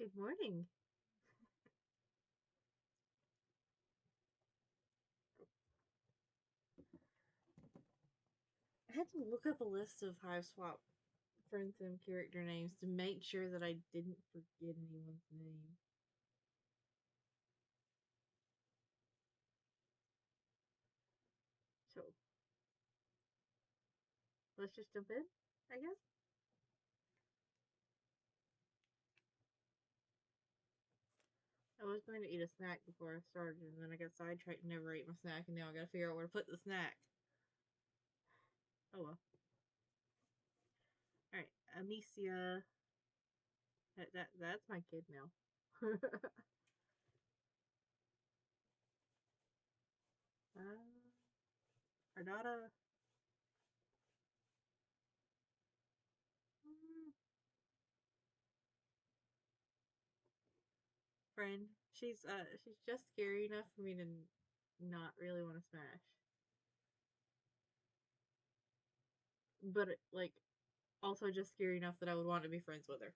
Good morning. I had to look up a list of Hive Swap friends and character names to make sure that I didn't forget anyone's name. So let's just jump in, I guess. I was going to eat a snack before I started, and then I got sidetracked and never ate my snack, and now I gotta figure out where to put the snack. Oh well. Alright, Amicia. That's my kid now. Ardata. Mm, friend. She's just scary enough for me to not really want to smash. But like also just scary enough that I would want to be friends with her.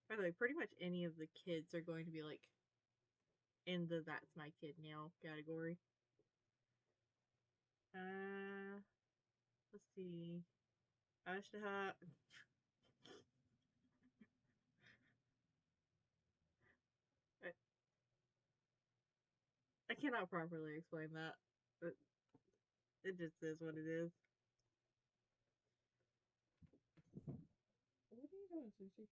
By the way, pretty much any of the kids are going to be like in the "that's my kid now" category. Uh, let's see. Ashtaha. I, I cannot properly explain that. But it just is what it is. What are you doing, Sushi?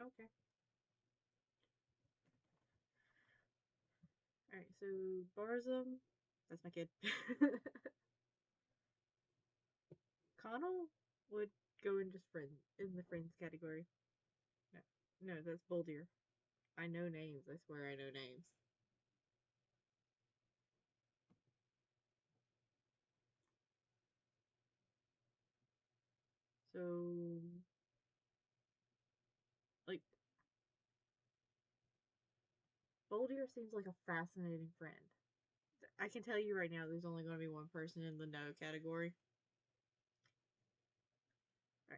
Okay. Alright, so Barzum. That's my kid. Connell would go in just friends in the friends category. No, no, that's Boldier. I know names. I swear I know names. So, like, Boldier seems like a fascinating friend. I can tell you right now, there's only going to be one person in the no category. All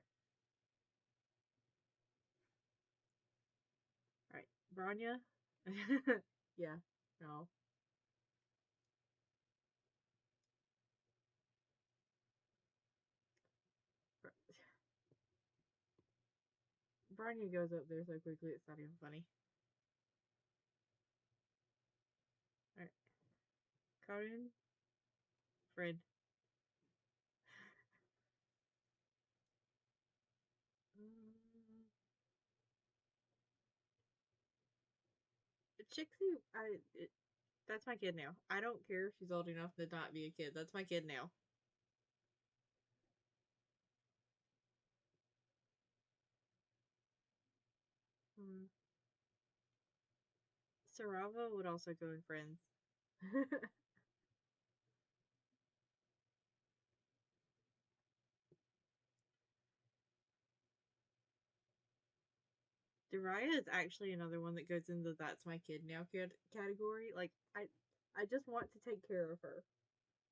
right, Branya. Yeah, no. Branya goes up there so quickly it's not even funny. All right, Karin, Fred. Um, Chixie, that's my kid now. I don't care if she's old enough to not be a kid. That's my kid now. Hmm. Sarava would also go in friends. Dariah is actually another one that goes into "that's my kid now" category. Like I just want to take care of her.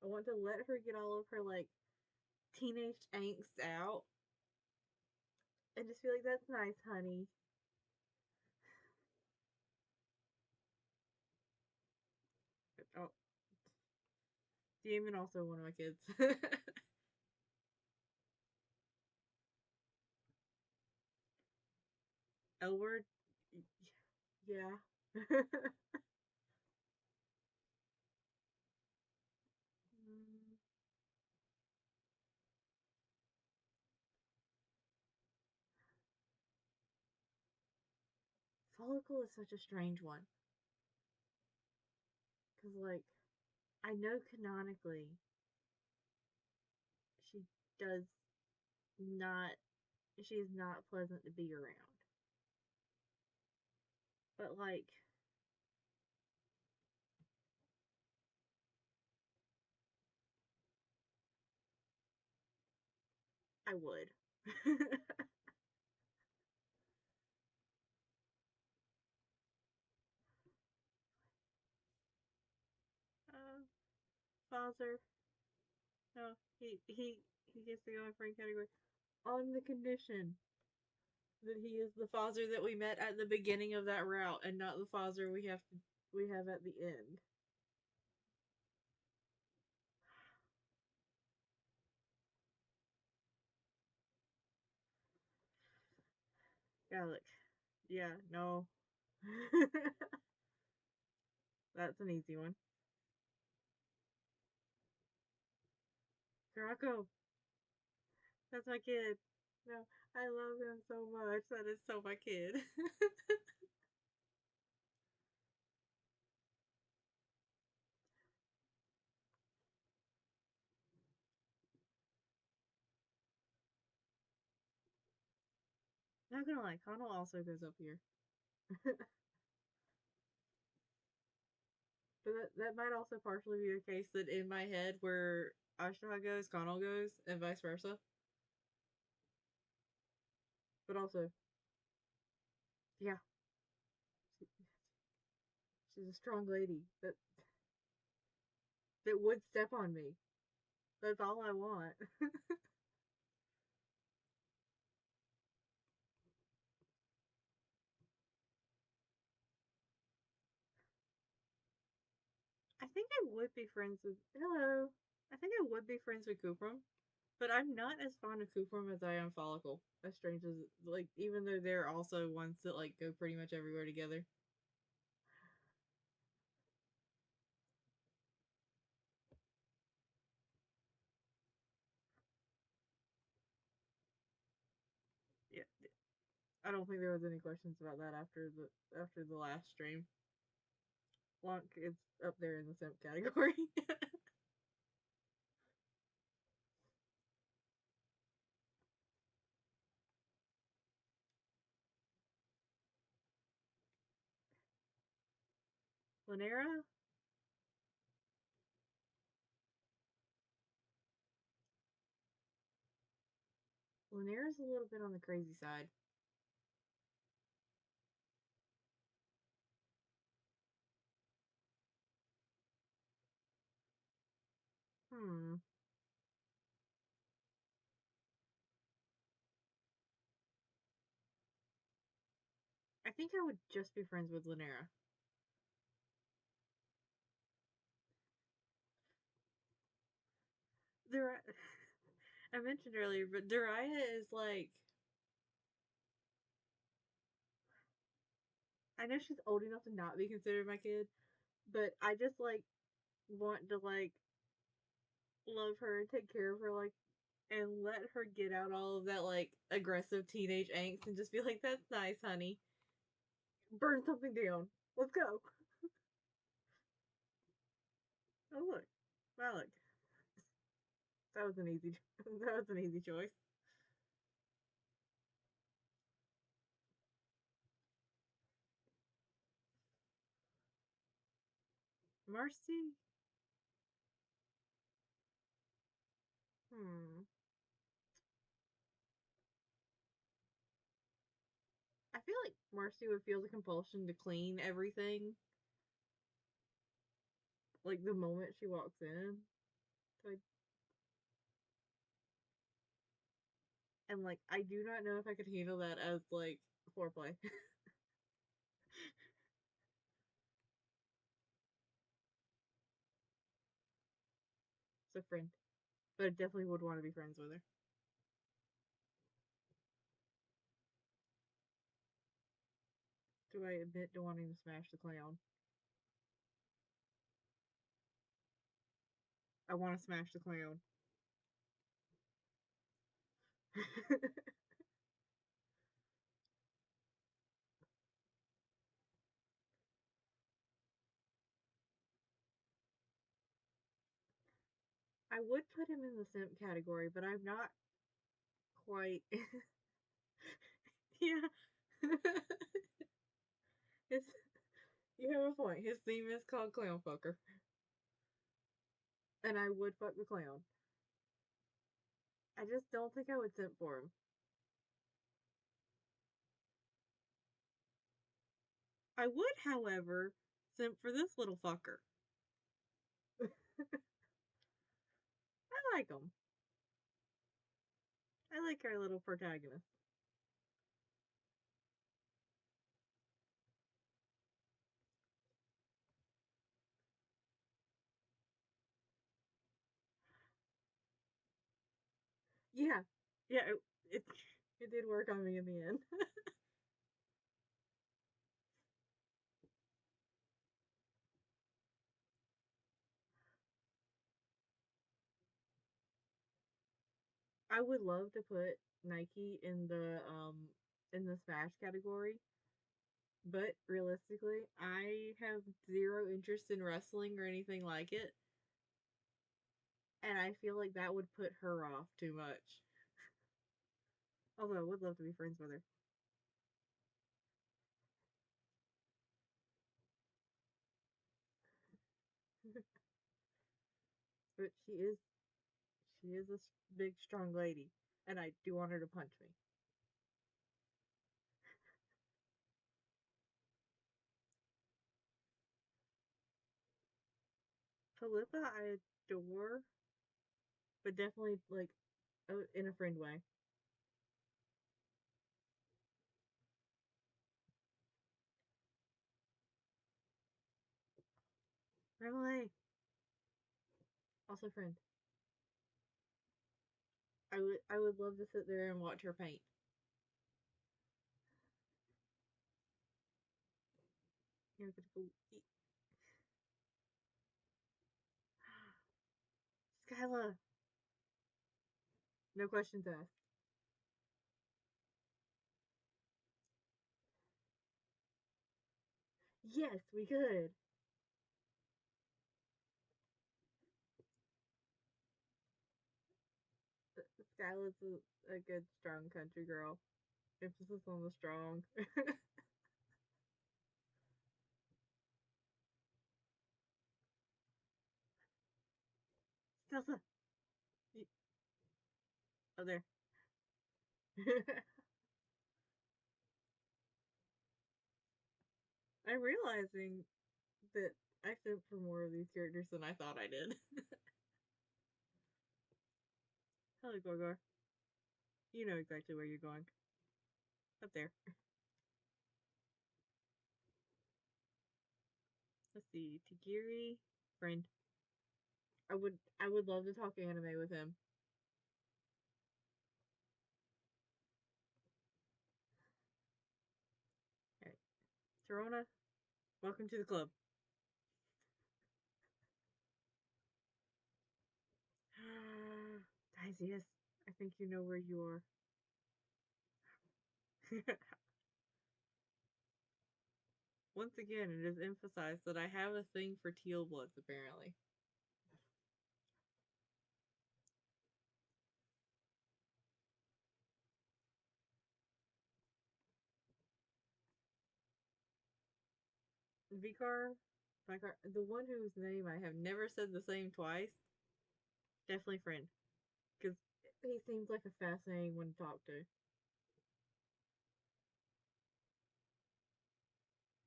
I want to let her get all of her like teenage angst out, and just be like, "That's nice, honey." Oh, Damon also one of my kids. Elward, yeah. Mm, Follicle is such a strange one because like I know canonically she does not she is not pleasant to be around. But like I would. Father. No, he gets to go in friend category on the condition that he is the father that we met at the beginning of that route and not the father we have at the end. Alec. Yeah, no. That's an easy one. Draco. That's my kid. No, I love him so much. That is so my kid. Not gonna lie, Connell also goes up here. But that might also partially be the case that in my head where Ashta goes, Connell goes, and vice versa. But also, yeah, she's a strong lady that would step on me. That's all I want. I think I would be friends with hello. I think I would be friends with Coopram, but I'm not as fond of Coopram as I am Follicle. As strange as like, even though they're also ones that like go pretty much everywhere together. Yeah, I don't think there was any questions about that after the last stream. Blanc is up there in the simp category. Lanera, Lanera's a little bit on the crazy side. Hmm. I think I would just be friends with Lanera. There, I mentioned earlier, but Dariah is like, I know she's old enough to not be considered my kid, but I just like want to like love her and take care of her like and let her get out all of that like aggressive teenage angst and just be like, that's nice, honey. Burn something down. Let's go. Oh look, Malik. That was an easy. That was an easy choice. Marcy. Hmm. I feel like Marcy would feel the compulsion to clean everything like the moment she walks in. So and like I do not know if I could handle that as like foreplay. So friend. But I definitely would want to be friends with her. Do I admit to wanting to smash the clown? I want to smash the clown. I would put him in the simp category, but I'm not quite. Yeah. It's, you have a point. His theme is called Clown Fucker. And I would fuck the clown. I just don't think I would simp for him. I would, however, simp for this little fucker. like them. I like our little protagonist. Yeah, yeah, it, it did work on me in the end. I would love to put Nike in the Smash category, but realistically, I have zero interest in wrestling or anything like it, and I feel like that would put her off too much. Although I would love to be friends with her. But she is a big strong lady, and I do want her to punch me. Philippa I adore, but definitely like in a friend way. Really, also friend. I would love to sit there and watch her paint. You're gonna go eat. Skyla, no questions asked. Yes, we could. Skyla's a good, strong country girl. Emphasis on the strong. Skelsa, oh there. I'm realizing that I sent for more of these characters than I thought I did. Hello, Gorgor. You know exactly where you're going. Up there. Let's see. Tagiri, friend. I would love to talk anime with him. Alright. Torona, welcome to the club. Dizius, I think you know where you are. Once again, it is emphasized that I have a thing for teal bloods, apparently. Vikar, Vikar, the one whose name I have never said the same twice, definitely friend. Because he seems like a fascinating one to talk to.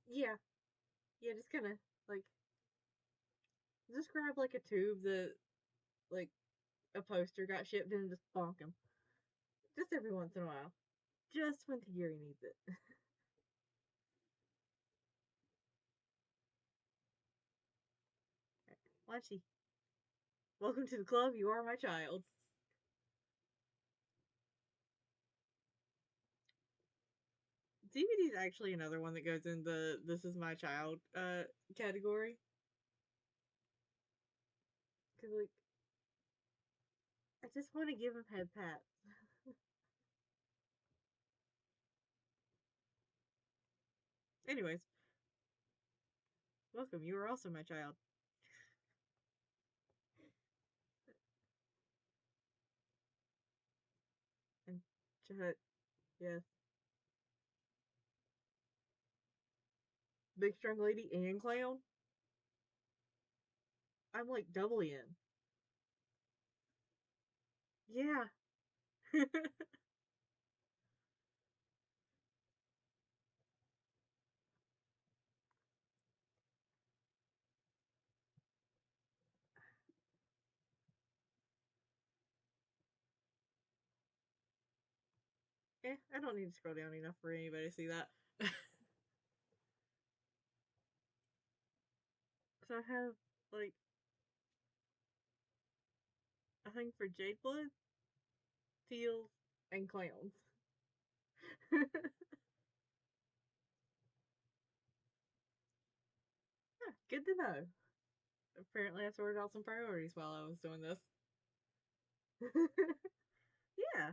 Yeah, yeah, just kind of like just grab like a tube that like a poster got shipped in and just bonk him. Just every once in a while. Just when Tagiri needs it. Lachi, welcome to the club. You are my child. DVD is actually another one that goes in the "This is my child" category. Cause like I just want to give him head pats. Anyways, welcome. You are also my child. And Chahut, yes, big strong lady and clown. I'm like doubly in. Yeah. I don't need to scroll down enough for anybody to see that. So I have, like, a thing for Jade Blood, Teals, and Clowns. Good to know. Apparently I sorted out some priorities while I was doing this. Yeah.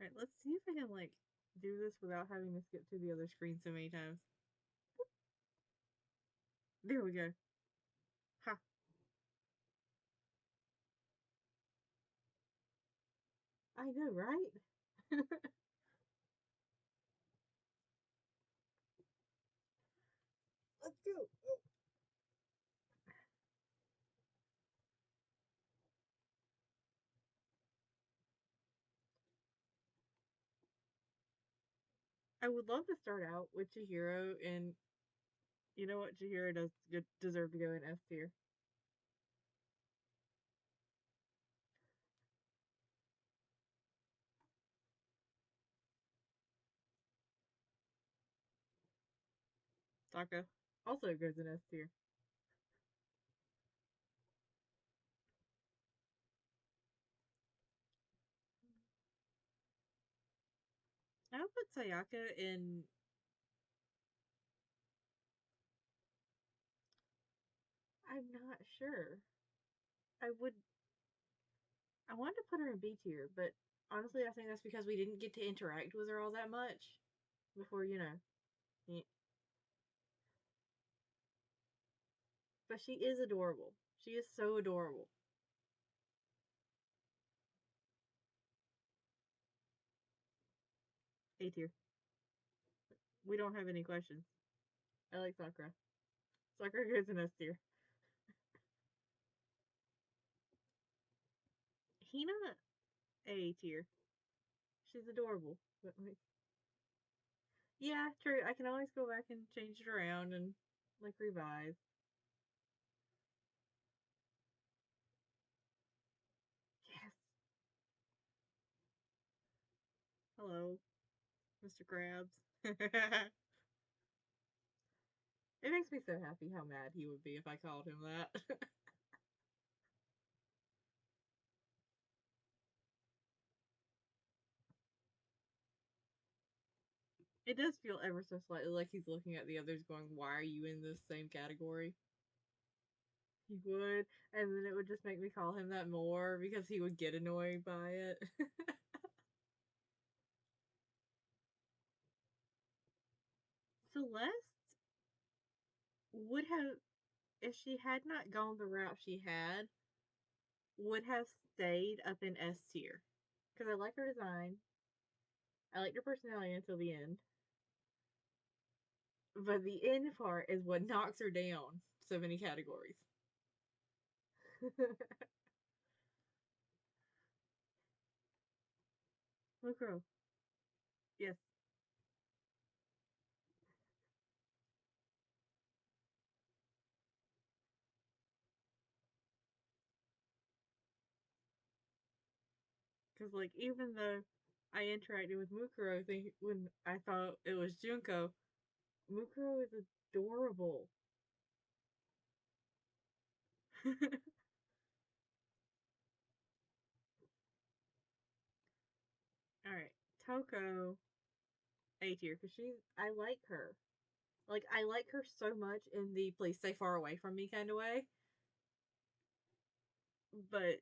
Alright, let's see if I can, like, do this without having to skip to the other screen so many times. There we go. Ha. I know, right? Let's go. Oh. I would love to start out with Chihiro, and you know what? Chihiro does deserve to go in S tier. Sokka also goes in S tier. I would put Sayaka in. I'm not sure. I would. I wanted to put her in B tier, but honestly, I think that's because we didn't get to interact with her all that much before, But she is adorable. She is so adorable. A tier. We don't have any questions. I like Sakura. Sakura goes in S tier. Hina, A tier. She's adorable. But like, yeah, true. I can always go back and change it around and like revise. Yes. Hello, Mr. Krabs. It makes me so happy how mad he would be if I called him that. It does feel ever so slightly like he's looking at the others going, why are you in this same category? He would, and then it would just make me call him that more because he would get annoyed by it. Celeste would have, if she had not gone the route she had, would have stayed up in S tier. Because I like her design. I liked her personality until the end. But the end part is what knocks her down so many categories. Mukuro. Yes. Because, like, even though I interacted with Mukuro when I thought it was Junko, Mukuro is adorable. Alright. Toko, A tier. Because I like her. Like, I like her so much in the please stay far away from me kind of way. But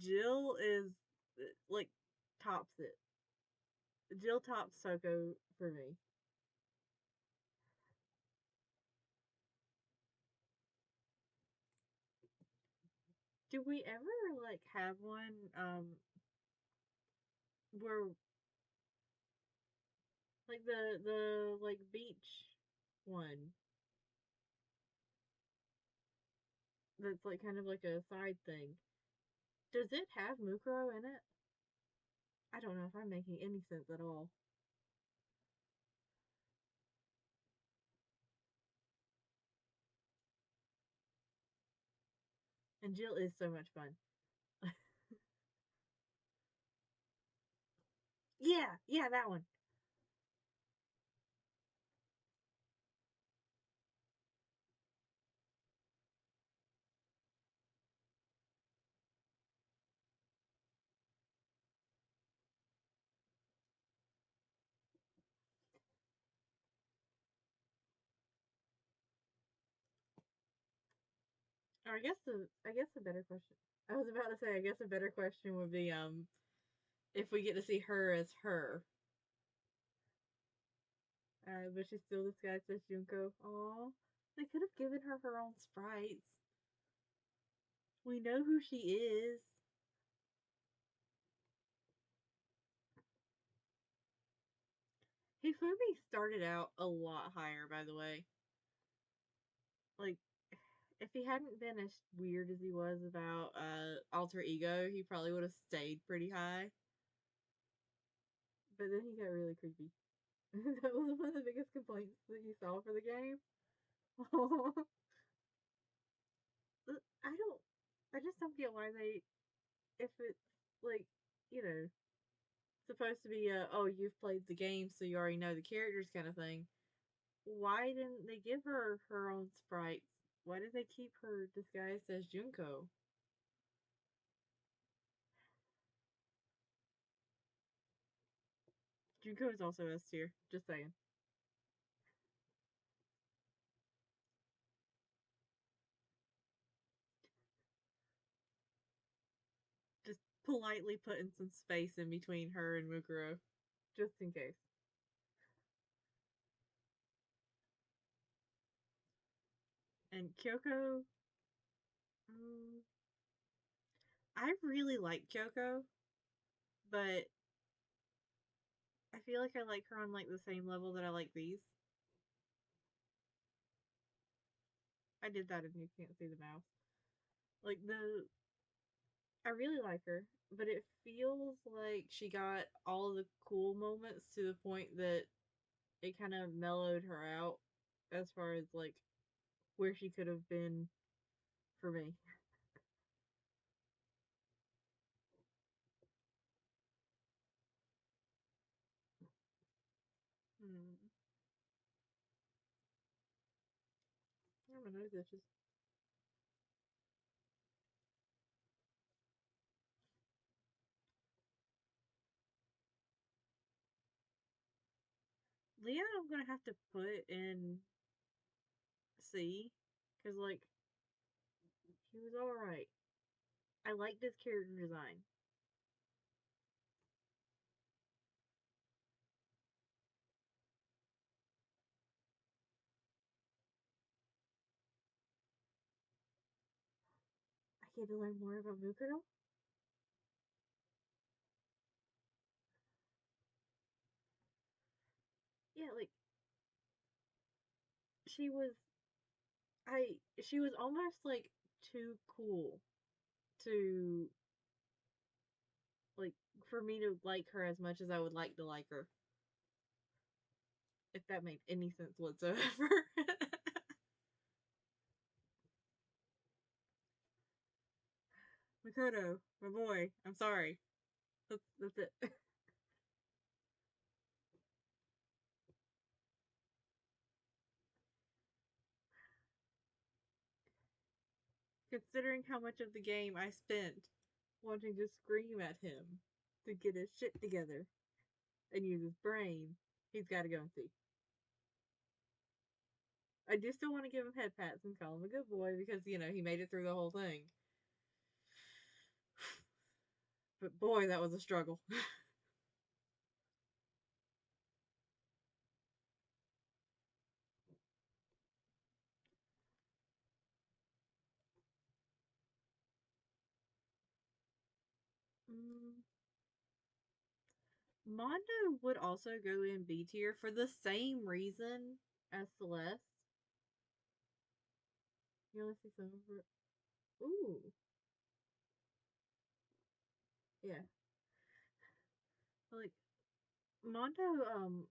Jill is, like, tops it. Jill tops Toko for me. Do we ever, like, have one, where, like, like, beach one that's, like, kind of like a side thing? Does it have Mukuro in it? I don't know if I'm making any sense at all. And Jill is so much fun. Yeah, that one. Or I guess the better question. I was about to say I guess a better question would be if we get to see her as her. But she's still disguised as Junko. Aw. They could have given her her own sprites. We know who she is. Hifumi started out a lot higher, by the way. Like, if he hadn't been as weird as he was about Alter Ego, he probably would have stayed pretty high. But then he got really creepy. That was one of the biggest complaints that you saw for the game. I don't. I just don't get why they. If it's like, you know, supposed to be a oh you've played the game so you already know the characters kind of thing. Why didn't they give her her own sprites? Why did they keep her disguised as Junko? Junko is also S tier. Just saying. Just politely putting some space in between her and Mukuro, just in case. And Kyoko, mm, I really like Kyoko, but I feel like I like her on like the same level that I like these. I did that and you can't see the mouse. Like the I really like her, but it feels like she got all the cool moments to the point that it kind of mellowed her out as far as like where she could have been for me. Hmm. I don't know. This just Leah. I'm gonna have to put in C because like he was all right. I liked his character design. I get to learn more about Mukuro. Yeah, like she was I she was almost like too cool to like for me to like her as much as I would like to like her. If that made any sense whatsoever. Makoto, my boy, I'm sorry. That's it. Considering how much of the game I spent wanting to scream at him to get his shit together and use his brain, he's got to go and see. I do still want to give him head pats and call him a good boy because, you know, he made it through the whole thing. But boy, that was a struggle. Mm, Mondo would also go in B tier for the same reason as Celeste. You only see some of her. Ooh, yeah. Like Mondo,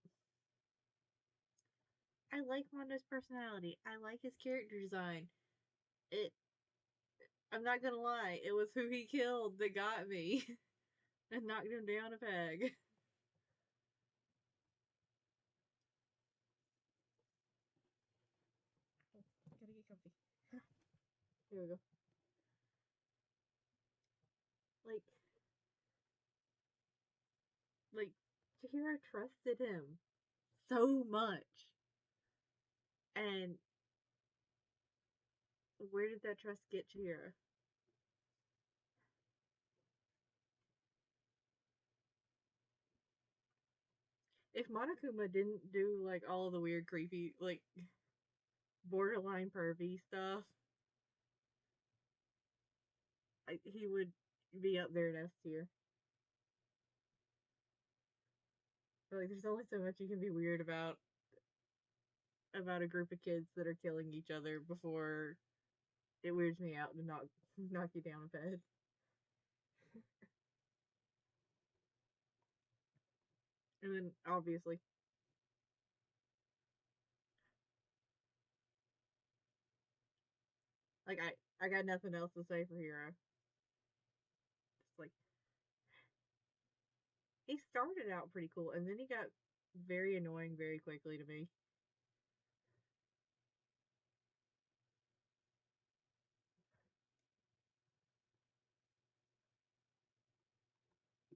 I like Mondo's personality. I like his character design. It. I'm not gonna lie. It was who he killed that got me and knocked him down a peg. comfy. Here we go. Like, like, Chihiro trusted him so much. And where did that trust get Chihiro? If Monokuma didn't do like all of the weird, creepy, like borderline pervy stuff, he would be up there in S tier. Like, there's only so much you can be weird about a group of kids that are killing each other before it weirds me out to knock you down a bed. And then obviously, like I got nothing else to say for Hero. It's like he started out pretty cool, and then he got very annoying very quickly to me.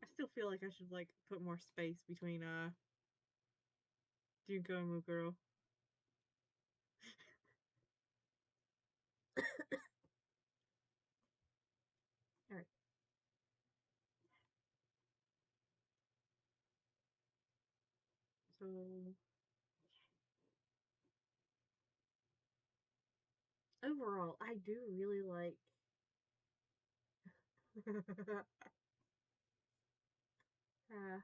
I still feel like I should like put more space between Junko and Mukuro. All right. So overall, I do really like. uh,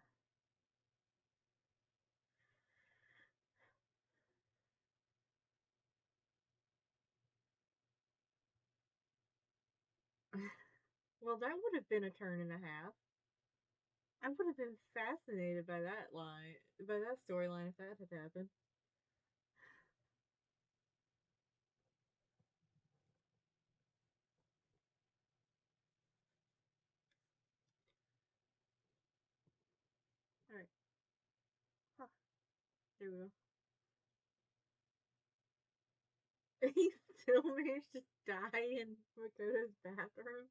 well, that would have been a turn and a half. I would have been fascinated by that storyline if that had happened. All right. Huh. There we go. He still managed to die in Makoto's bathroom.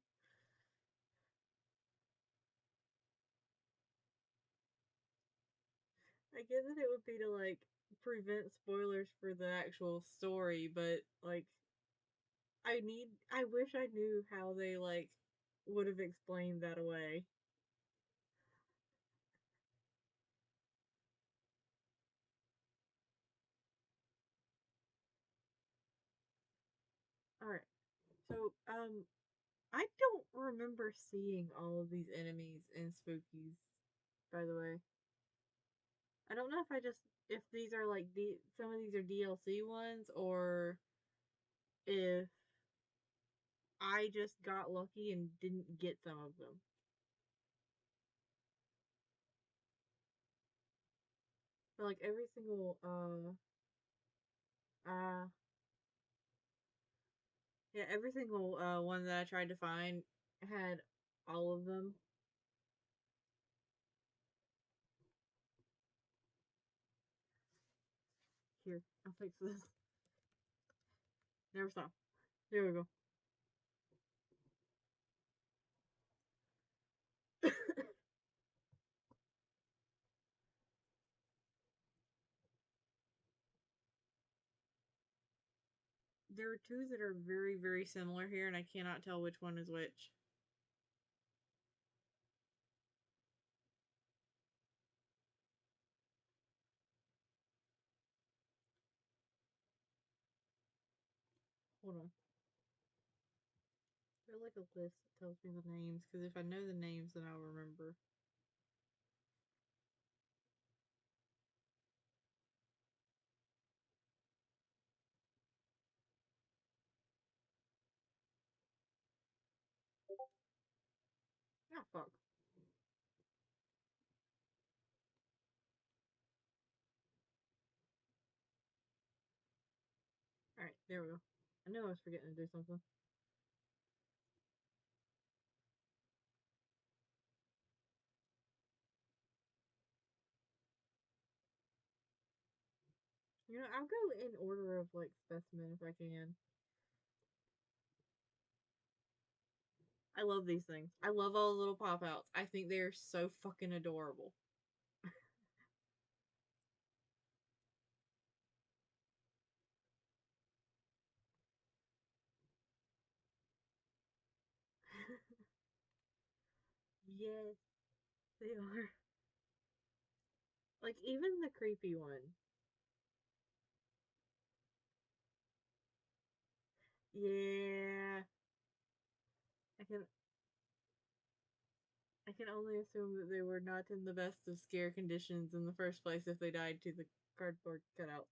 I get that it would be to like prevent spoilers for the actual story, but like I wish I knew how they like would have explained that away. All right. So, I don't remember seeing all of these enemies in Spookies, by the way. I don't know if I just if these are like some of these are DLC ones or if I just got lucky and didn't get some of them. But like every single uh yeah, every single one that I tried to find had all of them. Here, I'll fix this. Never stop. There we go. There are two that are very, very similar here, and I cannot tell which one is which. Hold on. There's like a list that tells me the names, because if I know the names, then I'll remember. Ah, fuck. Alright, there we go. I knew I was forgetting to do something. You know, I'll go in order of like specimen if I can. I love these things. I love all the little pop outs. I think they are so fucking adorable. Yes, they are. Like even the creepy one. Yeah, I can I can only assume that they were not in the best of scare conditions in the first place if they died to the cardboard cutouts.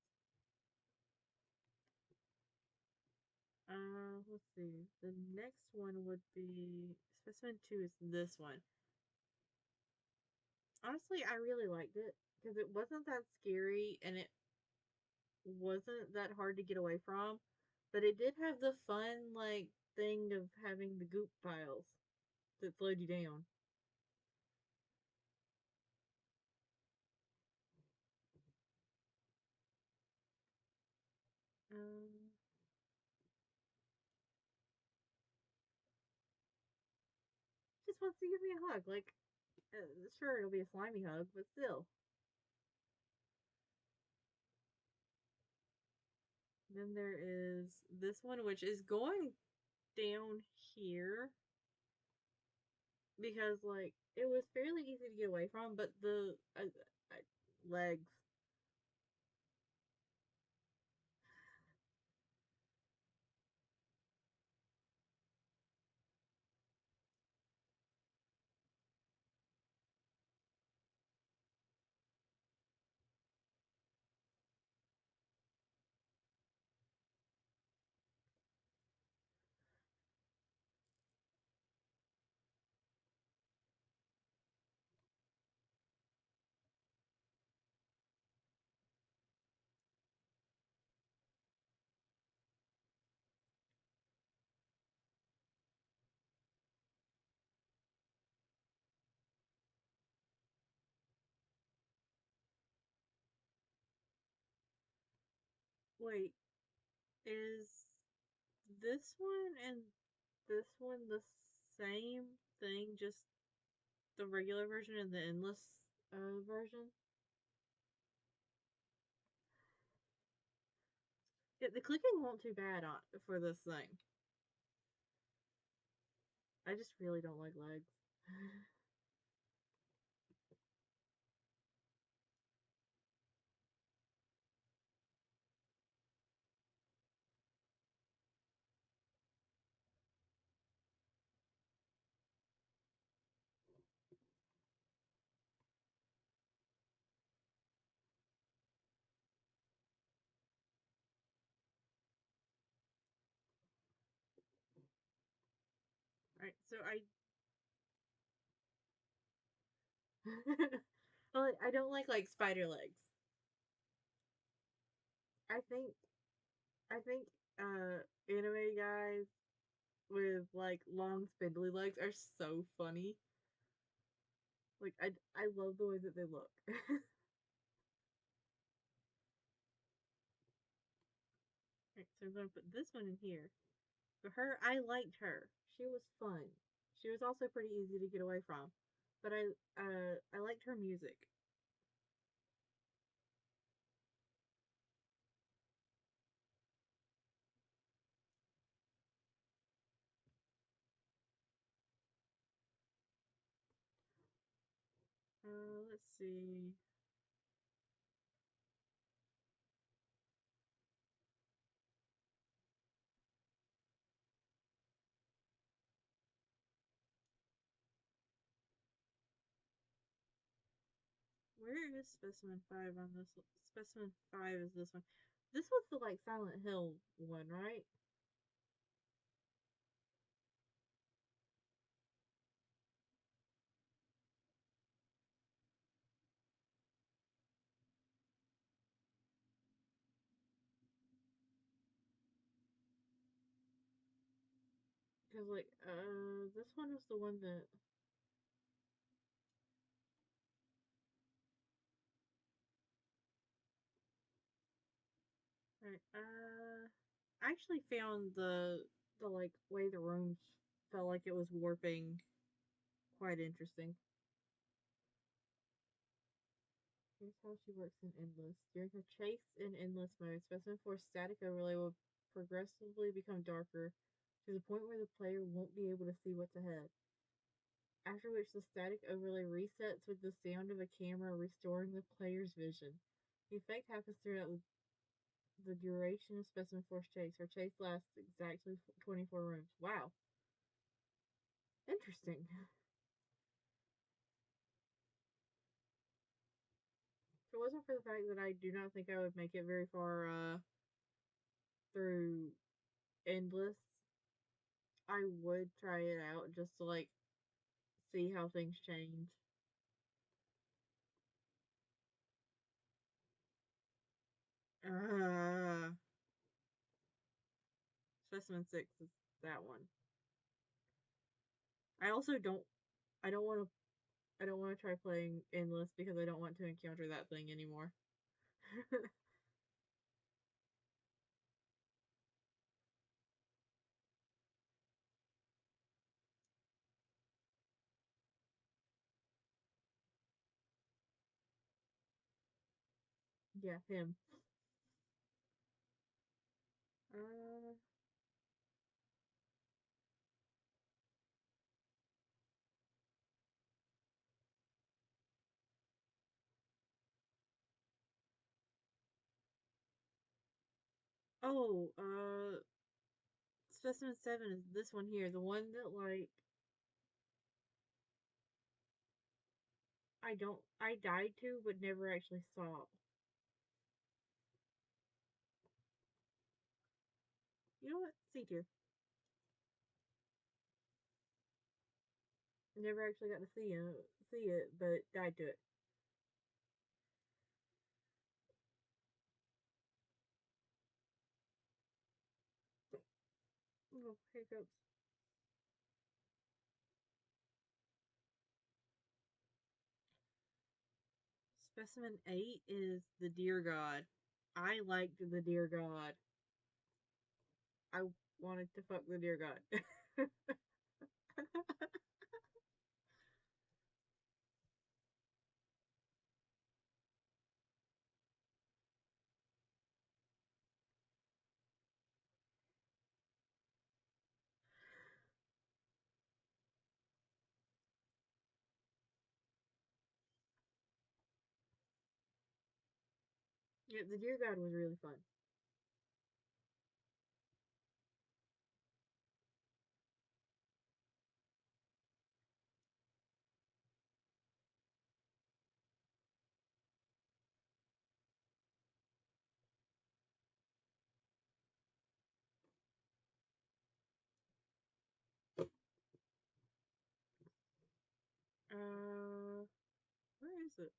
Let's see. The next one would be specimen two is this one. Honestly, I really liked it because it wasn't that scary and it wasn't that hard to get away from, but it did have the fun like thing of having the goop piles that slowed you down. Um, just wants to give me a hug. Like, sure, it'll be a slimy hug, but still. Then there is this one, which is going down here because, like, it was fairly easy to get away from, but the legs. Wait, is this one and this one the same thing? Just the regular version and the endless version? Yeah, the clicking won't too bad on for this thing. I just really don't like legs. Right, so I well, I don't like spider legs. I think anime guys with like long spindly legs are so funny. Like I love the way that they look. Right, so I'm gonna put this one in here. For her, I liked her. She was fun. She was also pretty easy to get away from. But I liked her music. Let's see. Where is specimen five on this? Specimen five is this one. This was the like Silent Hill one, right? Because like this one was the one that right, I actually found the like way the rooms. felt like it was warping quite interesting. Here's how she works in Endless. During her chase in Endless mode, Specimen Force static overlay will progressively become darker to the point where the player won't be able to see what's ahead. After which the static overlay resets with the sound of a camera restoring the player's vision. The effect happens throughout the duration of Specimen Force chase. Her chase lasts exactly 24 rooms. Wow. Interesting. If it wasn't for the fact that I do not think I would make it very far through Endless, I would try it out just to like see how things change. Uh, Specimen 6 is that one. I also don't I don't want to I don't want to try playing Endless because I don't want to encounter that thing anymore. Yeah, him. Uh, oh, Specimen 7 is this one here, the one that like I died to but never actually saw. You know what? C tier. Never actually got to see it, but died to it. Oh, hiccups. Specimen 8 is the Deer God. I liked the Deer God. I wanted to fuck the Deer God. Yeah, the Deer God was really fun. Where is it?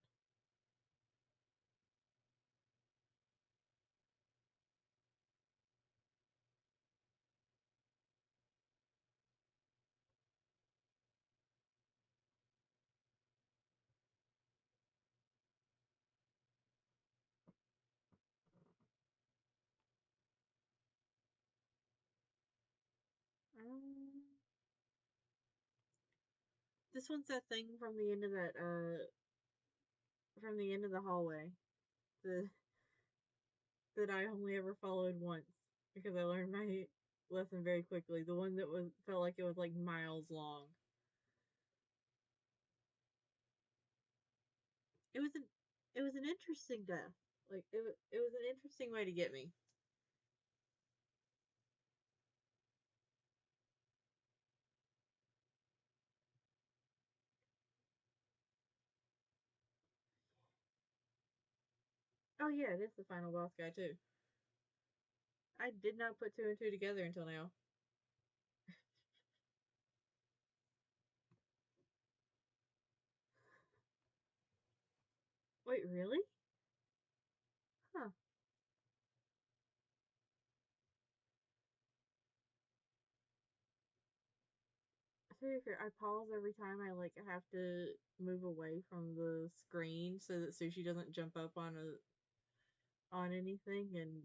Um, this one's that thing from the end of from the end of the hallway. The that I only ever followed once because I learned my lesson very quickly. The one that was felt like it was like miles long. It was an it was an interesting death. Like it was an interesting way to get me. Oh yeah, it is the final boss guy too. I did not put two and two together until now. Wait, really? Huh. Seriously, I pause every time I like have to move away from the screen so that Sushi doesn't jump up on anything and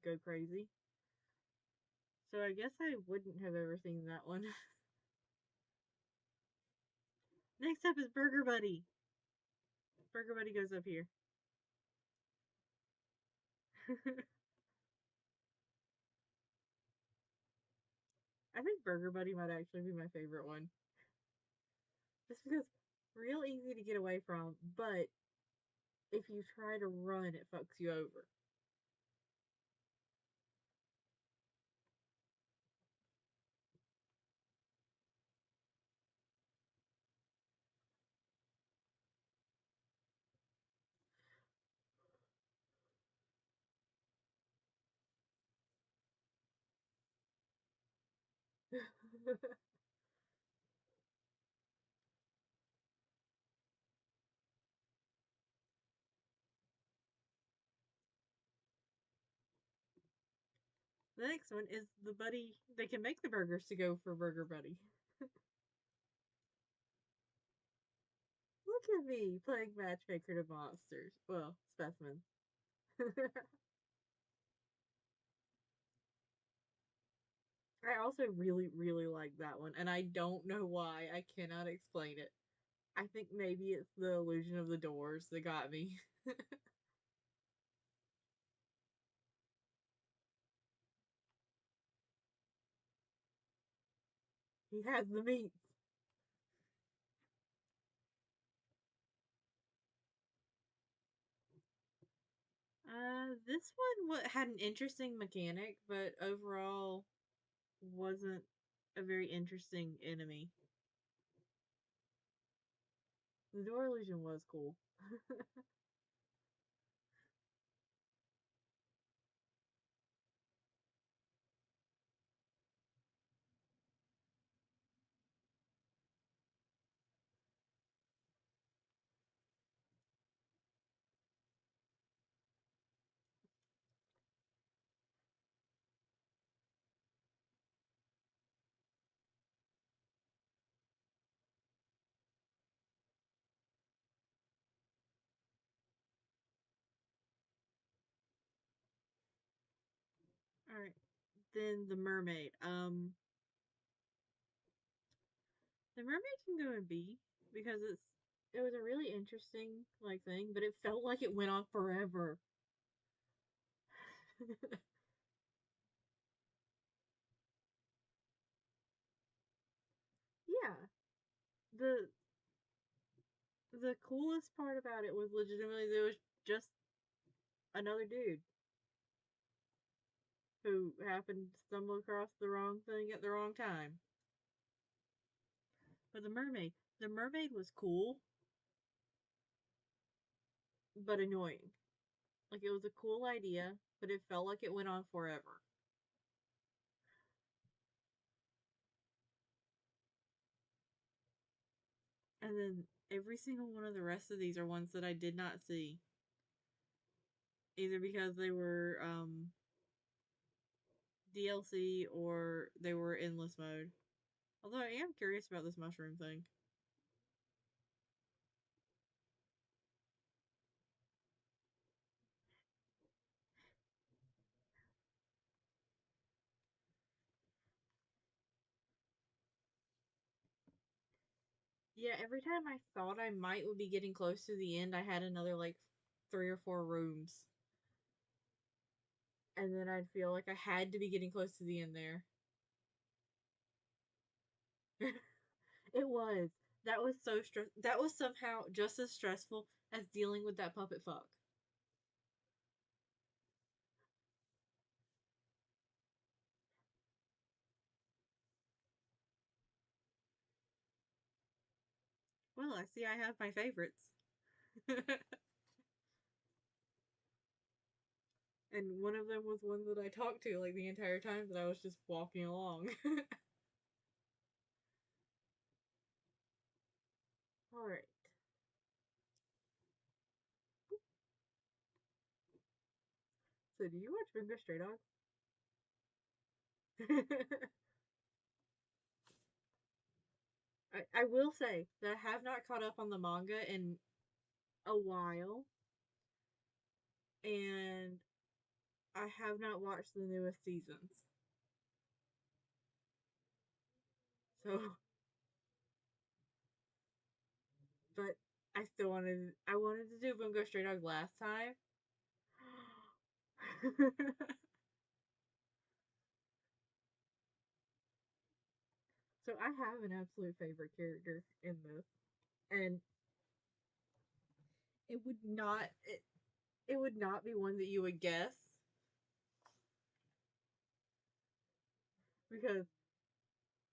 go crazy. So I guess I wouldn't have ever seen that one. Next up is Burger Buddy. Burger Buddy goes up here. I think Burger Buddy might actually be my favorite one. Just because real easy to get away from, but if you try to run, it fucks you over. The next one is the buddy. They can make the burgers to go for Burger Buddy. Look at me playing matchmaker to monsters. Well, specimens. I also really, really like that one, and I don't know why. I cannot explain it. I think maybe it's the illusion of the doors that got me. He has the meat. This one had an interesting mechanic, but overall wasn't a very interesting enemy. The door illusion was cool. All right, then the mermaid. The mermaid can go in B because it was a really interesting like thing, but it felt like it went on forever. Yeah, the the coolest part about it was legitimately there was just another dude who happened to stumble across the wrong thing at the wrong time. But the mermaid was cool but annoying. Like it was a cool idea, but it felt like it went on forever. And then every single one of the rest of these are ones that I did not see, either because they were DLC or they were endless mode. Although I am curious about this mushroom thing. Yeah, every time I thought I might would be getting close to the end, I had another like 3 or 4 rooms. And then I'd feel like I had to be getting close to the end there. It was. That was so stress. That was somehow just as stressful as dealing with that puppet fuck. Well, I see I have my favorites. And one of them was one that I talked to like the entire time that I was just walking along. Alright. So do you watch Bungo Stray Dogs? I will say that I have not caught up on the manga in a while, and I have not watched the newest seasons. So but I wanted to do Bungo Stray Dogs last time. So I have an absolute favorite character in this, and it would not it would not be one that you would guess because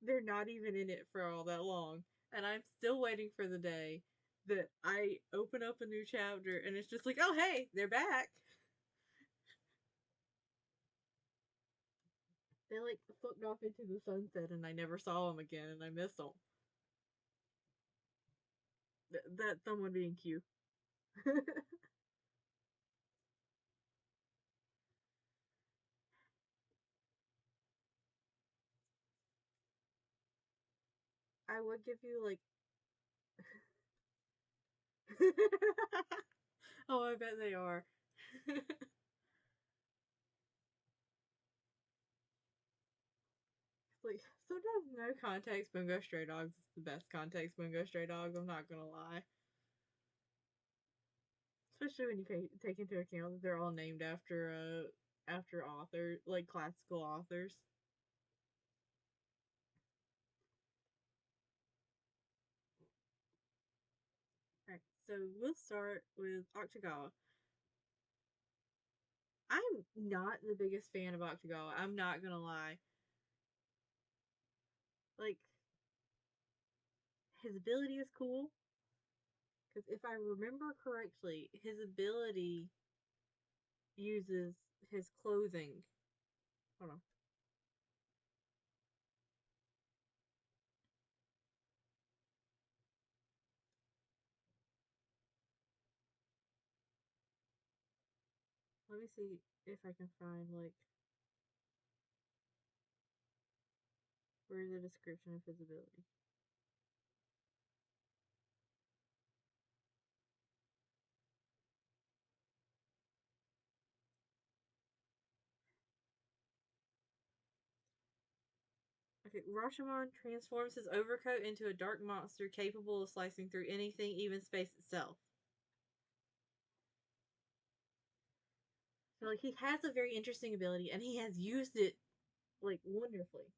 they're not even in it for all that long. And I'm still waiting for the day that I open up a new chapter and it's just like, oh hey, they're back. They like flipped off into the sunset and I never saw them again and I miss them. That someone being cute. I would give you like oh, I bet they are. Like sometimes no context Bungo Stray Dogs is the best context Bungo Stray Dogs. I'm not gonna lie, especially when you take into account that they're all named after author like classical authors. All right, so we'll start with Octagawa. I'm not the biggest fan of Octagawa. I'm not gonna lie. Like his ability is cool because if I remember correctly, his ability uses his clothing. Hold on. Let me see if I can find like where's the description of his ability. Okay, Rashomon transforms his overcoat into a dark monster capable of slicing through anything, even space itself. So like he has a very interesting ability and he has used it like wonderfully.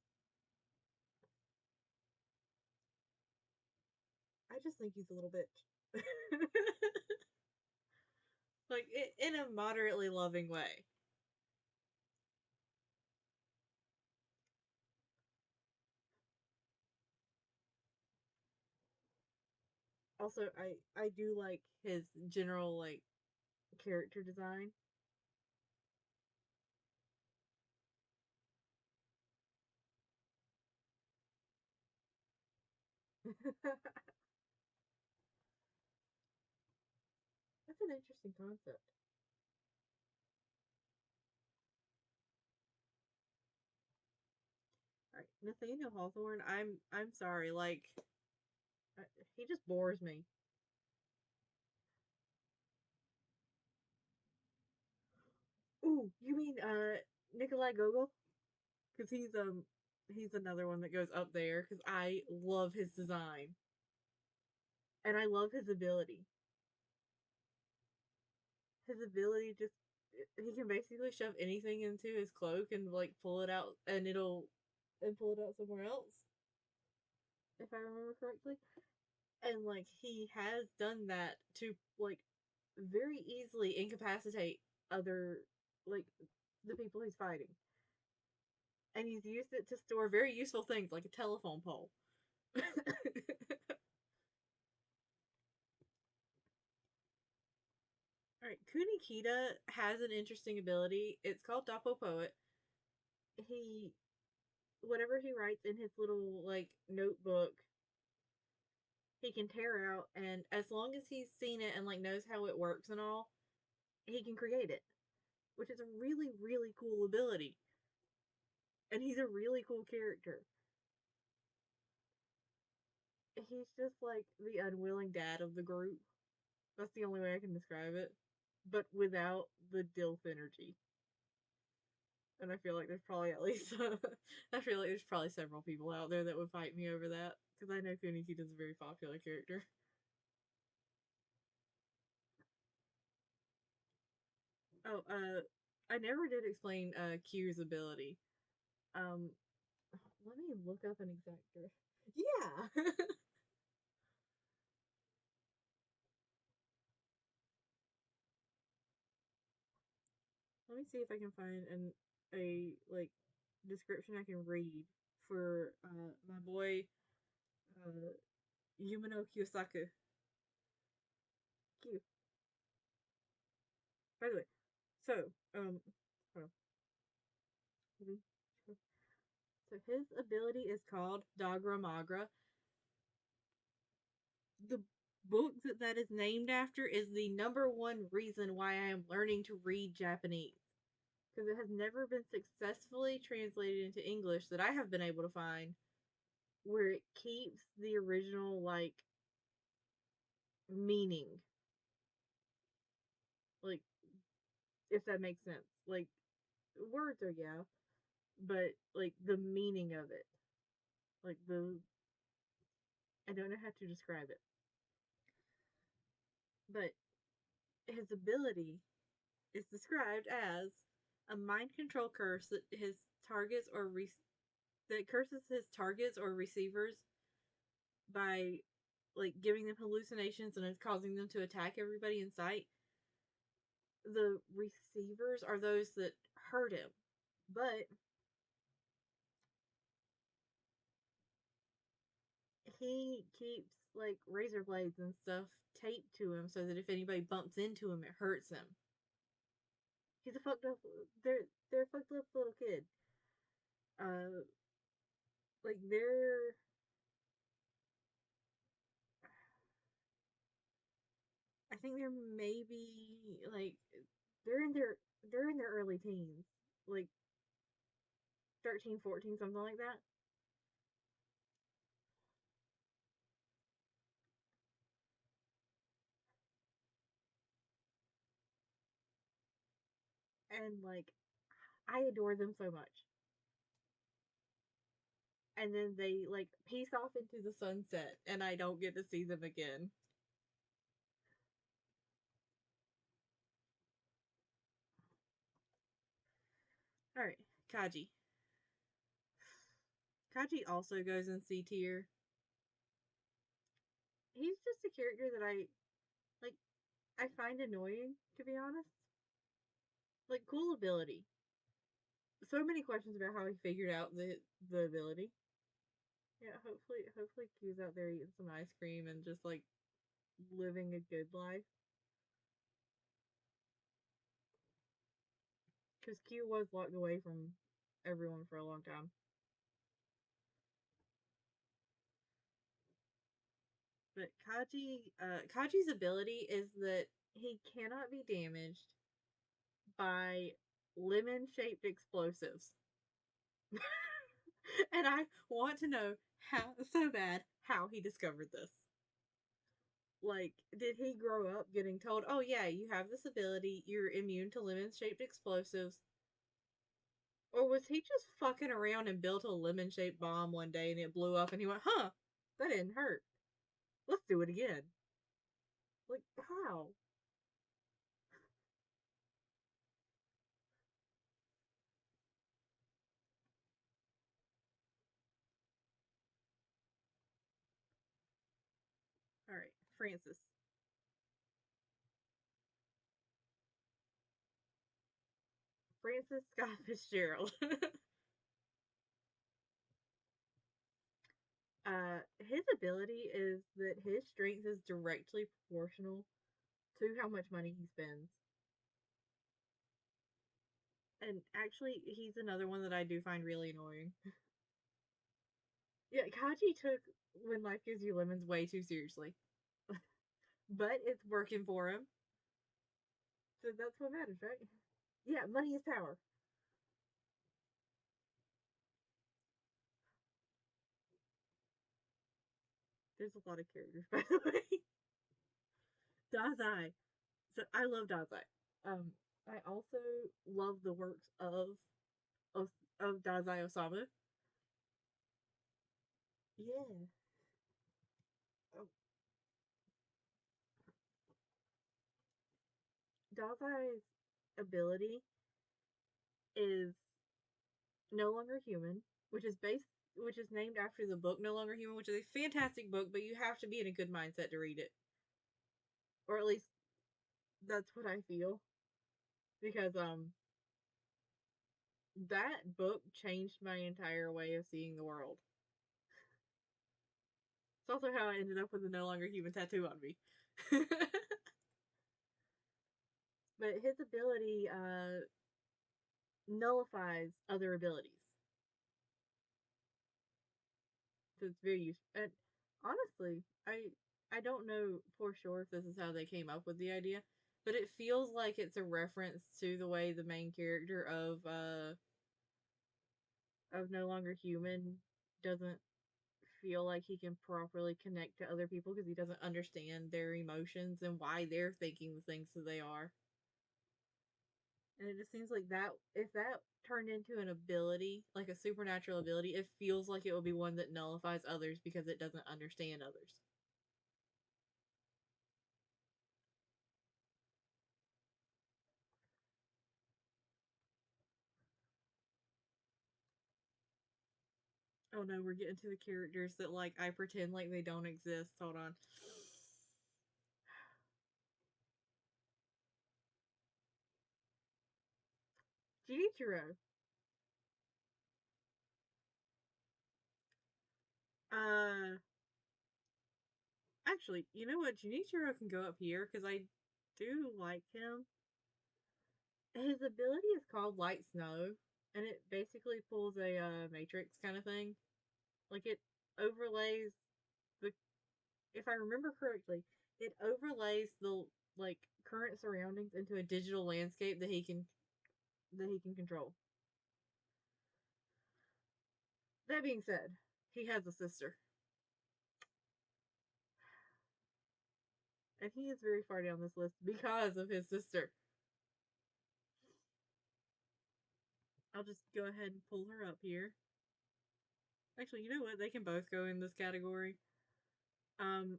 I just think he's a little bitch. Like in a moderately loving way. Also, I do like his general like character design. That's an interesting concept. All right, Nathaniel Hawthorne. I'm sorry, like he just bores me. Ooh, you mean Nikolai Gogol? Because he's another one that goes up there because I love his design and I love his ability. His ability just he can basically shove anything into his cloak and like pull it out and pull it out somewhere else if I remember correctly. And like he has done that to like very easily incapacitate other like the people he's fighting. And he's used it to store very useful things like a telephone pole. Alright, Kunikita has an interesting ability. It's called Dopo Poet. He whatever he writes in his little like notebook, he can tear out and as long as he's seen it and like knows how it works and all, he can create it. Which is a really, really cool ability. And he's a really cool character. He's just like the unwilling dad of the group. That's the only way I can describe it. But without the DILF energy. And I feel like there's probably at least I feel like there's probably several people out there that would fight me over that because I know Kuniki is a very popular character. Oh, I never did explain Q's ability. Um, let me look up an exact. Yeah. Let me see if I can find a like description I can read for my boy uh Yumino Kyosaku. Q. By the way, so hold on. So his ability is called Dagra Magra. The book that is named after is the number one reason why I am learning to read Japanese. Because it has never been successfully translated into English that I have been able to find where it keeps the original, like, meaning. Like, if that makes sense. Like, words are, yeah, but, like, the meaning of it. Like, I don't know how to describe it. But his ability is described as a mind control curse that his targets or that curses his targets or receivers by like giving them hallucinations and is causing them to attack everybody in sight. The receivers are those that hurt him, but he keeps like razor blades and stuff taped to him so that if anybody bumps into him, it hurts him. He's a fucked up. They're a fucked up little kid. Uh, like I think they're maybe like they're in their they're in their early teens, like 13, 14, something like that. And like I adore them so much. And then they like peace off into the sunset and I don't get to see them again. All right, Kaji. Kaji also goes in C tier. He's just a character that like I find annoying to be honest. Like cool ability. So many questions about how he figured out the ability. Yeah, hopefully Q's out there eating some ice cream and just like living a good life. Because Q was locked away from everyone for a long time. But Kaji's ability is that he cannot be damaged by lemon shaped explosives. And I want to know how so bad how he discovered this. Like, did he grow up getting told, oh yeah, you have this ability, you're immune to lemon shaped explosives? Or was he just fucking around and built a lemon shaped bomb one day and it blew up and he went, huh, that didn't hurt. Let's do it again. Like, how? Alright, Francis. Francis Scott Fitzgerald. His ability is that his strength is directly proportional to how much money he spends. And actually, he's another one that I do find really annoying. Yeah, Kaji took When Life Gives You Lemons way too seriously. But it's working for him. So that's what matters, right? Yeah, money is power. There's a lot of characters, by the way. Dazai. So I love Dazai. Um, I also love the works of, of Dazai Osamu. Yeah. Oh, Dazai ability is No Longer Human, which is named after the book No Longer Human, which is a fantastic book, but you have to be in a good mindset to read it. Or at least that's what I feel. Because that book changed my entire way of seeing the world. It's also how I ended up with a No Longer Human tattoo on me. But his ability nullifies other abilities. So it's very useful. And honestly, I don't know for sure if this is how they came up with the idea, but it feels like it's a reference to the way the main character of No Longer Human doesn't feel like he can properly connect to other people because he doesn't understand their emotions and why they're thinking the things that they are. And it just seems like that if that turned into an ability, like a supernatural ability, it feels like it would be one that nullifies others because it doesn't understand others. Oh no, we're getting to the characters that like I pretend like they don't exist. Hold on. Jinichiro. Uh Actually, you know what? Junichiro can go up here because I do like him. His ability is called Light Snow, and it basically pulls a Matrix kind of thing. Like it overlays the, if I remember correctly, it overlays the like current surroundings into a digital landscape that he can control. That being said, he has a sister, and he is very far down this list because of his sister. I'll just go ahead and pull her up here. Actually, you know what? They can both go in this category. Um,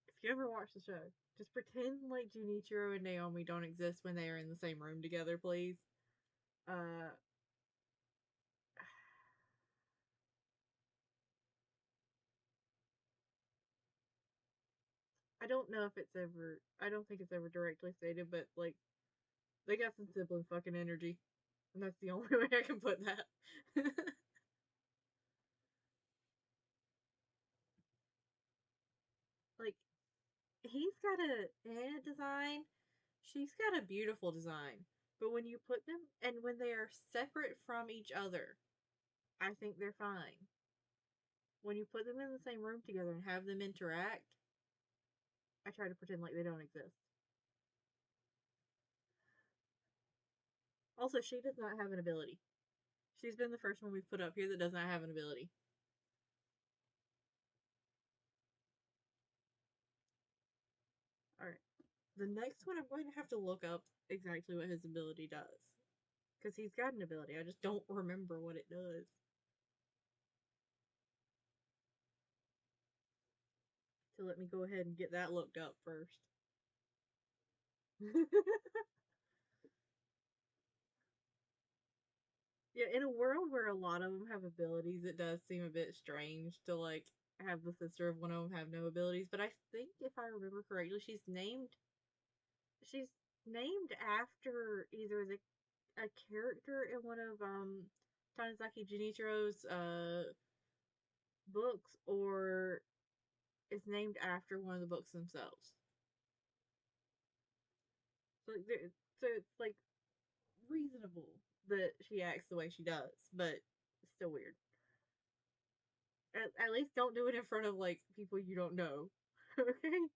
if you ever watch the show, just pretend like Junichiro and Naomi don't exist when they are in the same room together, please. Uh, I don't know if it's ever. I don't think it's ever directly stated, but like they got some sibling fucking energy, and that's the only way I can put that. Like he's got a design. She's got a beautiful design, but when you put them and when they are separate from each other, I think they're fine. When you put them in the same room together and have them interact, I try to pretend like they don't exist. Also, she does not have an ability. She's been the first one we've put up here that does not have an ability. Alright. The next one, I'm going to have to look up exactly what his ability does. Because he's got an ability, I just don't remember what it does. So let me go ahead and get that looked up first. Yeah, in a world where a lot of them have abilities, it does seem a bit strange to like have the sister of one of them have no abilities. But I think if I remember correctly, she's named after either a character in one of Tanizaki Junichiro's books or is named after one of the books themselves. So so it's like reasonable that she acts the way she does, but it's still weird. At least don't do it in front of like people you don't know. Okay?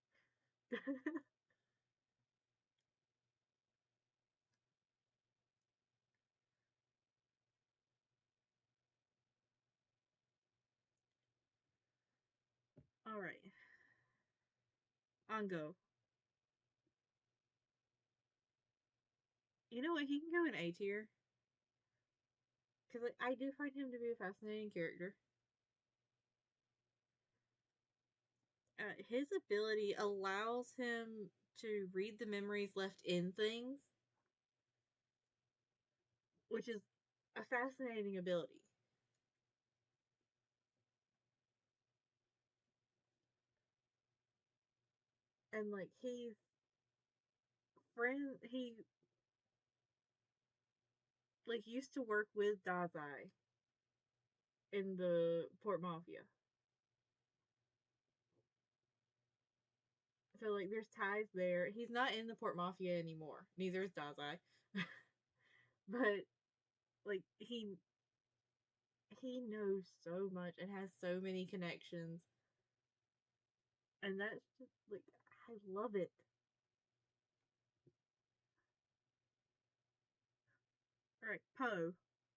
Alright. Ango. You know what? He can go in A tier. Because like, I do find him to be a fascinating character. His ability allows him to read the memories left in things, which is a fascinating ability. And like he like used to work with Dazai in the Port Mafia. So like there's ties there. He's not in the Port Mafia anymore. Neither is Dazai. But like he knows so much and has so many connections. And that's just like I love it. Alright, Poe,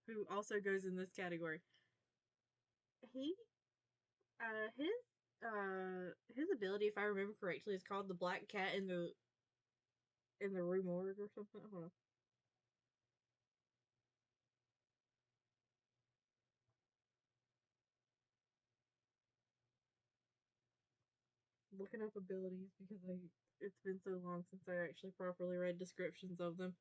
who also goes in this category. He uh his his ability, if I remember correctly, is called the Black Cat in the Rue Morgue or something. Hold on. Looking up abilities because it's been so long since I actually properly read descriptions of them.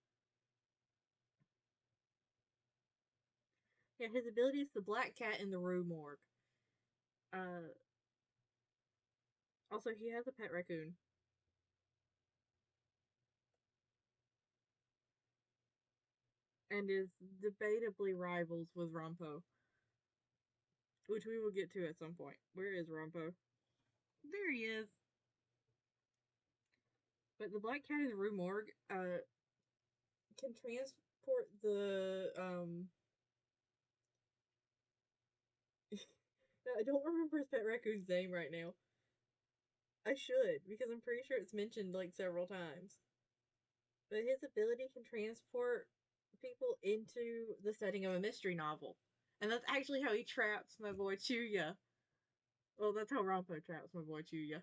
Yeah, his ability is the Black Cat in the Rue Morgue. Uh, Also, he has a pet raccoon and is debatably rivals with Rompo, which we will get to at some point. Where is Rompo? There he is. But the Black Cat in the Rue Morgue can transport the I don't remember his pet raccoon's name right now. I should, because I'm pretty sure it's mentioned like several times. But his ability can transport people into the setting of a mystery novel. And that's actually how he traps my boy Chuya. Well, that's how Rampo traps my boy Chuya.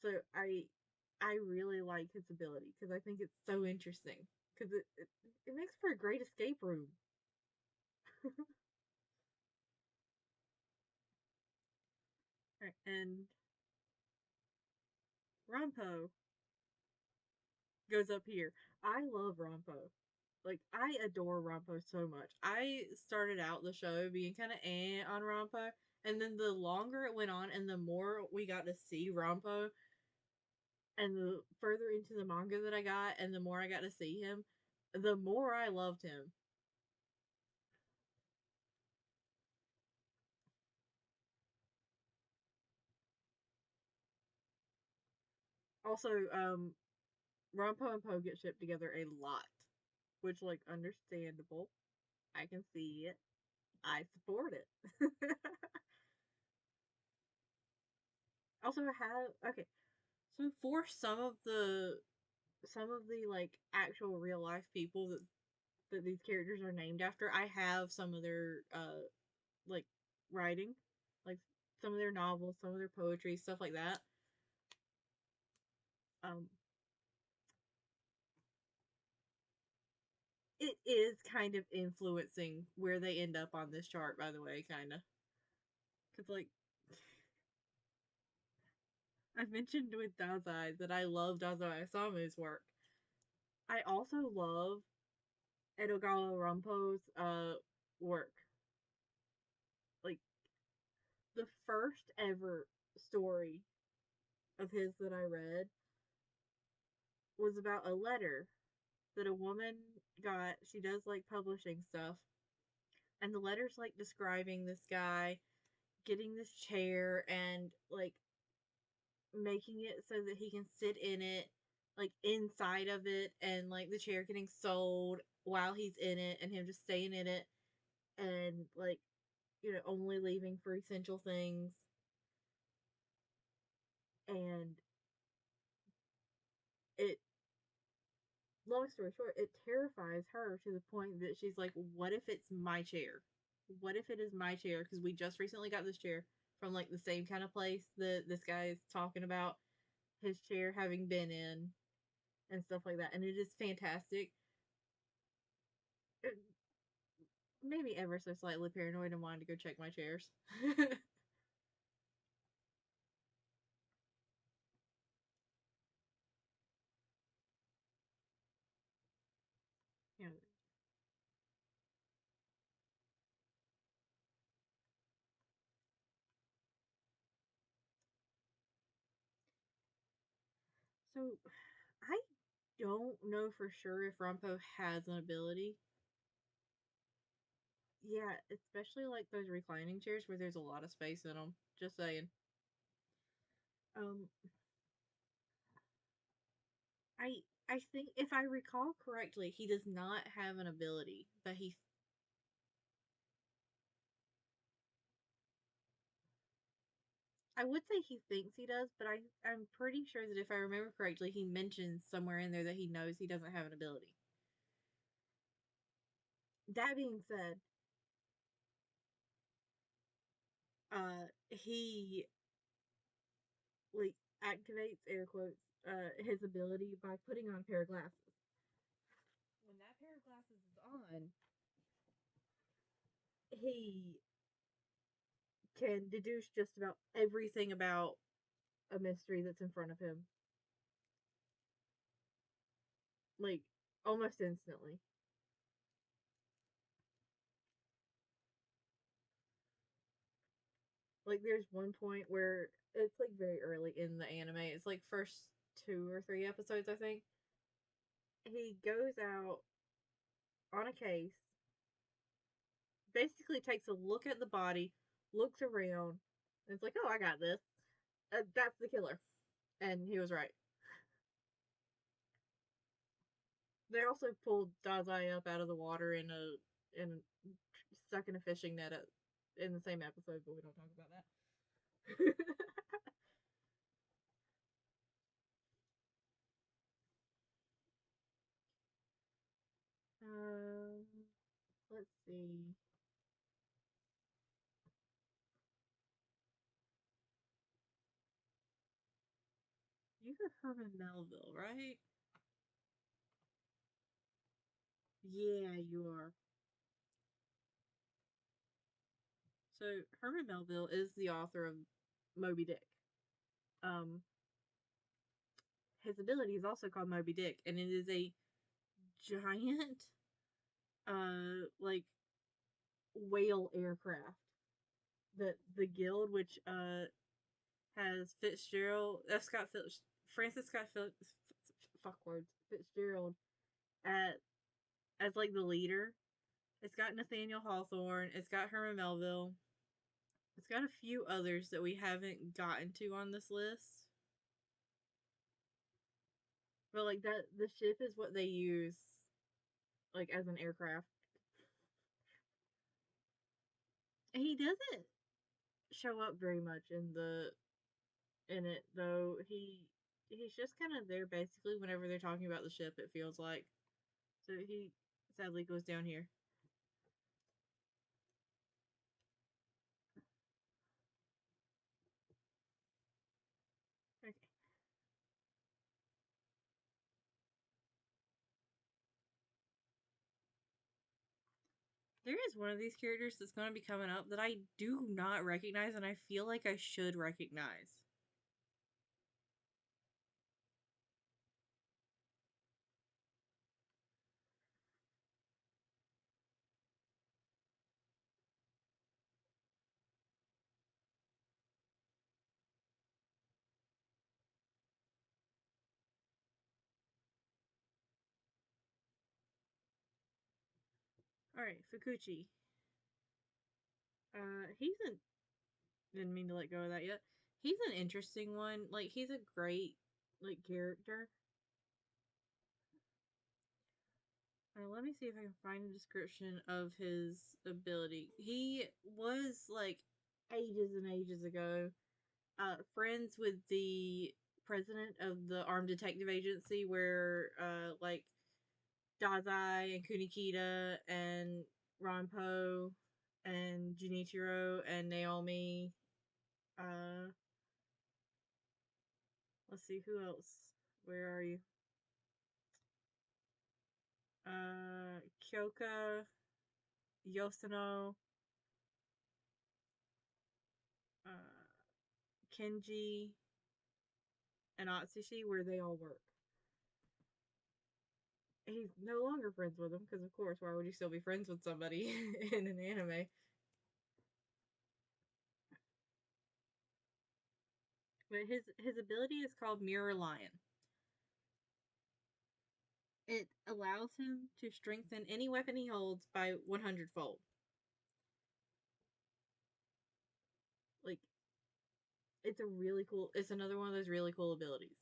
So I really like his ability because I think it's so interesting. Because it makes for a great escape room. Right, and Rampo goes up here. I love Rampo. Like I adore Rampo so much. I started out the show being kind of on Rampo, and then the longer it went on, and the more we got to see Rampo, and the further into the manga that I got, and the more I got to see him, the more I loved him. Also, Rampo and Poe get shipped together a lot, which like understandable. I can see it. I support it. Also, have okay. So for some of the like actual real life people that these characters are named after, I have some of their like writing, like some of their novels, some of their poetry, stuff like that. Um, it is kind of influencing where they end up on this chart, by the way, kind of. Because like I mentioned with Dazai that I love Dazai Isamu's work. I also love Edogawa Rampo's work. Like the first ever story of his that I read was about a letter that a woman got. She does like publishing stuff. And the letter's like describing this guy getting this chair and like making it so that he can sit in it, like inside of it, and like the chair getting sold while he's in it and him just staying in it and like, only leaving for essential things. And it long story short, it terrifies her to the point that she's like, what if it's my chair? What if it is my chair? Because we just recently got this chair from like the same kind of place that this guy is talking about his chair having been in and stuff like that. And it is fantastic. It made me ever so slightly paranoid and wanted to go check my chairs. So I don't know for sure if Rumpo has an ability. Yeah, especially like those reclining chairs where there's a lot of space in them. Just saying. Um, I I think if I recall correctly, he does not have an ability, but I would say he thinks he does, but I'm pretty sure that if I remember correctly, he mentions somewhere in there that he knows he doesn't have an ability. That being said, he like activates air quotes his ability by putting on a pair of glasses. When that pair of glasses is on, he can deduce just about everything about a mystery that's in front of him, like almost instantly. Like there's one point where it's like very early in the anime. It's like first 2 or 3 episodes, I think. He goes out on a case, basically takes a look at the body, looks around, and it's like, oh, I got this. That's the killer, and he was right. They also pulled Dazai up out of the water in stuck in a fishing net in the same episode, but we don't talk about that. um, let's see. You're Herman Melville, right? Yeah, you are. So Herman Melville is the author of Moby Dick. Um, his ability is also called Moby Dick, and it is a giant, like whale aircraft that the guild, which has Fitzgerald, Scott Fitz, Francis Scott Fitz, fuck words, Fitzgerald at as like the leader. It's got Nathaniel Hawthorne. It's got Herman Melville. It's got a few others that we haven't gotten to on this list. But like that, the ship is what they use, like as an aircraft. He doesn't show up very much in it though. He's just kind of there basically whenever they're talking about the ship. It feels like so he sadly goes down here. Okay. There is one of these characters that's going to be coming up that I do not recognize, and I feel like I should recognize. All right, Fukuchi. He's an didn't mean to let go of that yet. He's an interesting one. Like he's a great like character. Let me see if I can find a description of his ability. He was like ages and ages ago, friends with the president of the Armed Detective Agency, where like Dazai and Kunikita and Ranpo and Junichiro and Naomi. Uh, let's see who else. Where are you? Kyoka, Yoshino, uh, Kenji, and Atsushi, where they all work. He's no longer friends with them because, of course, why would you still be friends with somebody in an anime? But his ability is called Mirror Lion. It allows him to strengthen any weapon he holds by 100-fold. Like, it's another one of those really cool abilities.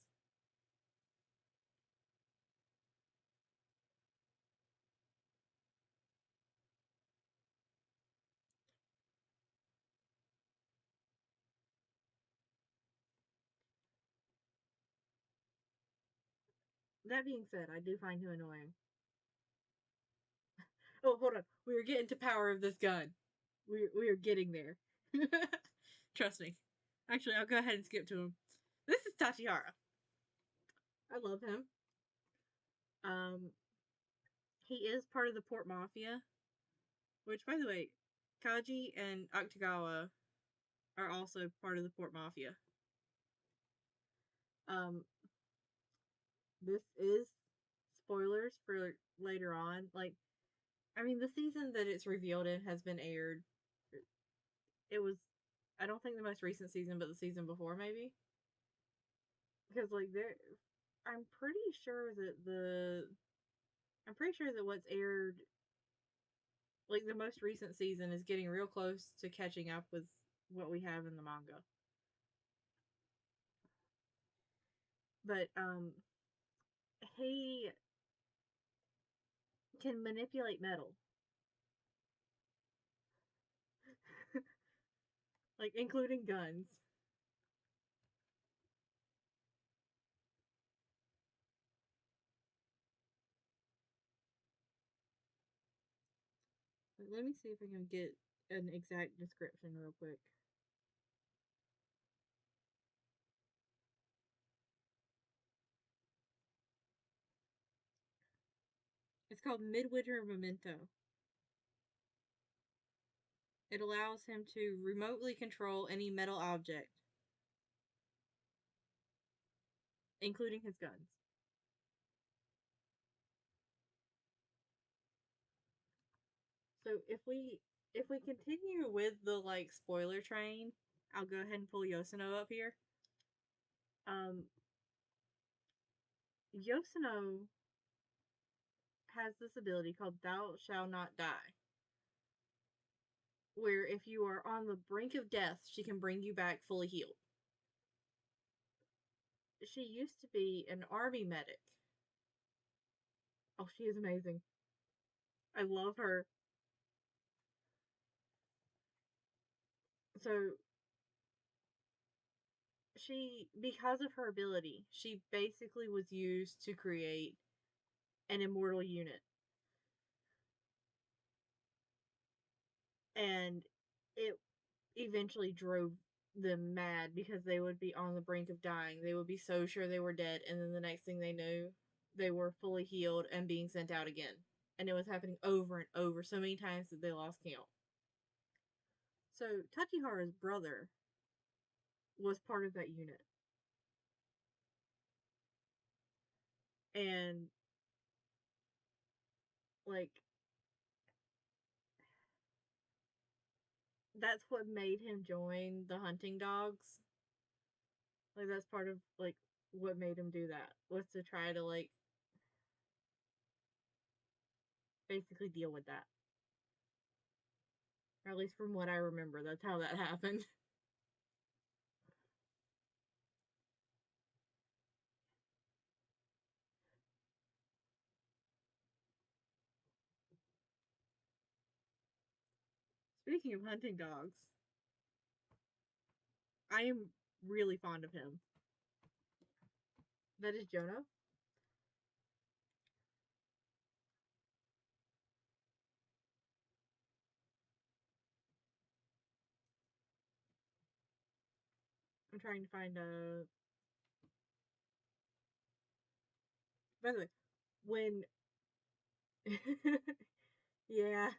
That being said, I do find him annoying. Oh, hold on. We are getting to power of this gun. We are getting there. Trust me. Actually, I'll go ahead and skip to him. This is Tachihara. I love him. Um, he is part of the Port Mafia, which, by the way, Kaji and Akutagawa are also part of the Port Mafia. Um, this is spoilers for later on. Like, I mean, the season that it's revealed in has been aired. It was, I don't think the most recent season, but the season before, maybe. Because, like, I'm pretty sure that what's aired, like, the most recent season is getting real close to catching up with what we have in the manga. But, he can manipulate metal. Like, including guns. Let me see if I can get an exact description real quick. It's called Midwinter Memento. It allows him to remotely control any metal object, including his guns. So if we continue with the like spoiler train, I'll go ahead and pull Yosuno up here. Yosuno has this ability called Thou Shall Not Die, where if you are on the brink of death, she can bring you back fully healed. She used to be an army medic. Oh, she is amazing. I love her. So because of her ability, she basically was used to create an immortal unit. And it eventually drove them mad because they would be on the brink of dying. They would be so sure they were dead, and then the next thing they knew, they were fully healed and being sent out again. And it was happening over and over so many times that they lost count. So Tachihara's brother was part of that unit. And like that's what made him join the hunting dogs. Like that's part of like what made him do that was to try to like basically deal with that. Or at least from what I remember, that's how that happened. Speaking of hunting dogs, I am really fond of him. That is Jono. I'm trying to find a. By the way, when. Yeah.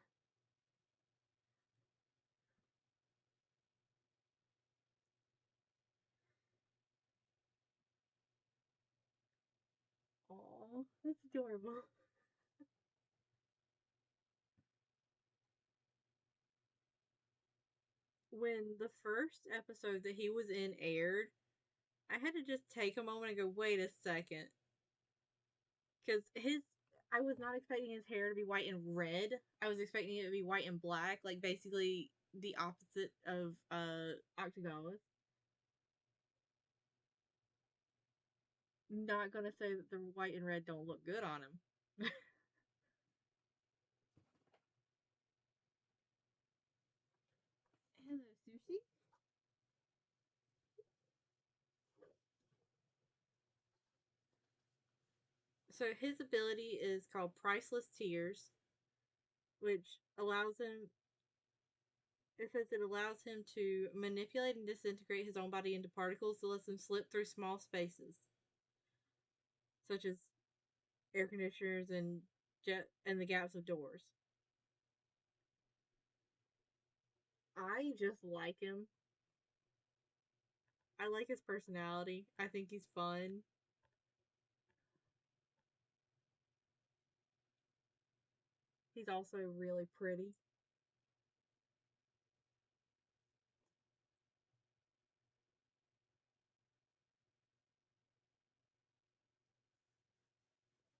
Oh, that's adorable. When the first episode that he was in aired, I had to just take a moment and go, wait a second. Because his I was not expecting his hair to be white and red. I was expecting it to be white and black, like basically the opposite of Octagawa. Not gonna say that the white and red don't look good on him. Hello, Sushi. So his ability is called Priceless Tears, which allows him. It says it allows him to manipulate and disintegrate his own body into particles that lets him slip through small spaces, such as air conditioners and jet and the gaps of doors. I just like him. I like his personality. I think he's fun. He's also really pretty.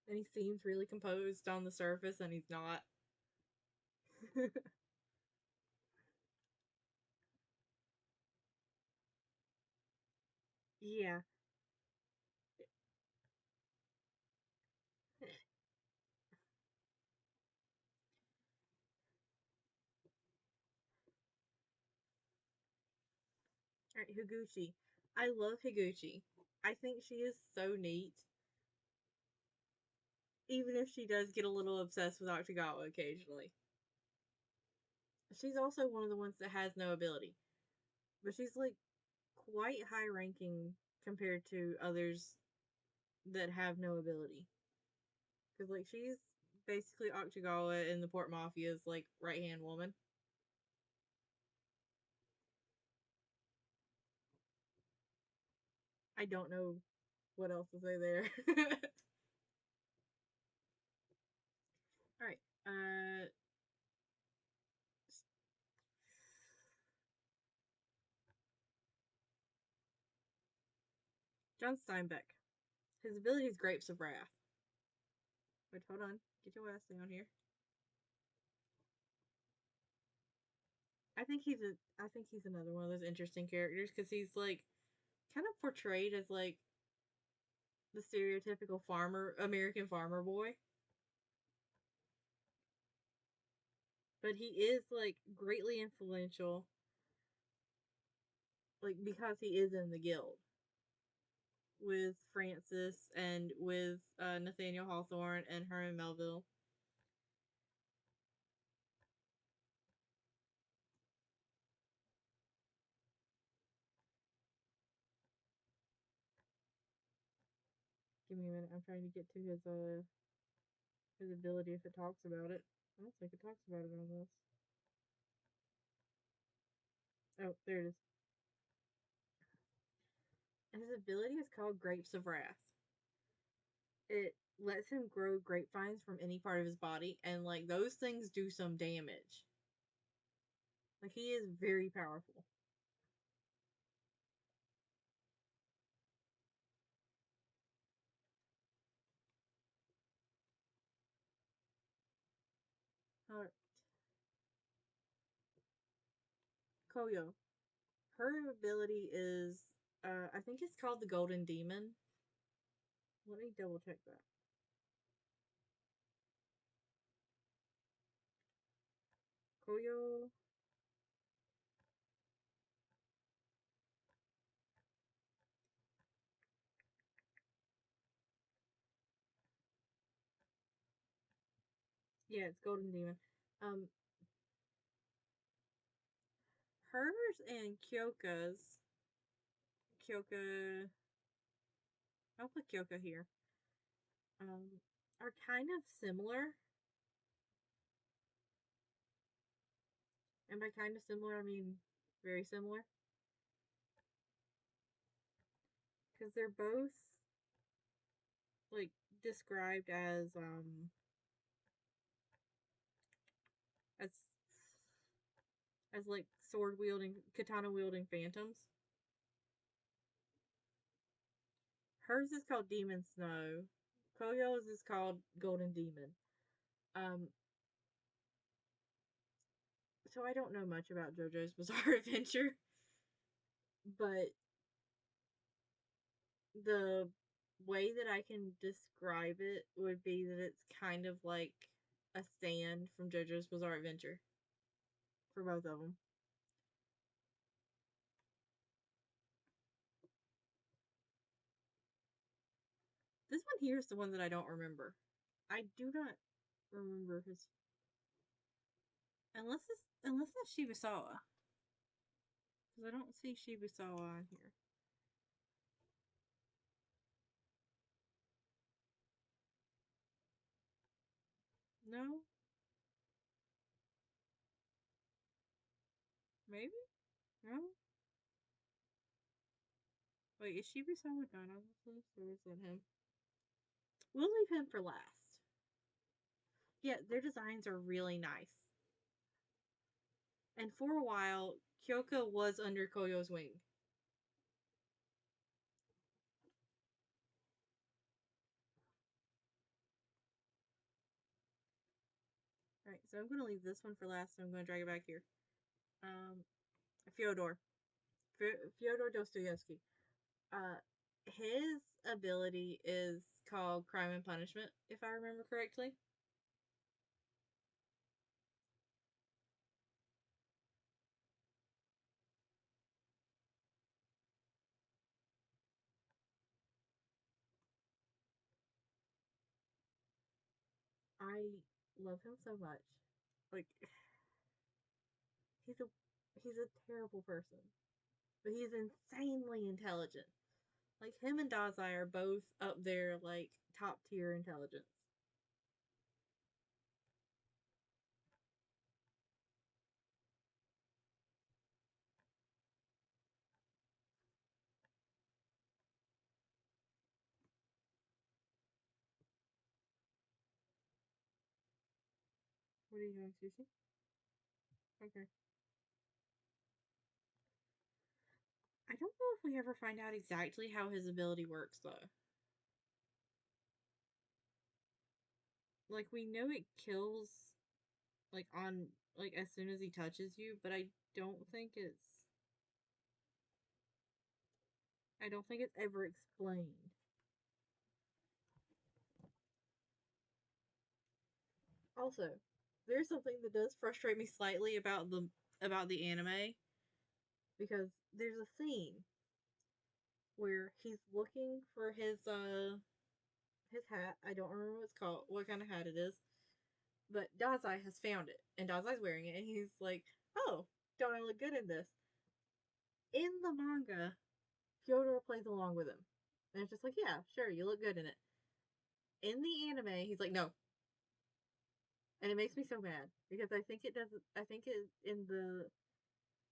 And he seems really composed on the surface, and he's not. Yeah. Alright, Higuchi. I love Higuchi. I think she is so neat, even if she does get a little obsessed with Octagawa occasionally. She's also one of the ones that has no ability, but she's like quite high ranking compared to others that have no ability. Because like she's basically Octagawa in the Port Mafia's like right hand woman. I don't know what else to say there. All right. John Steinbeck. His ability is Grapes of Wrath. Wait, hold on. Get your ass down here. I think he's another one of those interesting characters because he's like kind of portrayed as like the stereotypical American farmer boy, but he is like greatly influential, like because he is in the guild with Francis and with Nathaniel Hawthorne and Herman Melville. Give me a minute. I'm trying to get to his ability if it talks about it. I don't think it talks about it on this. Oh, there it is. And his ability is called Grapes of Wrath. It lets him grow grapevines from any part of his body, and like those things do some damage. Like he is very powerful. Uh, Koyo. Her ability is, I think it's called the Golden Demon. Let me double check that. Koyo. Yeah, it's Golden Demon. Um, hers and Kyoka's. Kyoka. I'll put Kyoka here. Are kind of similar, and by kind of similar, I mean very similar, because they're both like described as like sword wielding, katana wielding phantoms. Hers is called Demon Snow, Koyo's is called Golden Demon. Um, so I don't know much about JoJo's Bizarre Adventure, but the way that I can describe it would be that it's kind of like a stand from JoJo's Bizarre Adventure for both of them. This one here is the one that I don't remember. I do not remember his unless that's Shibusawa. Because I don't see Shibusawa on here. No? Maybe? No? Wait, is Shibusawa done on this list? Or is it him? We'll leave him for last. Yeah, their designs are really nice. And for a while, Kyoka was under Koyo's wing. Alright, so I'm going to leave this one for last, and I'm going to drag it back here. Fyodor. Fyodor Dostoevsky. His ability is called Crime and Punishment, if I remember correctly. I love him so much. Like, he's a he's a terrible person, but he's insanely intelligent. Like, him and Dazai are both up there, like, top tier intelligence. What are you doing, Sushi? Okay. I don't know if we ever find out exactly how his ability works, though. Like, we know it kills, like, on, like, as soon as he touches you, but I don't think it's ever explained. Also, there's something that does frustrate me slightly about the anime because there's a scene where he's looking for his hat. I don't remember what it's called, what kind of hat it is, but Dazai has found it, and Dazai's wearing it, and he's like, "Oh, don't I look good in this?" In the manga, Fyodor plays along with him, and it's just like, "Yeah, sure, you look good in it." In the anime, he's like, "No," and it makes me so mad because I think it does. I think it in the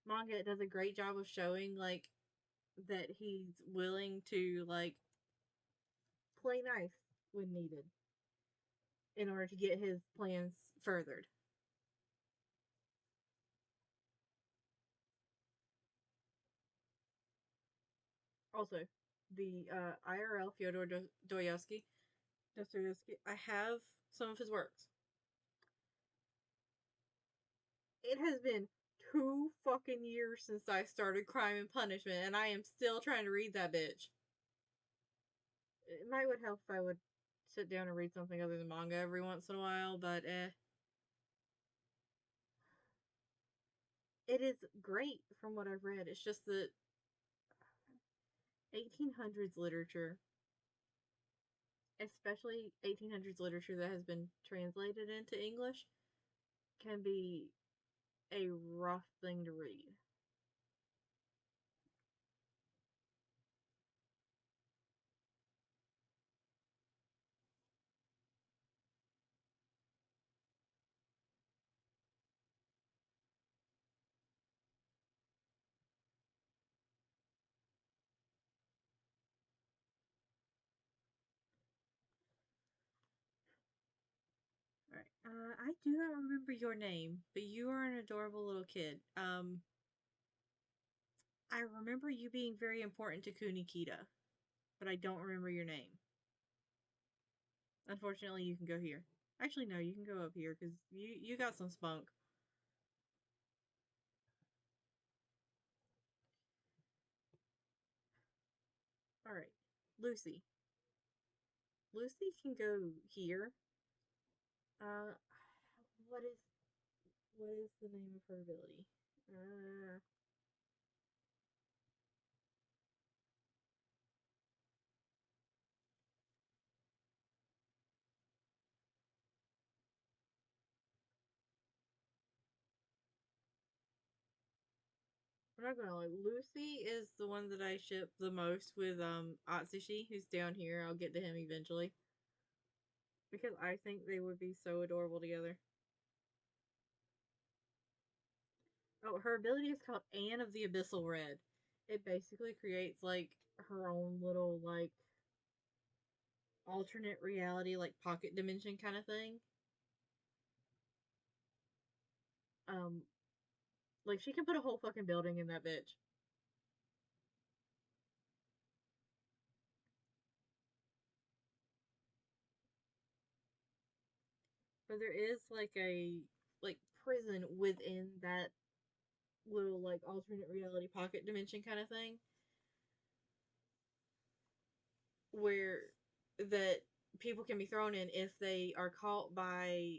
manga it does a great job of showing like that he's willing to like play nice when needed in order to get his plans furthered. Also, the IRL Fyodor Dostoevsky, I have some of his works. It has been 2 fucking years since I started Crime and Punishment, and I am still trying to read that bitch. It might would help if I would sit down and read something other than manga every once in a while, but it is great from what I've read. It's just that 1800s literature, especially 1800s literature that has been translated into English, can be a rough thing to read. Alright. I do not remember your name, but you are an adorable little kid. I remember you being very important to Kunikita, but I don't remember your name. Unfortunately, you can go here. Actually, no, you can go up here because you got some spunk. All right, Lucy. Lucy can go here. Uh, what is the name of her ability? Uh, I'm not gonna lie. Lucy is the one that I ship the most with Atsushi, who's down here. I'll get to him eventually because I think they would be so adorable together. Oh, her ability is called Anne of the Abyssal Red. It basically creates like her own little like alternate reality, like pocket dimension kind of thing. Um, like she can put a whole fucking building in that bitch. But there is like a like prison within that little like alternate reality pocket dimension kind of thing where that people can be thrown in if they are caught by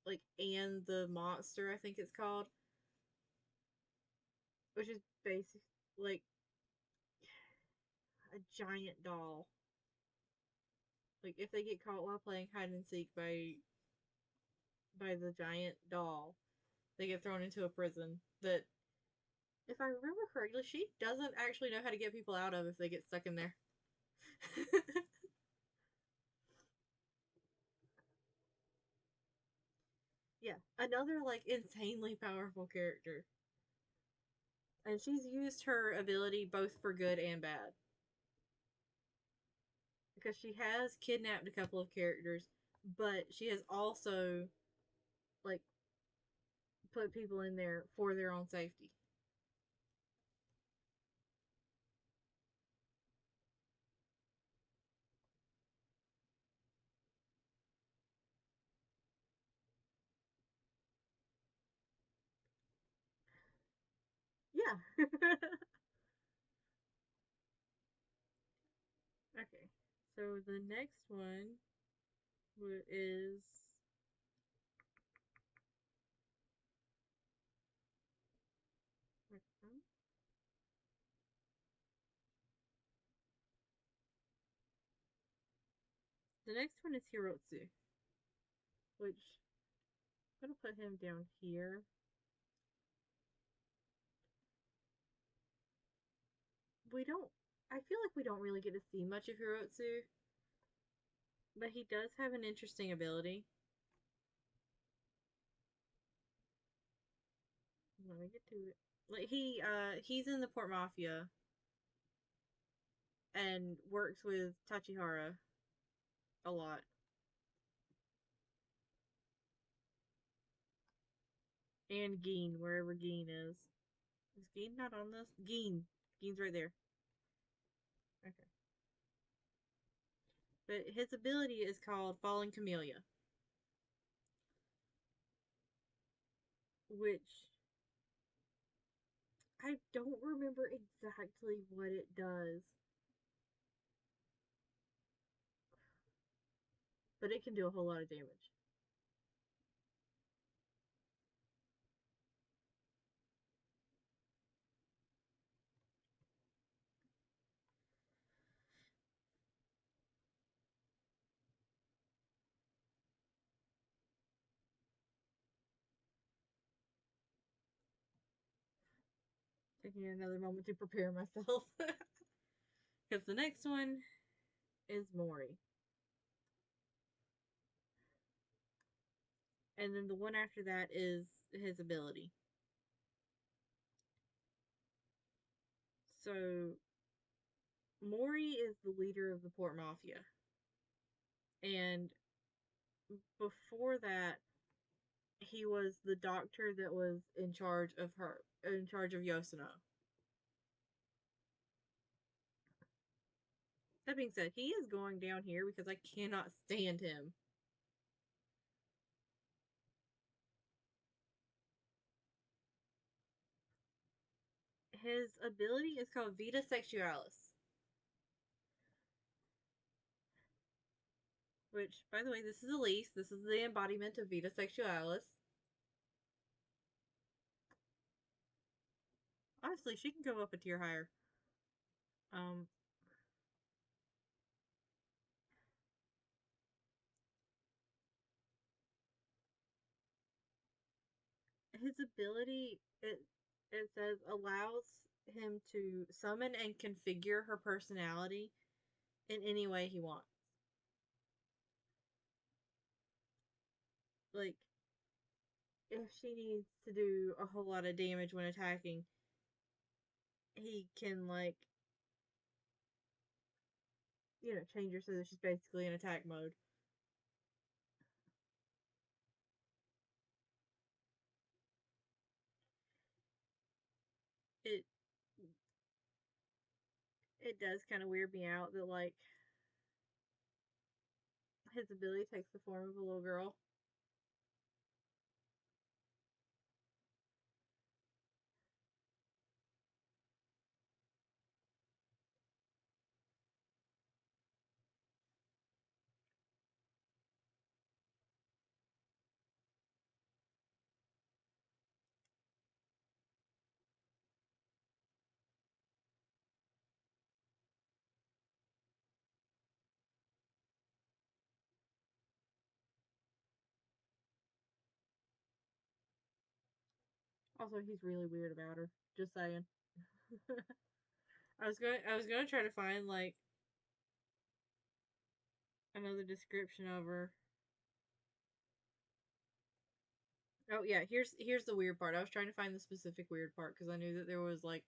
like and the monster I think it's called, which is basic like a giant doll. Like if they get caught while playing hide and seek by the giant doll, they get thrown into a prison that, if I remember correctly, she doesn't actually know how to get people out of if they get stuck in there. Yeah, another like insanely powerful character. And she's used her ability both for good and bad. Because she has kidnapped a couple of characters, but she has also like put people in there for their own safety. Yeah. Okay. So the next one is the next one is Hirotsu, which I'm gonna put him down here. We don't. I feel like we don't really get to see much of Hirotsu, but he does have an interesting ability. Let me get to it. Like he's in the Port Mafia and works with Tachihara a lot. And Geen, wherever Geen is. Is Geen not on this? Geen. Geen's right there. Okay. But his ability is called Falling Camellia, which I don't remember exactly what it does, but it can do a whole lot of damage. Taking another moment to prepare myself. Because the next one is Mori. And then the one after that is his ability. So Mori is the leader of the Port Mafia. And before that, he was the doctor that was in charge of Yosuno. That being said, he is going down here because I cannot stand him. His ability is called Vita Sexualis, which, by the way, this is Elise. This is the embodiment of Vita Sexualis. Honestly, she can go up a tier higher. Um, his ability it says allows him to summon and configure her personality in any way he wants. Like if she needs to do a whole lot of damage when attacking, he can like change her so that she's basically in attack mode. It it does kind of weird me out that like his ability takes the form of a little girl. Also, he's really weird about her. Just saying. I was going to try to find like another description of her. Oh yeah, here's the weird part. I was trying to find the specific weird part because I knew that there was like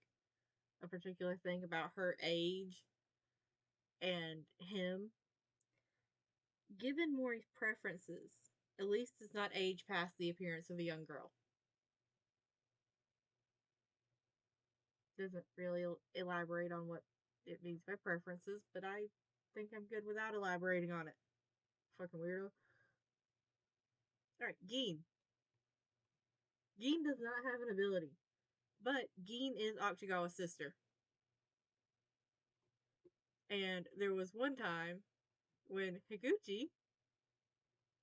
a particular thing about her age and him. Given Maury's preferences, Elise does not age past the appearance of a young girl. Doesn't really elaborate on what it means by preferences, but I think I'm good without elaborating on it. Fucking weirdo. Alright, Geen. Geen does not have an ability, but Geen is Akutagawa's sister. And there was one time when Higuchi,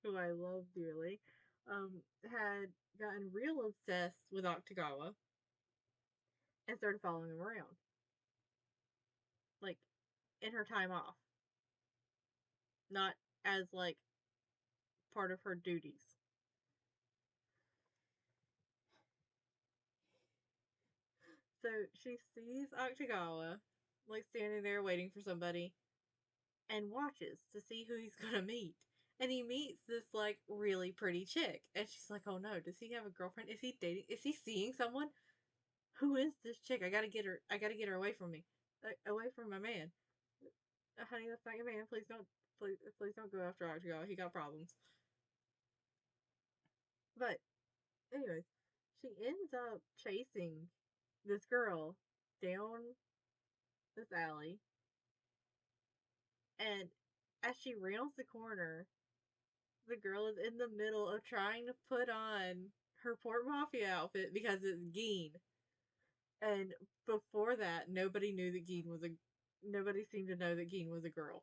who I love dearly, had gotten real obsessed with Akutagawa and started following him around. Like, in her time off. Not as, like, part of her duties. So she sees Akutagawa, like, standing there waiting for somebody, and watches to see who he's gonna meet. And he meets this, like, really pretty chick. And she's like, oh no, does he have a girlfriend? Is he dating? Is he seeing someone? Who is this chick? I gotta get her away from me. Away from my man. Honey, that's not your man. Please don't go after Akutagawa. He got problems. But, anyways, she ends up chasing this girl down this alley. And as she rounds the corner, the girl is in the middle of trying to put on her Port Mafia outfit because it's Geen. And before that, nobody seemed to know that Geen was a girl.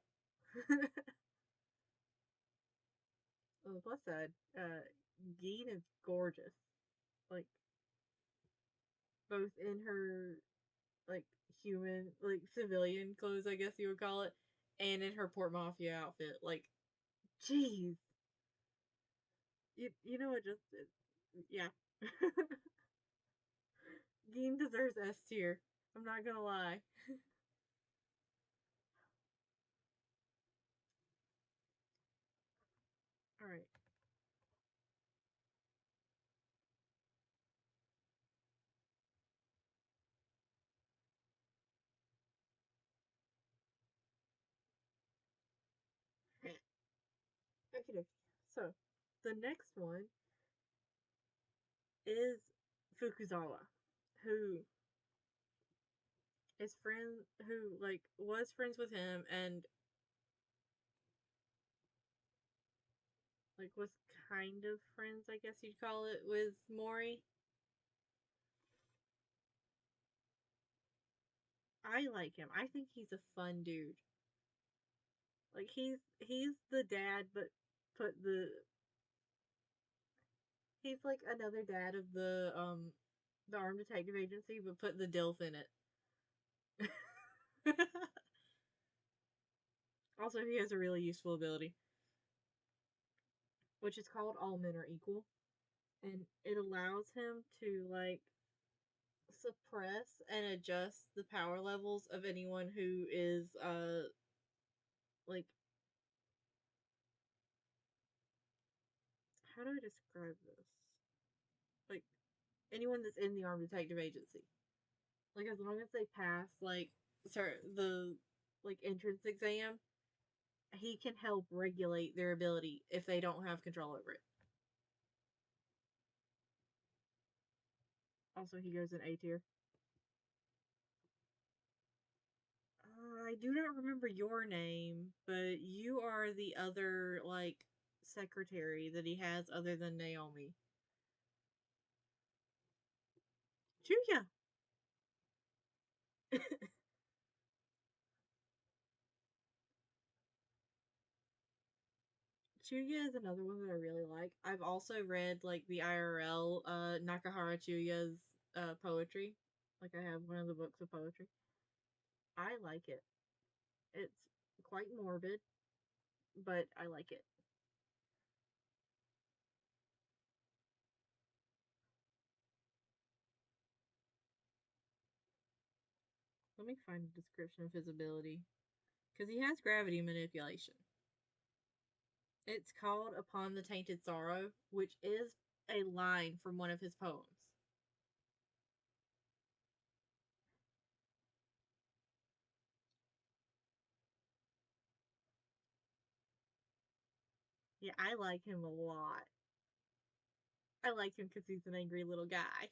On the plus side, Geen is gorgeous. Like, both in her, like, human, like, civilian clothes, I guess you would call it, and in her Port Mafia outfit. Like, jeez. You know what, just, yeah. Geen deserves S tier. I'm not gonna lie. Alright. Okay. So, the next one is Fukuzawa, who his friend who like was friends with him and like was kind of friends, I guess you'd call it, with Mori. I like him. I think he's a fun dude. Like he's the dad, but put he's like another dad of the Armed Detective Agency, but put the DILF in it. Also, he has a really useful ability, which is called All Men Are Equal, and it allows him to like suppress and adjust the power levels of anyone who is like how do I describe this? Like anyone that's in the Armed Detective Agency. Like as long as they pass like the like entrance exam, he can help regulate their ability if they don't have control over it. Also, he goes in A tier. I do not remember your name, but you are the other like secretary that he has other than Naomi. Chuya. Chuya is another one that I really like. I've also read like the IRL Nakahara Chuya's poetry. Like I have one of the books of poetry. I like it. It's quite morbid, but I like it. Let me find a description of his ability. Because he has gravity manipulation. It's called Upon the Tainted Sorrow, which is a line from one of his poems. Yeah, I like him a lot. I like him because he's an angry little guy.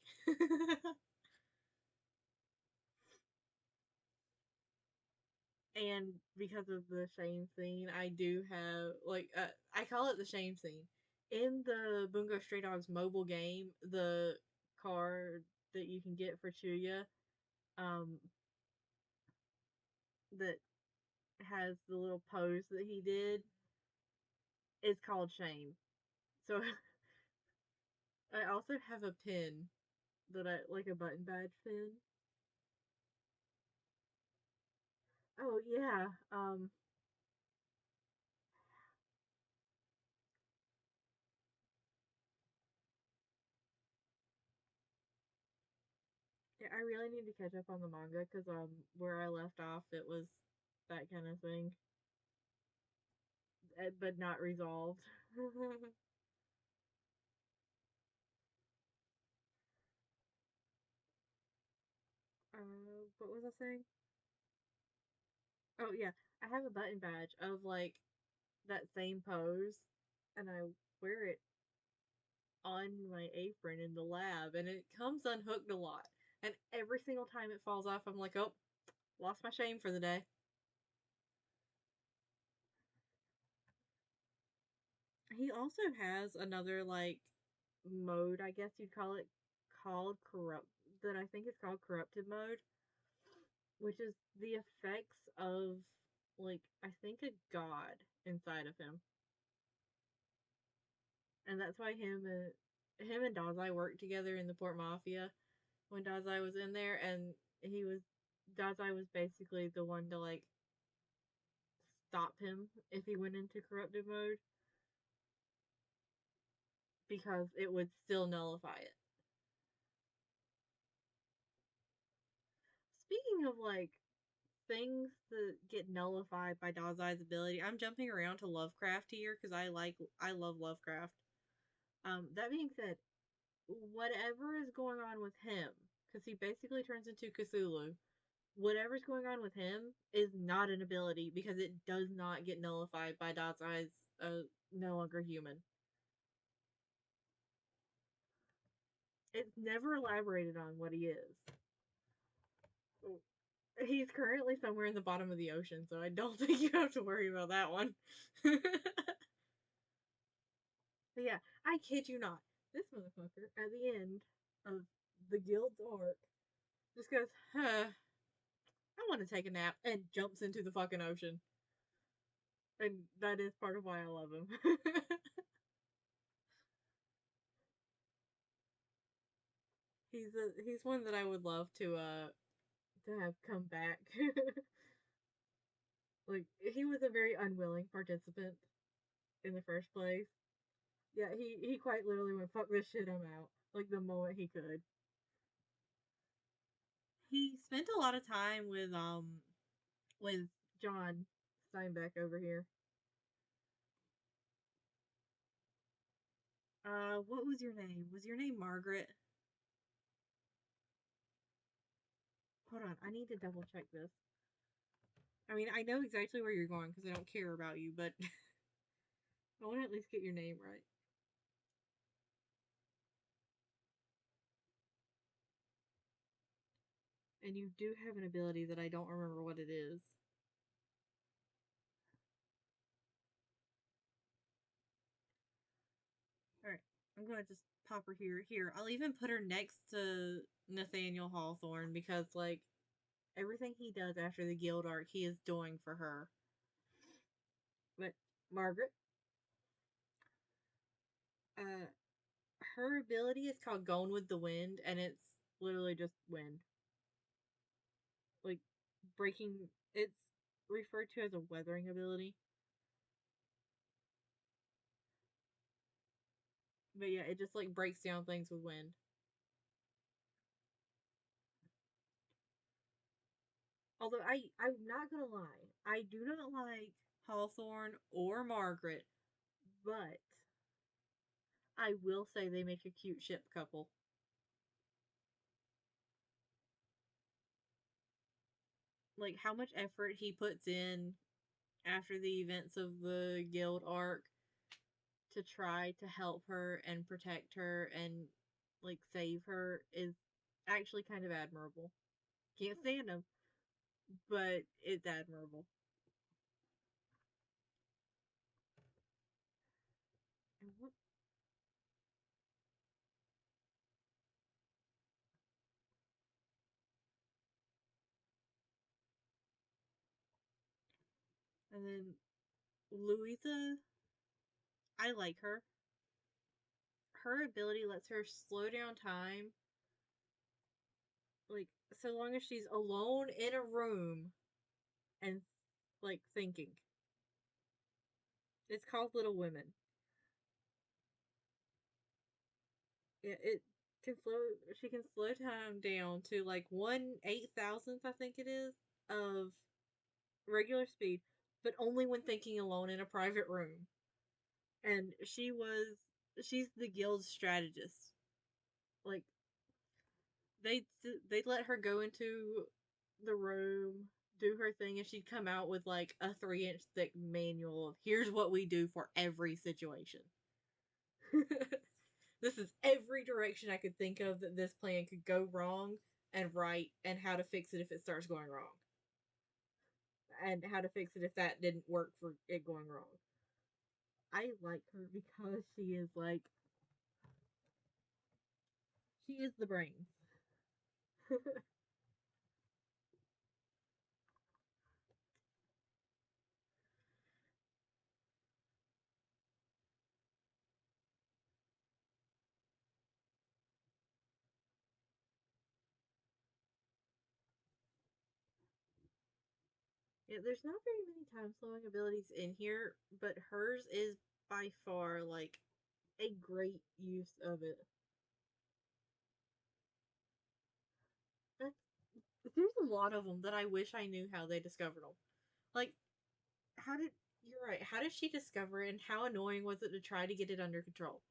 And because of the shame scene, I do have like I call it the shame scene. In the Bungo Stray Dogs mobile game, the card that you can get for Chuya, um, that has the little pose that he did, is called shame. So I also have a pin that I like a button badge pin. Oh yeah, yeah, I really need to catch up on the manga because where I left off it was that kind of thing, but not resolved. What was I saying? Oh yeah, I have a button badge of like that same pose, and I wear it on my apron in the lab, and it comes unhooked a lot. And every single time it falls off, I'm like, oh, lost my shame for the day. He also has another like mode, I guess you'd call it, called corrupt that I think is called corrupted mode, which is the effects of like I think a god inside of him, and that's why him and Dazai worked together in the Port Mafia when Dazai was in there, and he was Dazai was basically the one to like stop him if he went into corrupted mode because it would still nullify it. Speaking of like things that get nullified by Dazai's ability, I'm jumping around to Lovecraft here because I love Lovecraft. That being said, whatever is going on with him, because he basically turns into Cthulhu, whatever's going on with him is not an ability because it does not get nullified by Dazai's no longer human. It's never elaborated on what he is. He's currently somewhere in the bottom of the ocean, so I don't think you have to worry about that one. But yeah, I kid you not. This motherfucker, at the end of the guild's arc, just goes, I want to take a nap, and jumps into the fucking ocean. And that is part of why I love him. He's one that I would love to have come back. Like, he was a very unwilling participant in the first place. Yeah, he quite literally went, fuck this shit, I'm out. Like, the moment he could. He spent a lot of time with John Steinbeck over here. What was your name? Was your name Margaret? Hold on, I need to double check this. I mean, I know exactly where you're going because I don't care about you, but I want to at least get your name right. And you do have an ability that I don't remember what it is. Alright, I'm gonna just pop her here. Here, I'll even put her next to Nathaniel Hawthorne because, like, everything he does after the guild arc, he is doing for her. But Margaret, uh, her ability is called Going with the Wind, and it's literally just wind. Like, breaking. It's referred to as a weathering ability. But yeah, it just, like, breaks down things with wind. Although I'm not gonna lie, I do not like Hawthorne or Margaret, but I will say they make a cute ship couple. Like, how much effort he puts in after the events of the guild arc to try to help her and protect her and, like, save her is actually kind of admirable. Can't stand him, but it's admirable. And what? And then Louisa, I like her. Her ability lets her slow down time, like, so long as she's alone in a room and, like, thinking. It's called Little Women. It can slow. She can slow time down to like 1/8,000th, I think it is, of regular speed, but only when thinking alone in a private room. And she's the guild's strategist. Like, they'd let her go into the room, do her thing, and she'd come out with like a 3-inch thick manual of here's what we do for every situation. This is every direction I could think of that this plan could go wrong and right, and how to fix it if it starts going wrong. And how to fix it if that didn't work for it going wrong. I like her because she is like, she is the brains. Yeah, there's not very many time slowing abilities in here, but hers is by far like a great use of it. That's, there's a lot of them that I wish I knew how they discovered them. Like, how did you're right? How did she discover it, and how annoying was it to try to get it under control?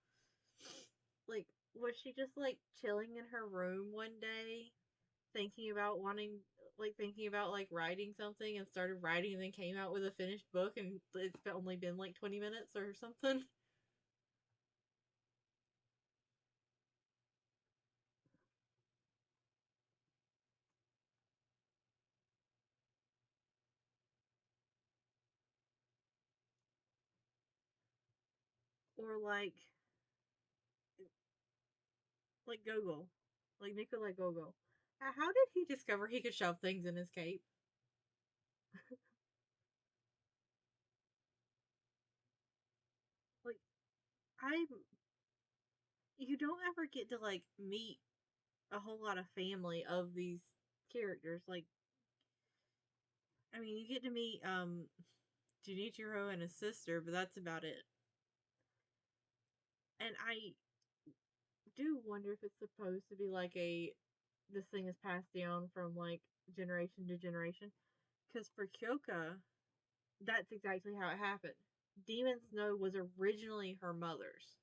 Like, was she just like chilling in her room one day, thinking about wanting, like, thinking about like writing something, and started writing, and then came out with a finished book, and it's only been like 20 minutes or something? Or like Gogol. Like Nikolai Gogol. How did he discover he could shove things in his cape? Like I you don't ever get to like meet a whole lot of family of these characters. Like I mean, you get to meet Junichiro and his sister, but that's about it. And I do wonder if it's supposed to be like a this thing is passed down from like generation to generation. Because for Kyoka, that's exactly how it happened. Demon Snow was originally her mother's.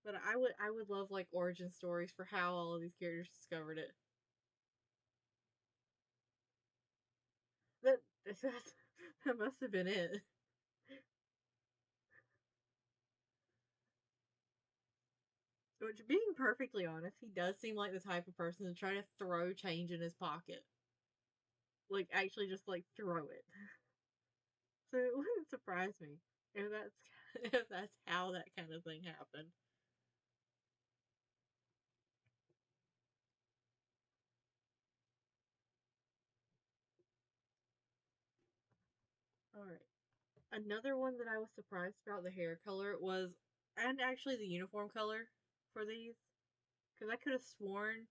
But I would love like origin stories for how all of these characters discovered it. That that must have been it. Which, being perfectly honest, he does seem like the type of person to try to throw change in his pocket. Like, actually just, like, throw it. So it wouldn't surprise me if that's if that's how that kind of thing happened. Alright. Another one that I was surprised about the hair color was, and actually the uniform color for these, because I could have sworn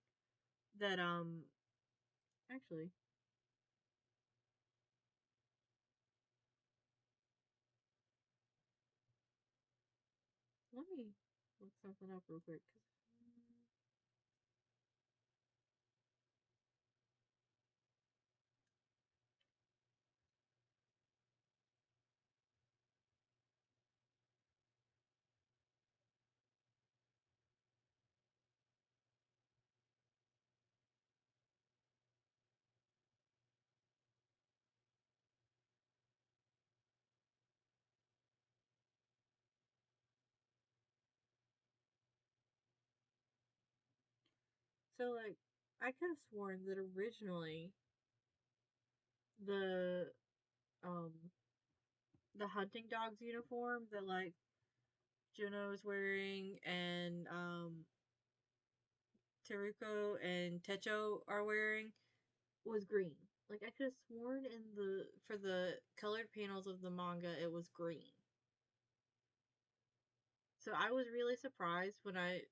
that, actually, let me look something up real quick. So, like, I could have sworn that originally the, um, the hunting dog's uniform that, like, Juno is wearing and, Teruko and Techo are wearing was green. Like I could have sworn in the for the colored panels of the manga it was green. So I was really surprised when I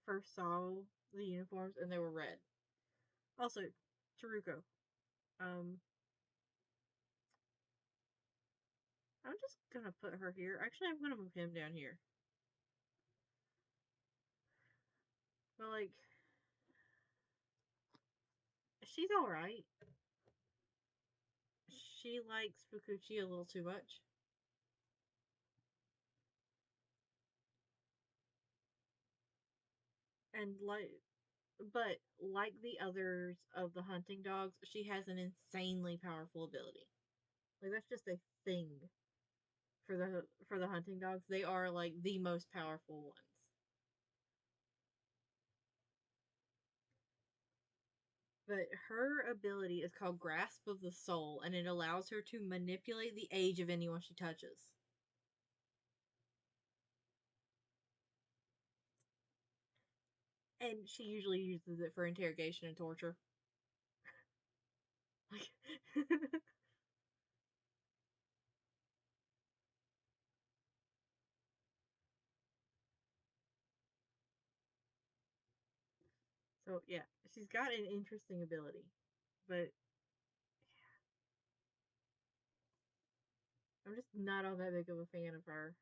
first saw the uniforms and they were red. Also, Teruko. Um I'm just gonna put her here. Actually I'm gonna move him down here. But like she's alright. She likes Fukuchi a little too much. And but like the others of the hunting dogs, she has an insanely powerful ability. Like that's just a thing for the hunting dogs. They are like the most powerful ones. But her ability is called Grasp of the Soul, and it allows her to manipulate the age of anyone she touches. And she usually uses it for interrogation and torture. Like, so yeah, she's got an interesting ability, but I'm just not all that big of a fan of her.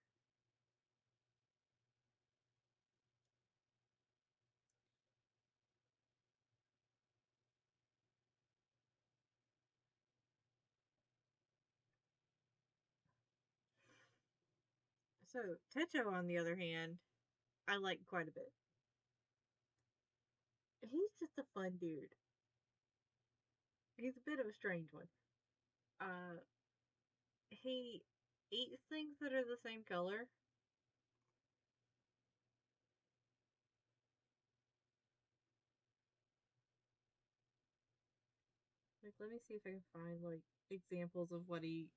So Techo, on the other hand, I like quite a bit. He's just a fun dude. He's a bit of a strange one. Uh, he eats things that are the same color. Like, let me see if I can find like examples of what he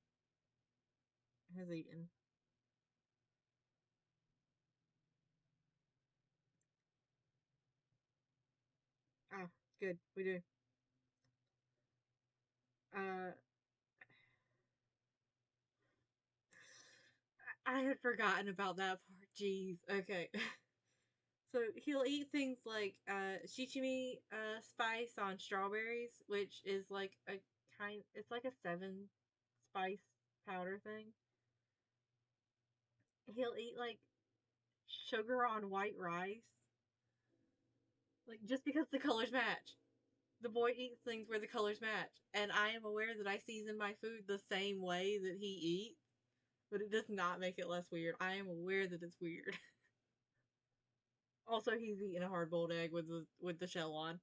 has eaten. Ah, good. We do. Uh, I had forgotten about that part. Jeez. Okay. So he'll eat things like shichimi spice on strawberries, which is like a it's like a 7 spice powder thing. He'll eat like sugar on white rice, like just because the colors match. The boy eats things where the colors match, and I am aware that I season my food the same way that he eats, but it does not make it less weird. I am aware that it's weird. Also, he's eating a hard boiled egg with the shell on.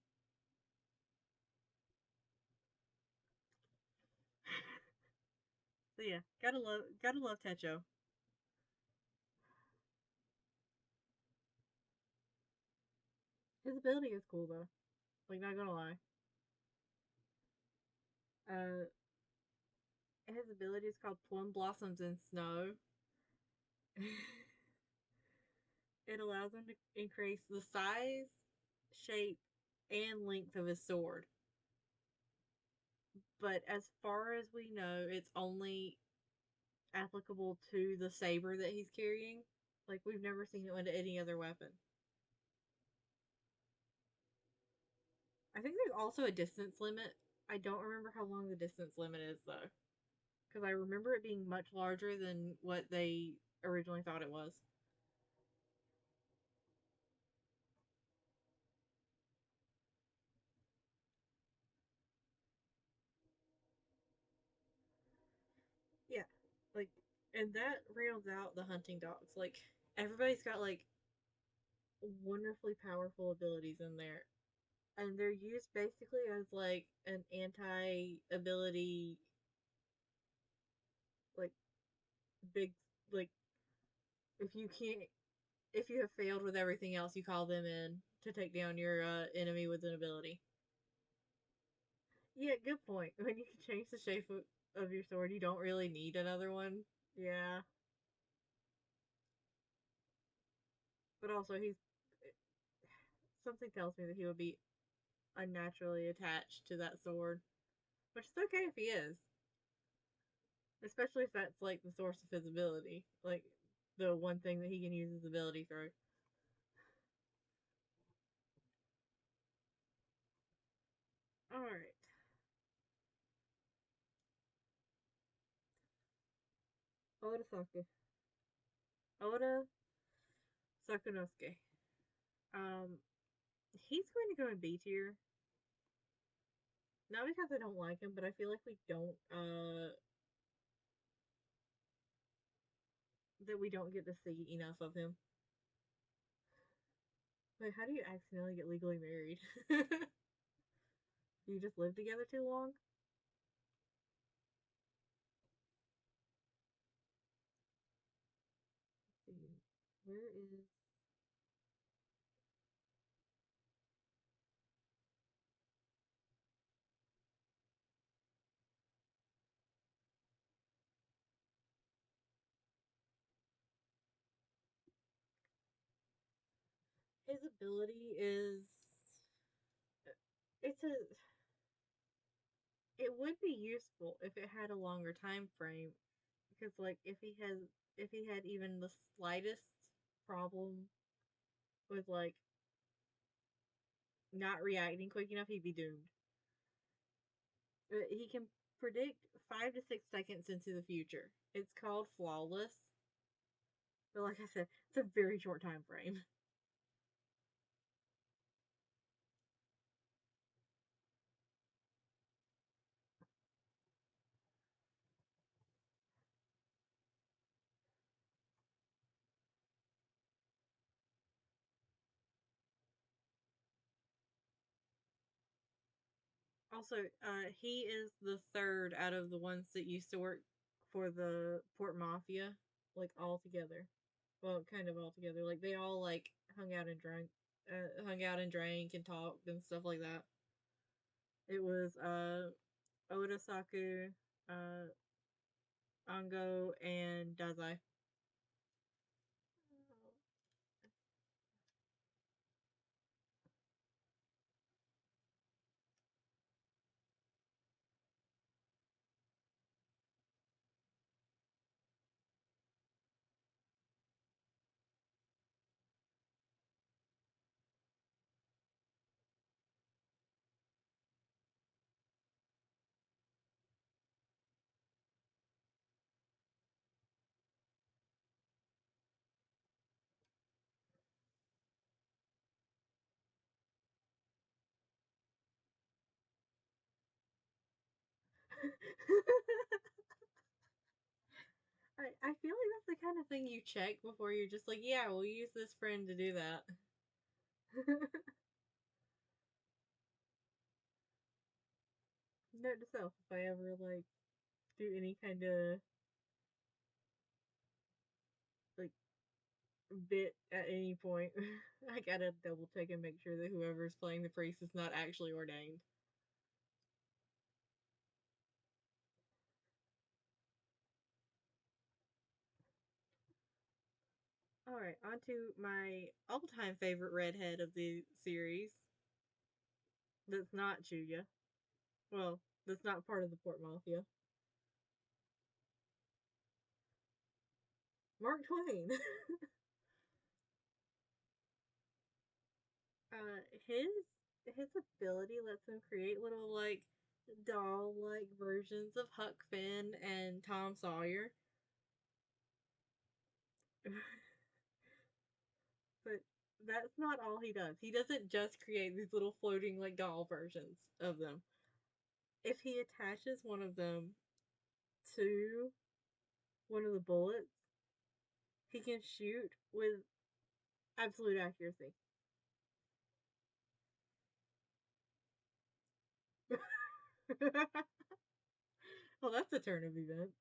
So yeah, gotta love Techo. His ability is cool though. Like, not gonna lie. Uh, his ability is called Plum Blossoms in Snow. It allows him to increase the size, shape, and length of his sword. But as far as we know, it's only applicable to the saber that he's carrying. Like, we've never seen it into any other weapon. I think there's also a distance limit. I don't remember how long the distance limit is though, because I remember it being much larger than what they originally thought it was. Yeah, like, and that rounds out the hunting dogs. Like, everybody's got like wonderfully powerful abilities in there, and they're used basically as like an anti ability, like big, like if you can't, if you have failed with everything else, you call them in to take down your enemy with an ability. Yeah, good point. When you can change the shape of your sword, you don't really need another one. Yeah, but also he's something tells me that he would be unnaturally attached to that sword, which is okay if he is, especially if that's like the source of his ability, like the one thing that he can use his ability through. All right, Oda Sake, Oda Sakunosuke. Um, he's going to go in B tier. Not because I don't like him, but I feel like we don't get to see enough of him. Like, how do you accidentally get legally married? You just live together too long? Let's see. Where is his ability is it's a it would be useful if it had a longer time frame, because like if he had even the slightest problem with like not reacting quick enough, he'd be doomed. He can predict 5 to 6 seconds into the future. It's called flawless, but like I said, it's a very short time frame. Also, he is the third out of the ones that used to work for the Port Mafia, like all together. Well, kind of all together. Like they all like hung out and drank and talked and stuff like that. It was Oda Saku, Ango, and Dazai. I feel like that's the kind of thing you check before you're just like, yeah, we'll use this friend to do that. Note to self: if I ever like do any kind of like bit at any point, I gotta double check and make sure that whoever's playing the priest is not actually ordained. All right, on to my all-time favorite redhead of the series. That's not Chuya. Well, that's not part of the Port Mafia. Mark Twain. His ability lets him create little like doll like versions of Huck Finn and Tom Sawyer. But that's not all he does. He doesn't just create these little floating like doll versions of them. If he attaches one of them to one of the bullets, he can shoot with absolute accuracy. Well, that's a turn of events.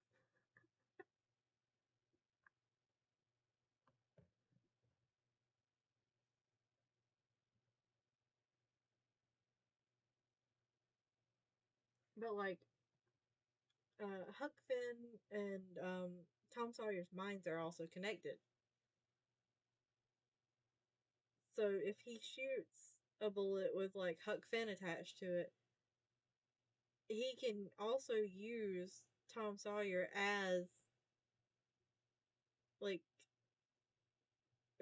But like Huck Finn and Tom Sawyer's minds are also connected. So if he shoots a bullet with like Huck Finn attached to it, he can also use Tom Sawyer as like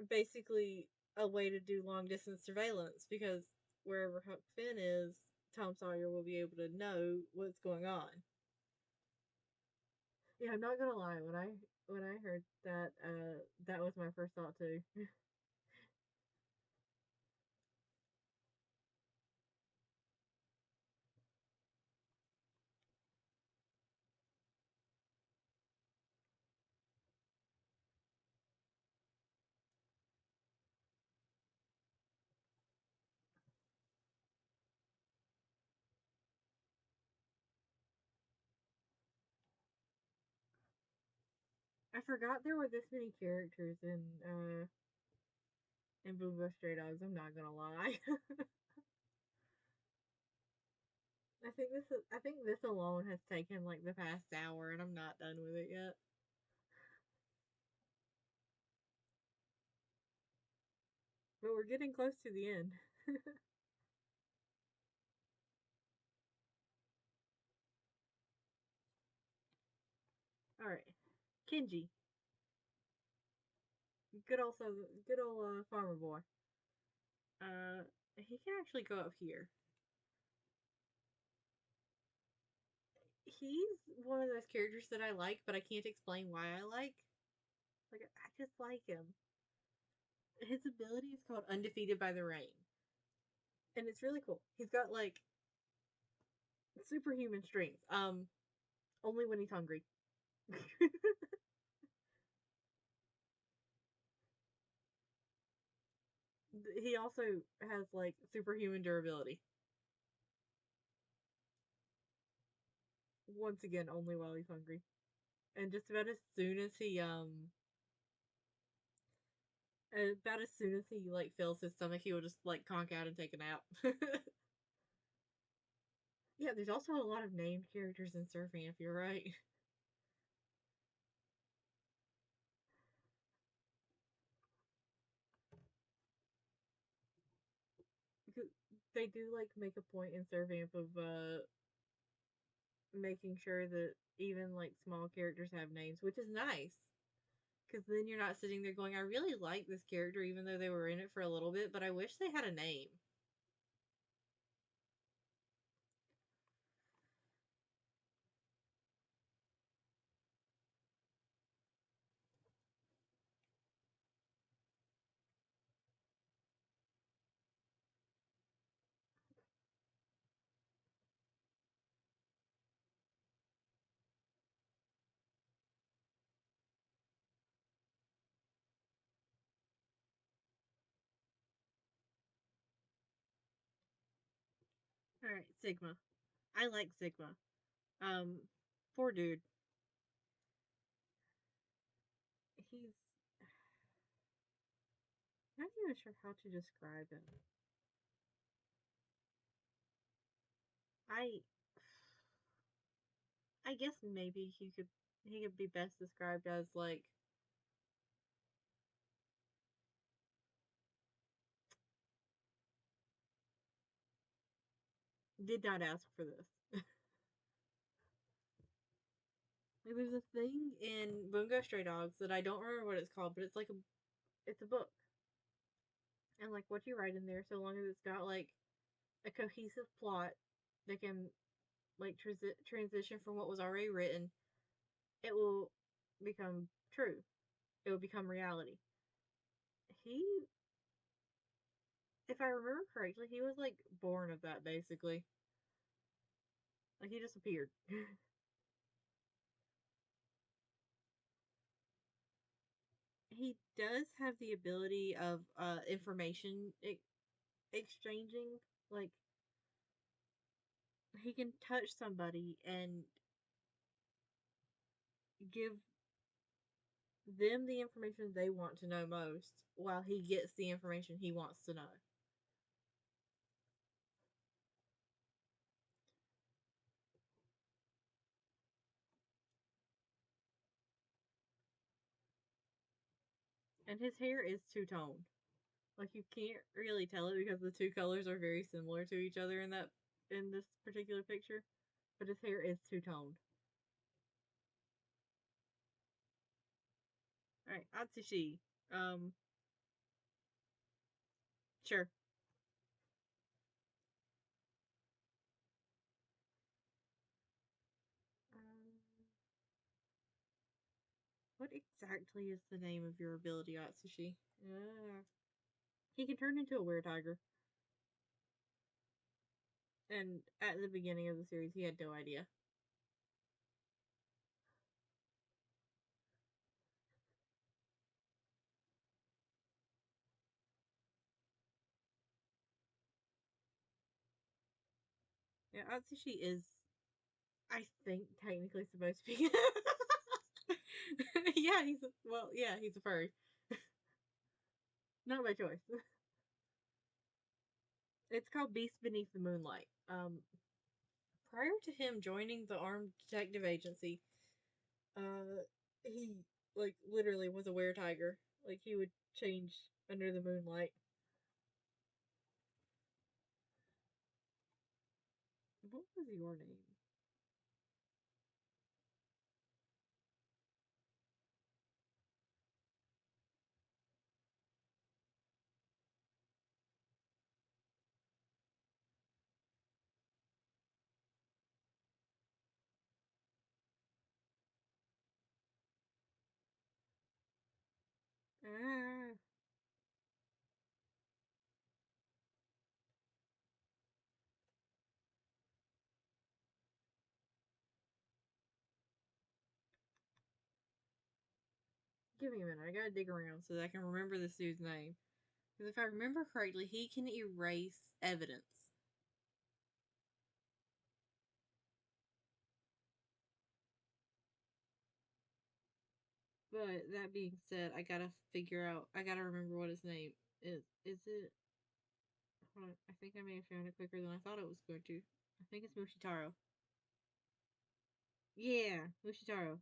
basically a way to do long distance surveillance because wherever Huck Finn is, Tom Sawyer will be able to know what's going on. Yeah, I'm not gonna lie. When I heard that, that was my first thought too. I forgot there were this many characters in Bungo Stray Dogs. I'm not gonna lie. I think this alone has taken like the past hour, and I'm not done with it yet. But we're getting close to the end. All right, Kenji, good old farmer boy. He can actually go up here. He's one of those characters that I like, but I can't explain why I like. Like I just like him. His ability is called Undefeated by the Rain, and it's really cool. He's got like superhuman strength. Only when he's hungry. He also has like superhuman durability. Once again, only while he's hungry. And just about as soon as he like fills his stomach, he will just like conk out and take a nap. Yeah, there's also a lot of named characters in Surfing, if you're right. Because they do like make a point in Surfing of making sure that even like small characters have names, which is nice. Because then you're not sitting there going, I really like this character, even though they were in it for a little bit, but I wish they had a name. Alright, Sigma. I like Sigma. Um, poor dude. He's not even sure how to describe him. I I guess maybe he could be best described as like did not ask for this. Like, there's a thing in Bungo Stray Dogs that I don't remember what it's called, but it's a book. And like what you write in there, so long as it's got like a cohesive plot that can like transition from what was already written, it will become true. It will become reality. He, if I remember correctly, he was like born of that basically. Like he just appeared. He does have the ability of information exchanging. Like he can touch somebody and give them the information they want to know most while he gets the information he wants to know. And his hair is two tone. Like you can't really tell it because the two colors are very similar to each other in this particular picture. But his hair is two toned. Alright, Atsushi. Um sure. Um, what exactly is the name of your ability, Atsushi? He can turn into a were tiger. And at the beginning of the series he had no idea. Yeah, Atsushi is I think technically supposed to be yeah, he's a furry. Not by choice. It's called Beast Beneath the Moonlight. Prior to him joining the Armed Detective Agency, he like literally was a were tiger. Like he would change under the moonlight. What was your name? Ah, give me a minute. I gotta dig around so that I can remember this dude's name. Because if I remember correctly, he can erase evidence. But that being said, I gotta figure out. I gotta remember what his name is. Is it? Hold on, I think I may have found it quicker than I thought it was going to. I think it's Mushitaro. Yeah, Mushitaro.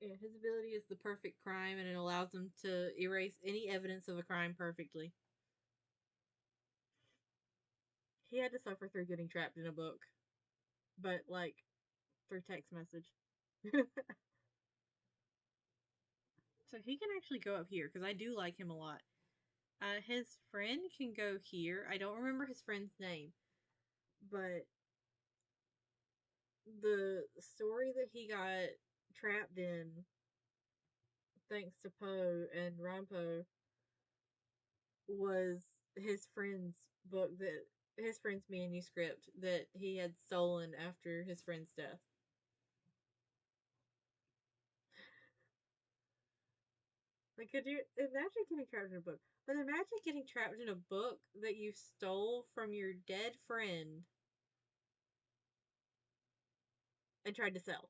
Yeah, his ability is the perfect crime, and it allows him to erase any evidence of a crime perfectly. He had to suffer through getting trapped in a book, but like through text message. So he can actually go up here because I do like him a lot. His friend can go here. I don't remember his friend's name, but the story that he got trapped in, thanks to Poe and Rampo, was his friend's book that his friend's manuscript that he had stolen after his friend's death. Like, could you imagine getting trapped in a book? But imagine getting trapped in a book that you stole from your dead friend and tried to sell.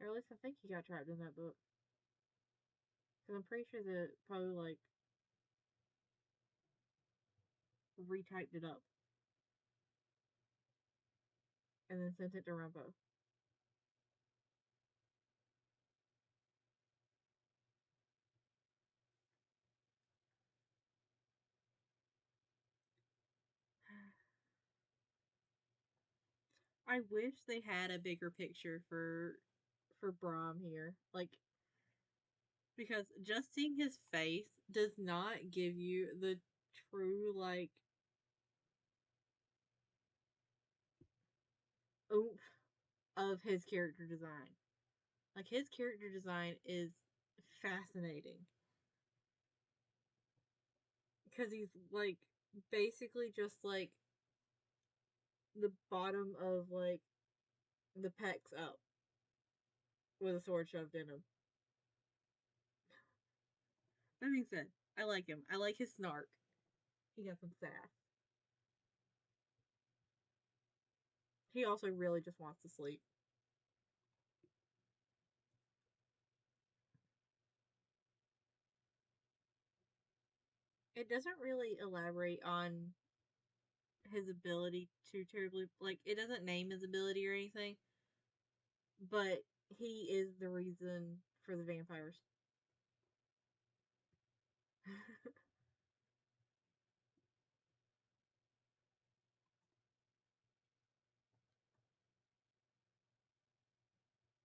Or at least I think he got trapped in that book. Because I'm pretty sure that Poe, like, retyped it up and then sent it to Rambo. I wish they had a bigger picture for Brom here. Like, because just seeing his face does not give you the true, like, oomph of his character design. Like, his character design is fascinating. Because he's, like, basically just, like, the bottom of, like, the pecs up with a sword shoved in him. That being said, I like him. I like his snark. He got some sass. He also really just wants to sleep. It doesn't really elaborate on his ability to terribly, like, it doesn't name his ability or anything, but he is the reason for the vampires.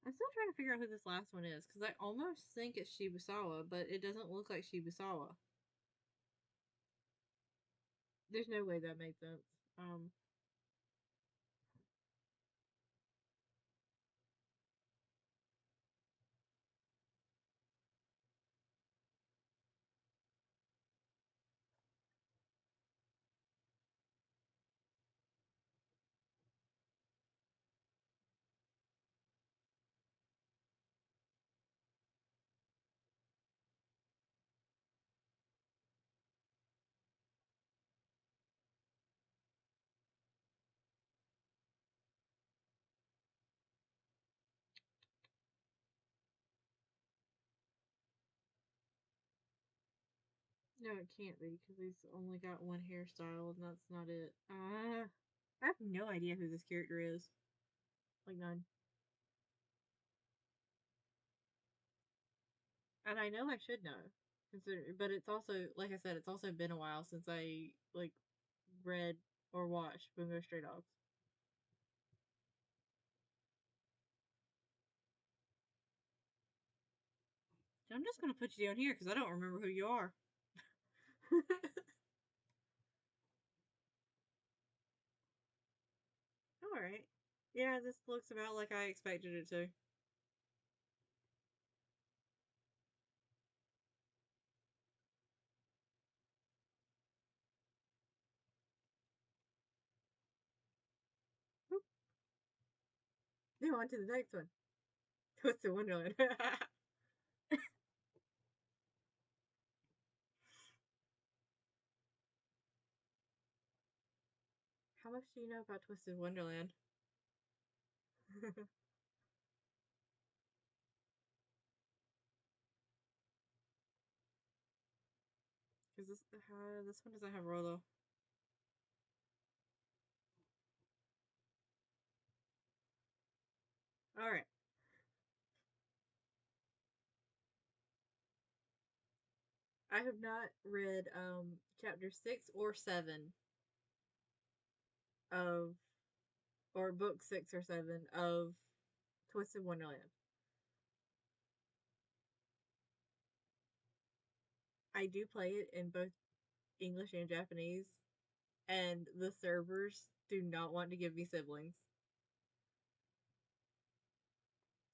I'm still trying to figure out who this last one is because I almost think it's Shibusawa, but it doesn't look like Shibusawa. There's no way that made sense. Um, no, it can't be because he's only got one hairstyle and that's not it. I have no idea who this character is. Like none. And I know I should know. But it's also, like I said, it's also been a while since I like read or watched Bungo Stray Dogs. So I'm just gonna put you down here because I don't remember who you are. All right. Yeah, this looks about like I expected it to. Now on to the next one. Twisted Wonderland. How much do you know about Twisted Wonderland? Because this one doesn't have Rolo. All right. I have not read chapter 6 or 7 of or book 6 or 7 of Twisted Wonderland. I do play it in both English and Japanese, and the servers do not want to give me siblings.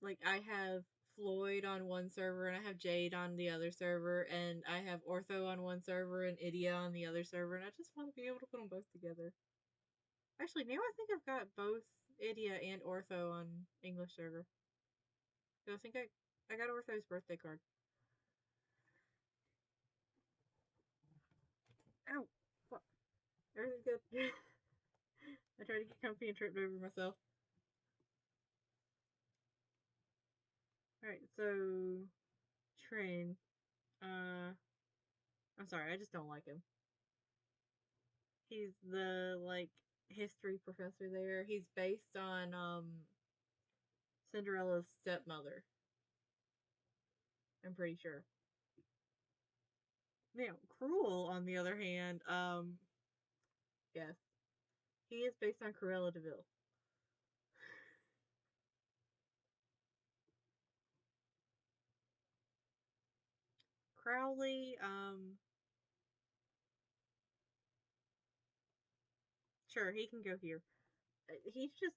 Like, I have Floyd on one server, and I have Jade on the other server, and I have Ortho on one server, and Idia on the other server, and I just want to be able to put them both together. Actually, now I think I've got both Idia and Ortho on English server. So I think I got Ortho's birthday card. Ow! Fuck. Everything's good. I tried to get comfy and tripped over myself. Alright, so Train. I'm sorry, I just don't like him. He's the like history professor there. He's based on Cinderella's stepmother. I'm pretty sure. Now, Cruel, on the other hand, yes, he is based on Cruella de Vil. Crowley, sure, he can go here. He's just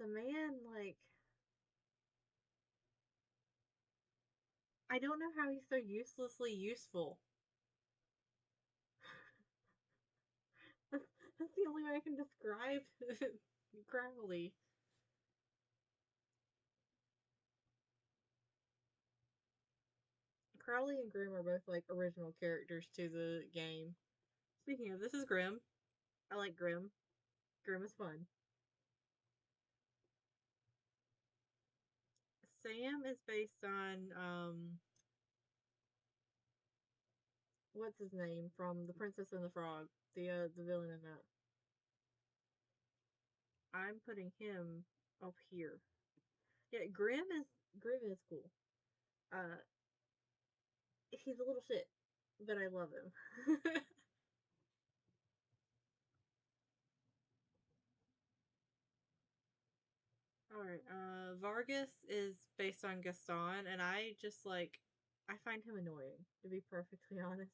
the man, like, I don't know how he's so uselessly useful. That's the only way I can describe Crowley. Crowley and Grim are both like original characters to the game. Speaking of, this is Grim. I like Grim. Grim is fun. Sam is based on what's his name from The Princess and the Frog, the villain in that. I'm putting him up here. Yeah, Grim is cool. Uh, he's a little shit, but I love him. Alright, Vargas is based on Gaston, and I just like, I find him annoying, to be perfectly honest.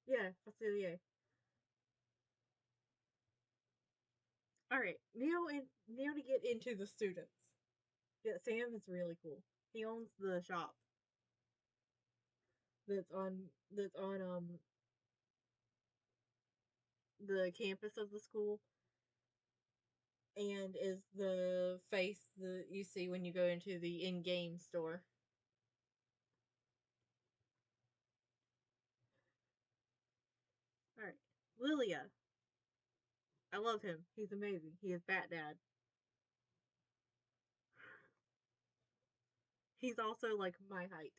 Yeah, Facilier. Alright, Neo to get into the students. Yeah, Sam is really cool. He owns the shop that's on the campus of the school, and is the face that you see when you go into the in-game store. Alright. Lilia. I love him. He's amazing. He is Bat Dad. He's also like my height.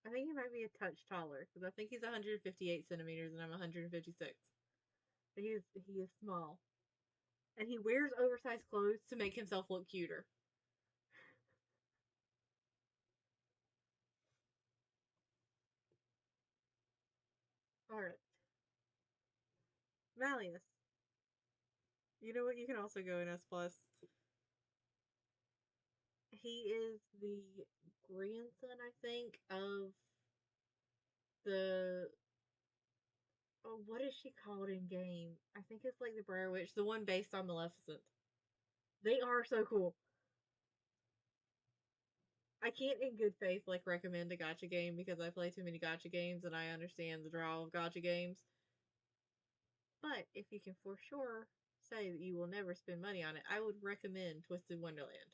I think he might be a touch taller because I think he's 158 centimeters and I'm 156. But he is small, and he wears oversized clothes to make himself look cuter. All right, Malleus. You know what? You can also go in S plus. He is the grandson, I think, of the oh, what is she called in game? I think it's like the Briar Witch, the one based on Maleficent. They are so cool. I can't in good faith like recommend a gacha game because I play too many gacha games and I understand the draw of gacha games. But if you can for sure say that you will never spend money on it, I would recommend Twisted Wonderland.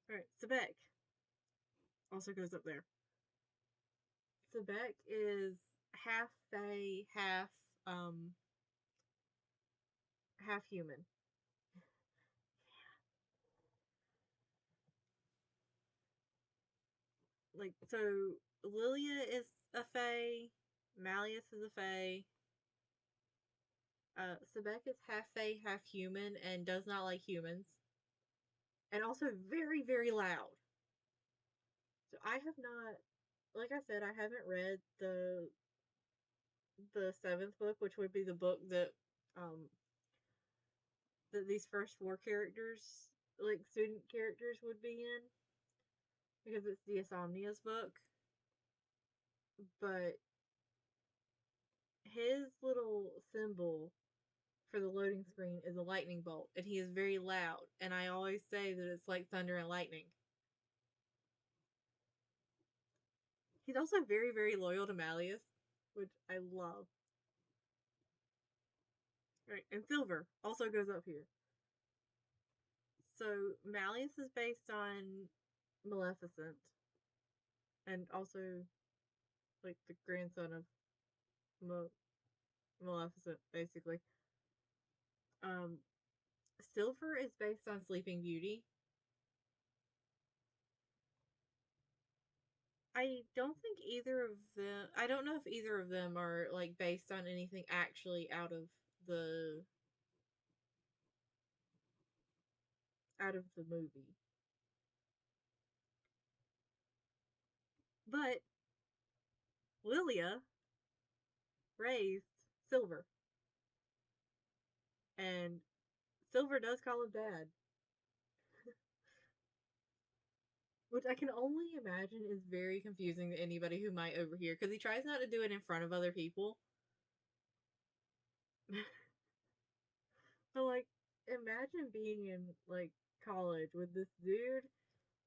Alright, Sebek also goes up there. Sebek is half fae, um half human. Like, so Lilia is a fae, Malleus is a fae. Sebek is half fae, half human, and does not like humans, and also very, very loud. So I have not, like I said, I haven't read the seventh book, which would be the book um that these first four characters, like student characters, would be in, because it's the Insomnia's book. But his little symbol for the loading screen is a lightning bolt, and he is very loud. And I always say that it's like thunder and lightning. He's also very, very loyal to Malleus, which I love. Right, and Silver also goes up here. So Malleus is based on Maleficent, and also like the grandson of Maleficent, basically. Um, Silver is based on Sleeping Beauty. I don't think either of them. I don't know if either of them are like based on anything actually the movie. But Lilia raised Silver, and Silver does call him dad, which I can only imagine is very confusing to anybody who might overhear, because he tries not to do it in front of other people. But like, imagine being in like college with this dude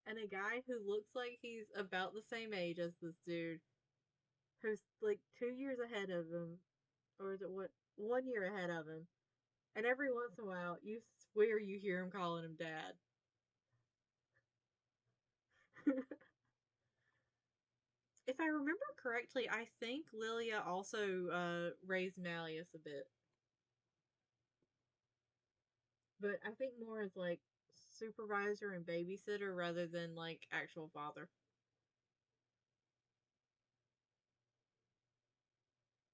and a guy who looks like he's about the same age as this dude, who's like 2 years ahead of him, or is it what, 1 year ahead of him, and every once in a while you swear you hear him calling him dad. If I remember correctly, I think Lilia also raised Malleus a bit, but I think more as like supervisor and babysitter rather than like actual father.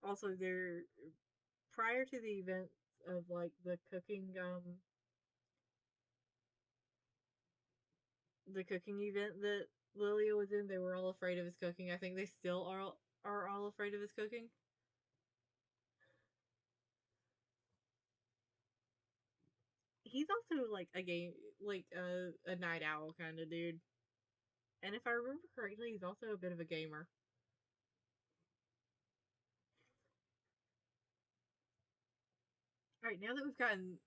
Also, there, prior to the events of like the cooking event that Lilia was in, they were all afraid of his cooking. I think they still are all afraid of his cooking. He's also like a game, like a night owl kind of dude. And if I remember correctly, he's also a bit of a gamer. All right, now that we've gotten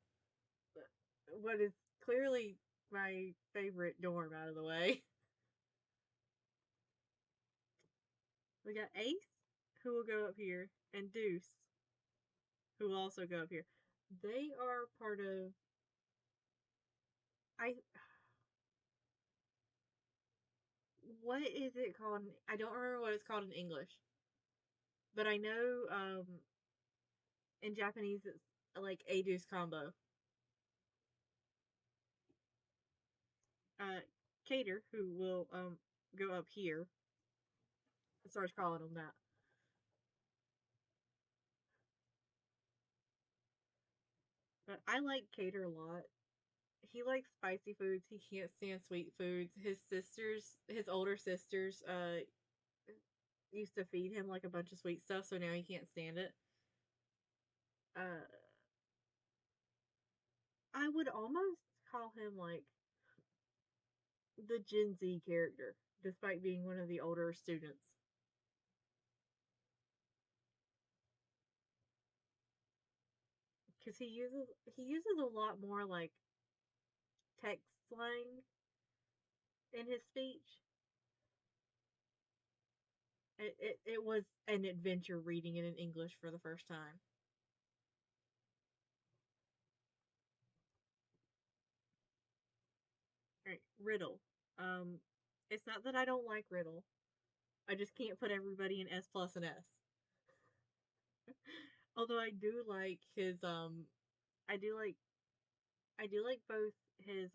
what is clearly my favorite dorm out of the way, we got Ace, who will go up here, and Deuce, who will also go up here. They are part of, I what is it called? I don't remember what it's called in English, but I know in Japanese it's like a Deuce combo. Cater, who will go up here, starts calling him that. But I like Cater a lot. He likes spicy foods. He can't stand sweet foods. His older sisters, used to feed him like a bunch of sweet stuff, so now he can't stand it. Uh, I would almost call him like the Gen Z character, despite being one of the older students. Because he uses a lot more like text slang in his speech. It was an adventure reading it in English for the first time. All right, Riddle. Um, it's not that I don't like Riddle. I just can't put everybody in S plus and S. Although I do like I do like both his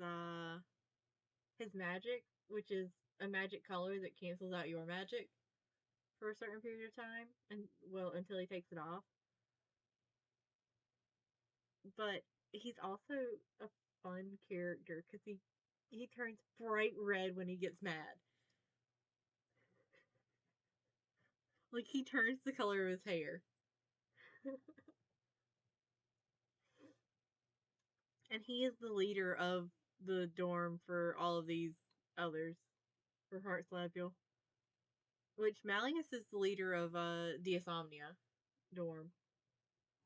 magic, which is a magic color that cancels out your magic for a certain period of time, and well, until he takes it off. But he's also a fun character because he turns bright red when he gets mad. Like he turns the color of his hair. And he is the leader of the dorm for all of these others for Heart's Labial. Which Malleus is the leader of the Insomnia dorm.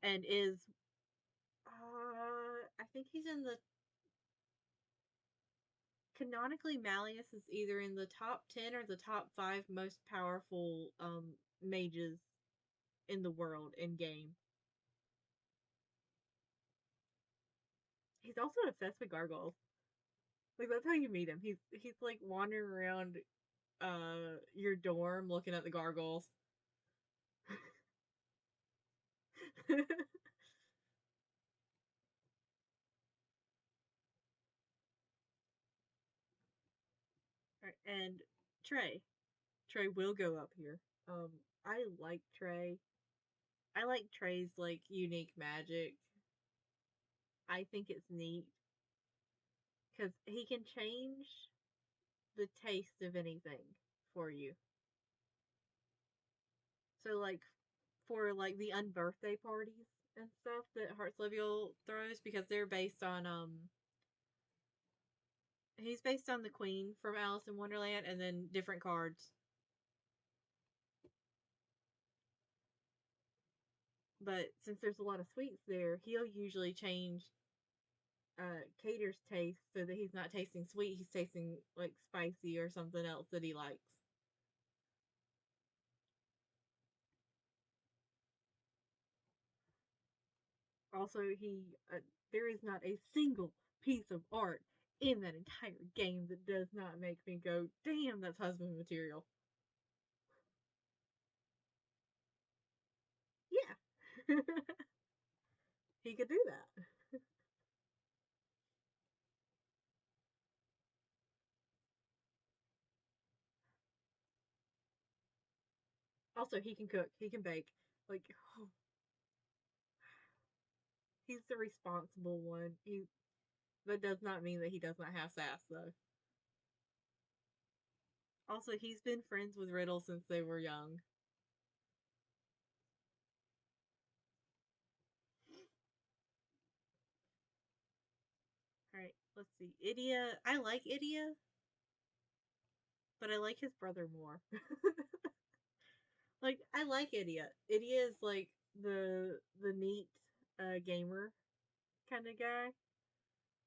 And is I think he's in the canonically Malleus is either in the top 10 or the top 5 most powerful mages in the world in game. He's also obsessed with gargoyles. Like that's how you meet him. He's like wandering around your dorm looking at the gargoyles. Right, and Trey. Trey will go up here. Um I like Trey. I like Trey's like unique magic. I think it's neat because he can change the taste of anything for you. So like for like the unbirthday parties and stuff that Hearts Levial throws because they're based on he's based on the Queen from Alice in Wonderland and then different cards. But since there's a lot of sweets there, he'll usually change Cater's taste so that he's not tasting sweet, he's tasting like spicy or something else that he likes. Also, there is not a single piece of art in that entire game that does not make me go, "Damn, that's husband material." Yeah, he could do that. Also, he can cook, he can bake. Like, oh, he's the responsible one. That does not mean that he does not have sass, though. Also, he's been friends with Riddle since they were young. All right, let's see. Idia, I like Idia, but I like his brother more. Like, I like Idia. Idia is like the neat gamer kind of guy.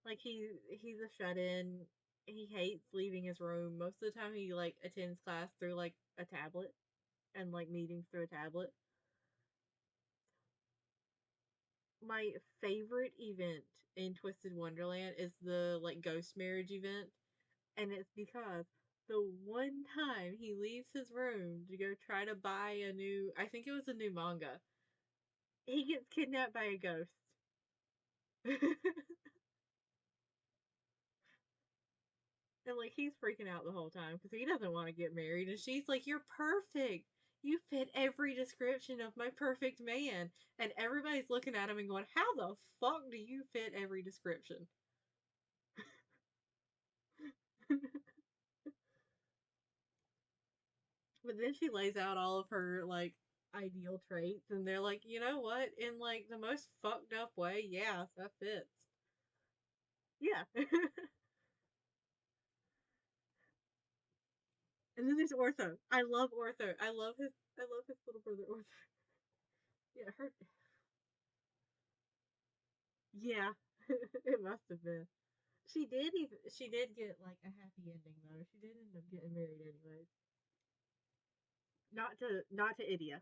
Like he's a shut in. He hates leaving his room. Most of the time, he like attends class through like a tablet and like meetings through a tablet. My favorite event in Twisted Wonderland is the like ghost marriage event, and it's because the one time he leaves his room to go try to buy a new, I think it was a new manga, he gets kidnapped by a ghost. And like he's freaking out the whole time because he doesn't want to get married, and she's like, "You're perfect. You fit every description of my perfect man." And everybody's looking at him and going, "How the fuck do you fit every description?" But then she lays out all of her like ideal traits, and they're like, "You know what? In like the most fucked up way, yeah, that fits." Yeah. And then there's Ortho. I love Ortho. I love his little brother Ortho. Yeah, her. Yeah, it must have been. She did get like a happy ending though. She did end up getting married anyways. not to Idia.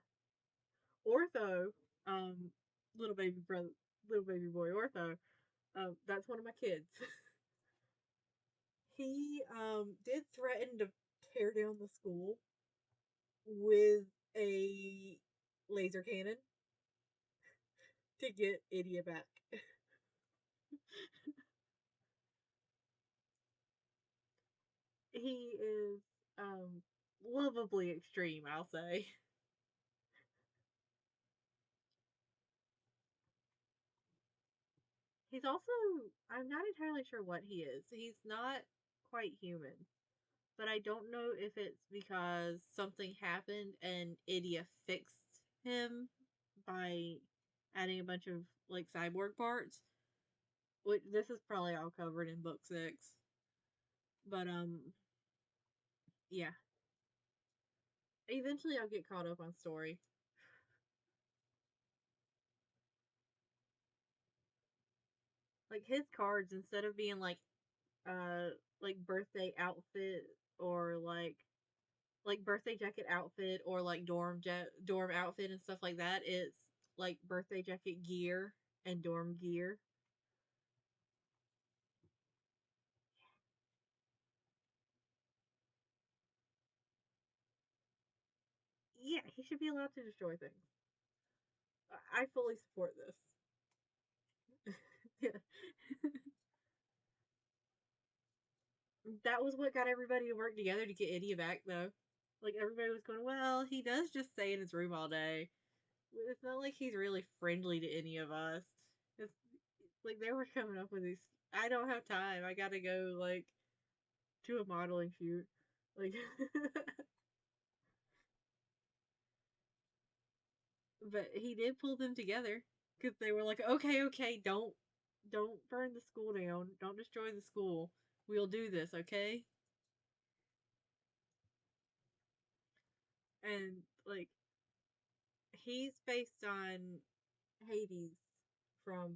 Ortho, um, little baby brother, little baby boy Ortho. That's one of my kids. He did threaten to tear down the school with a laser cannon to get Idia back. He is lovably extreme, I'll say. He's also, I'm not entirely sure what he is. He's not quite human, but I don't know if it's because something happened and Idia fixed him by adding a bunch of like cyborg parts. Which this is probably all covered in book 6. But yeah. Eventually I'll get caught up on story. Like his cards, instead of being like birthday outfit or like birthday jacket outfit or like dorm outfit and stuff like that, it's like birthday jacket gear and dorm gear. Yeah, he should be allowed to destroy things. I fully support this. Yeah. That was what got everybody to work together to get Idia back, though. Like, everybody was going, well, he does just stay in his room all day. It's not like he's really friendly to any of us. It's like they were coming up with these. I don't have time. I gotta go, like, to a modeling shoot. Like, but he did pull them together because they were like, okay, okay, don't burn the school down. Don't destroy the school. We'll do this, okay? And, like, he's based on Hades from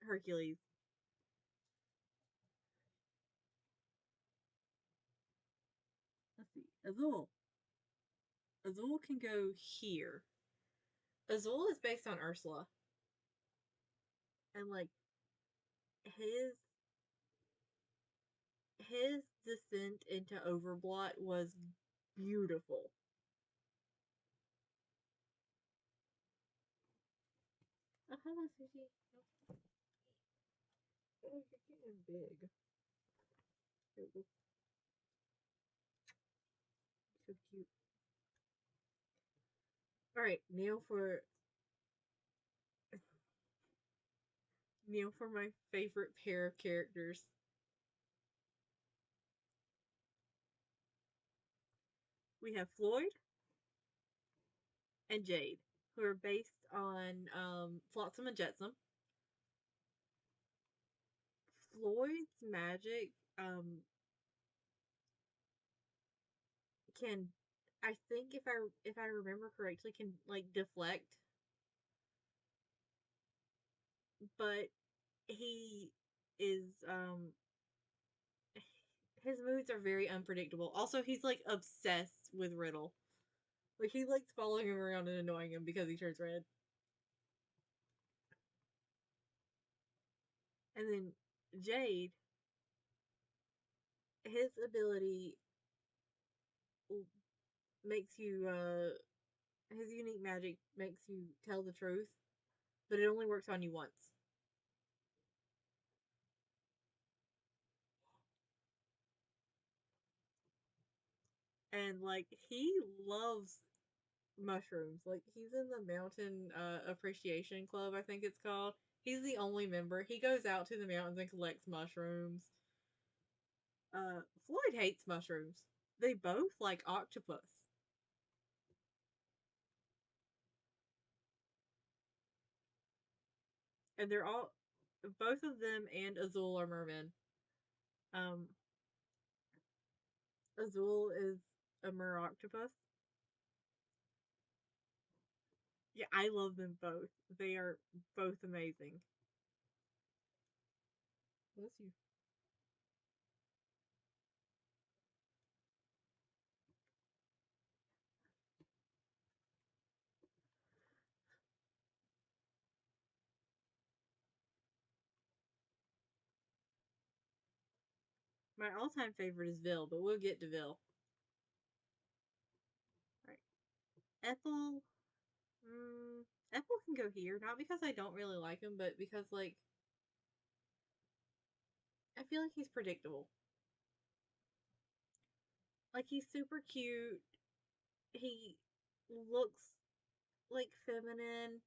Hercules. Let's see. Azul. Azul can go here. Azul is based on Ursula. And like his descent into Overblot was beautiful. Hello, Susie. Oh, you're getting big. So cute. Alright, now for my favorite pair of characters. We have Floyd and Jade, who are based on Flotsam and Jetsam. Floyd's magic can, I think if I remember correctly, can like deflect, but he is his moods are very unpredictable. Also, he's like obsessed with Riddle. Like he likes following him around and annoying him because he turns red. And then Jade, his ability makes you his unique magic makes you tell the truth, but it only works on you once. And like he loves mushrooms. Like he's in the Mountain Appreciation Club, I think it's called. He's the only member. He goes out to the mountains and collects mushrooms. Floyd hates mushrooms. They both like octopus. And they're all both of them and Azul are mermen. Um Azul is a mer octopus. Yeah, I love them both. They are both amazing. Bless you. My all-time favorite is Vil, but we'll get to Vil. Right. Ethel. Ethel can go here, not because I don't really like him, but because like I feel like he's predictable. Like he's super cute. He looks like feminine,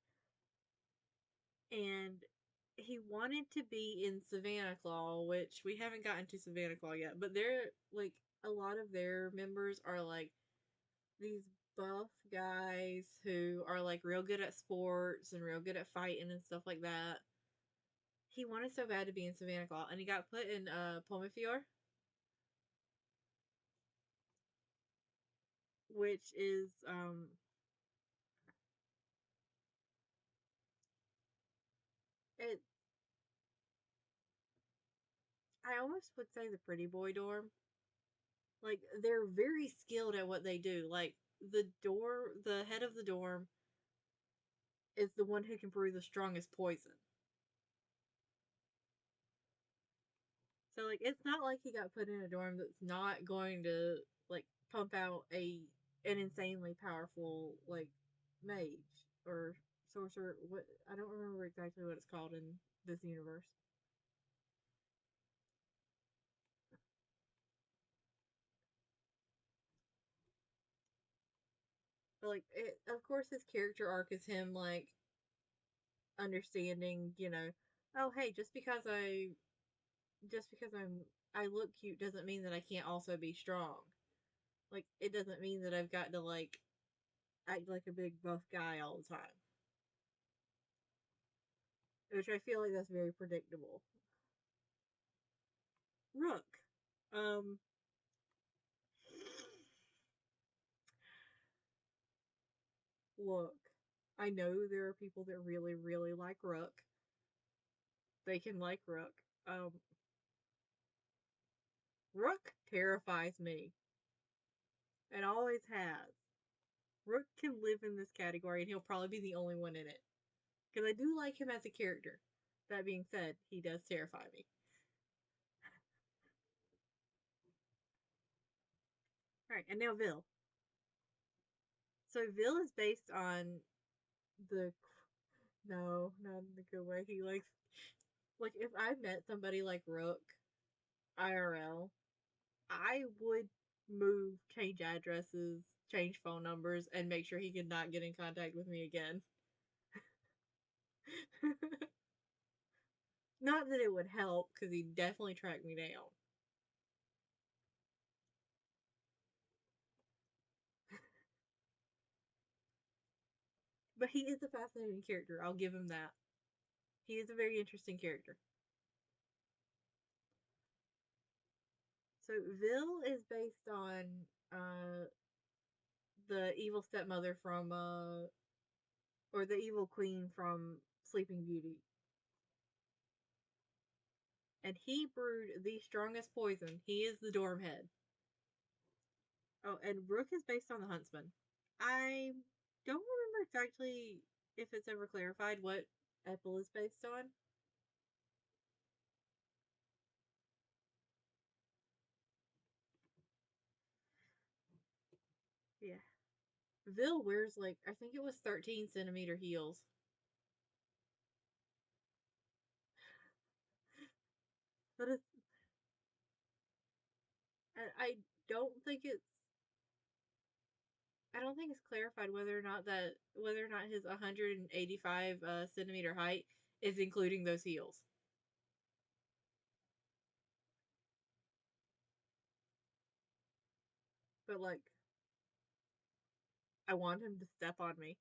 and he wanted to be in Savannah Claw, which we haven't gotten to Savannah Claw yet, but they're like a lot of their members are like these buff guys who are like real good at sports and real good at fighting and stuff like that. He wanted so bad to be in Savannah Claw, and he got put in Pomifior, which is it. I almost would say the pretty boy dorm. Like they're very skilled at what they do. Like the head of the dorm is the one who can brew the strongest poison. So like it's not like he got put in a dorm that's not going to like pump out an insanely powerful like mage or sorcerer. What I don't remember exactly what it's called in this universe. But like it, of course his character arc is him like understanding, oh hey, just because I look cute doesn't mean that I can't also be strong. Like it doesn't mean that I've got to like act like a big buff guy all the time. Which I feel like that's very predictable. Rook. Um Look. I know there are people that really, really like Rook. They can like Rook. Um Rook terrifies me. And always has. Rook can live in this category and he'll probably be the only one in it. Because I do like him as a character. That being said, he does terrify me. Alright, and now Vil. So Vil is based on the no, not in the good way. He likes like if I met somebody like Rook IRL, I would move, change addresses, change phone numbers, and make sure he could not get in contact with me again. Not that it would help, because he'd definitely track me down. But he is a fascinating character. I'll give him that. He is a very interesting character. So Vil is based on uh the evil stepmother from or the evil queen from Sleeping Beauty. And he brewed the strongest poison. He is the dorm head. Oh, and Rook is based on the Huntsman. I don't remember exactly if it's ever clarified what Ethel is based on. Yeah. Vil wears like I think it was 13 centimeter heels. But it's I don't think it's I don't think it's clarified whether or not his 185 centimeter height is including those heels. But like I want him to step on me.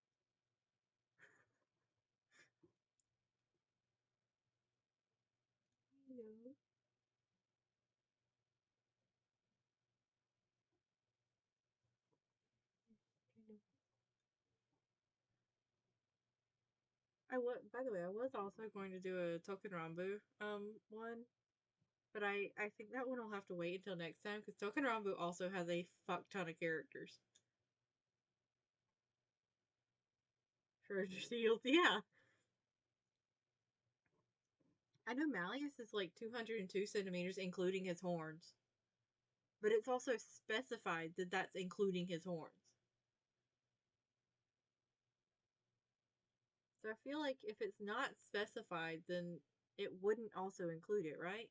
I was, by the way, I was also going to do a Token Rambu one, but I think that one will have to wait until next time because Token Rambu also has a fuck ton of characters. Treasure seals, yeah. I know Malleus is like 202 centimeters, including his horns. but it's also specified that that's including his horns. So I feel like if it's not specified, then it wouldn't also include it, right?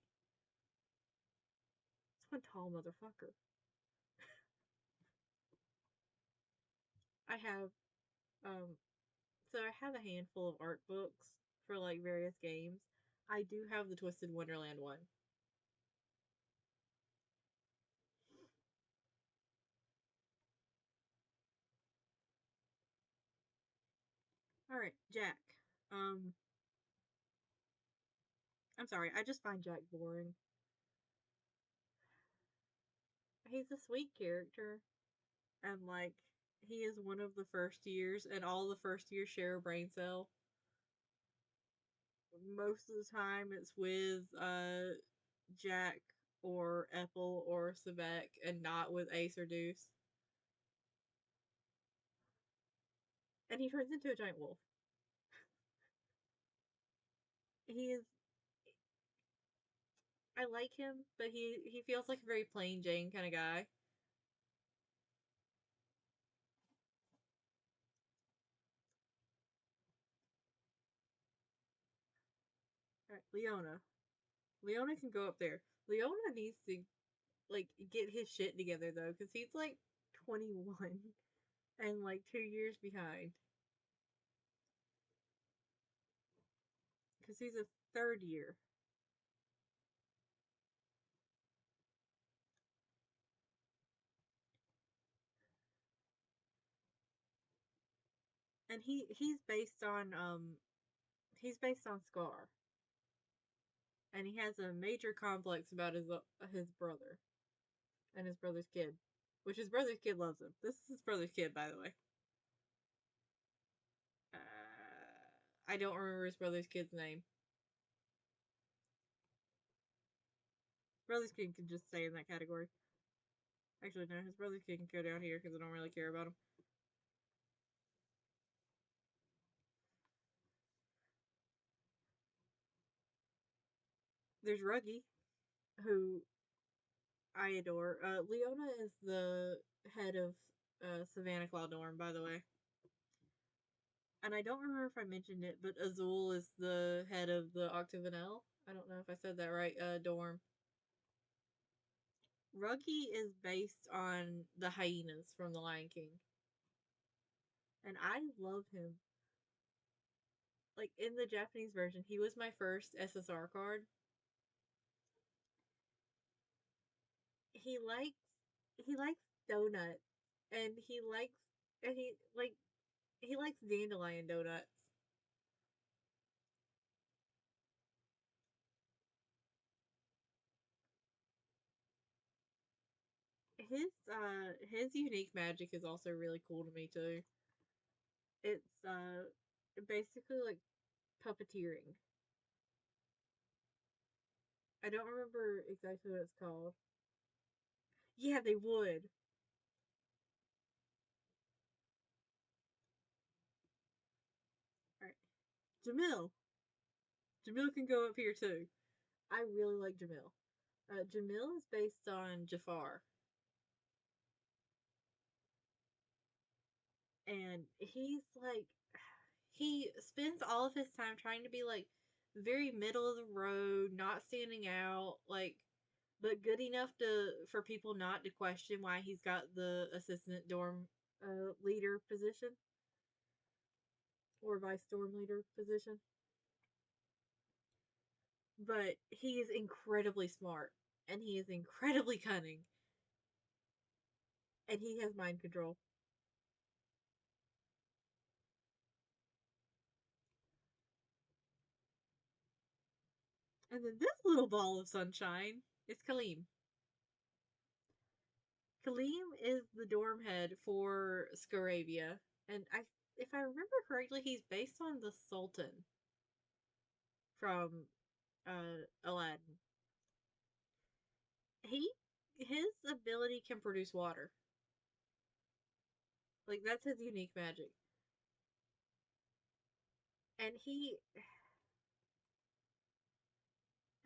It's one tall motherfucker. I have um so I have a handful of art books for like various games. I do have the Twisted Wonderland one. All right, Jack. Um I'm sorry, I just find Jack boring. He's a sweet character, and like he is one of the first years, and all the first years share a brain cell. Most of the time, it's with Jack or Ethel or Sebek, and not with Ace or Deuce. And he turns into a giant wolf. He is. I like him, but he feels like a very plain Jane kind of guy. All right, Leona. Leona can go up there. Leona needs to like get his shit together though, because he's like 21 and like 2 years behind. Because he's a third year. And he's based on Scar. And he has a major complex about his brother and his brother's kid. Which his brother's kid loves him. This is his brother's kid, by the way. I don't remember his brother's kid's name. Brother's kid can just stay in that category. Actually, no, his brother's kid can go down here because I don't really care about him. There's Ruggy, who I adore. Leona is the head of Savannah Cloudorn, by the way. And I don't remember if I mentioned it, but Azul is the head of the Octagonale. I don't know if I said that right. Dorm. Ruggy is based on the hyenas from The Lion King, and I love him. Like in the Japanese version, he was my first SSR card. He likes he likes donut, and he likes dandelion donuts. His unique magic is also really cool to me too. It's basically like puppeteering. I don't remember exactly what it's called. Yeah, they would. All right, Jamil. Jamil can go up here too. I really like Jamil. Jamil is based on Jafar, and he's like he spends all of his time trying to be like very middle of the road, not standing out, like but good enough to for people not to question why he's got the assistant dorm leader position or vice dorm leader position. But he is incredibly smart and he is incredibly cunning and he has mind control. And then this little ball of sunshine is Kaleem. Kaleem is the dorm head for Scaravia, and if I remember correctly, he's based on the Sultan from Aladdin. He his ability can produce water. Like that's his unique magic. And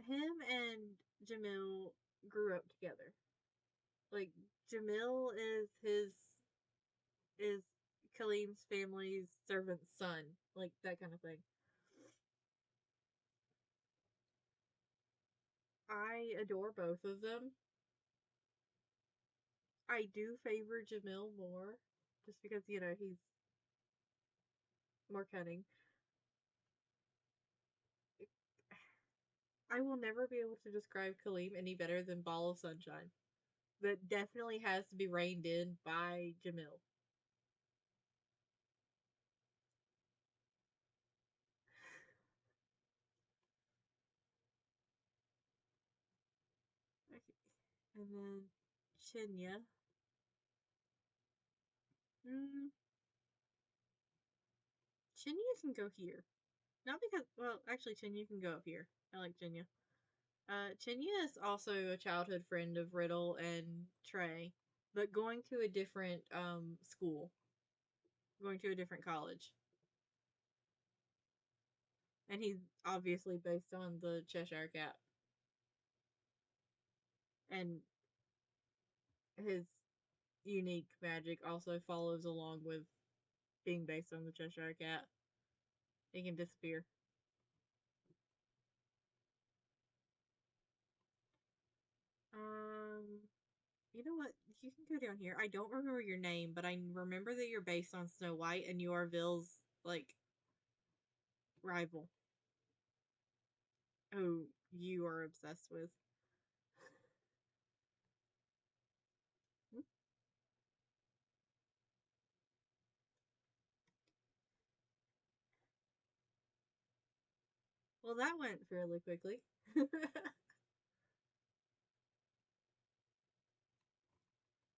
him and Jamil grew up together. Like Jamil is Kalim's family's servant's son, like that kind of thing. I adore both of them. I do favor Jamil more, just because he's more cunning. I will never be able to describe Kalim any better than Ball of Sunshine. That definitely has to be reined in by Jamil. Okay. And then Chinya. Mm, Chinya can go here. Not because, well, actually, Chinya can go up here. I like Chinya. Chinya is also a childhood friend of Riddle and Trey, but going to a different school, going to a different college. And he's obviously based on the Cheshire Cat. And his unique magic also follows along with being based on the Cheshire Cat. He can disappear. Um, you know what? You can go down here. I don't remember your name, but I remember that you're based on Snow White and you are Ville's like rival. Who you are obsessed with. Hmm? Well, that went fairly quickly.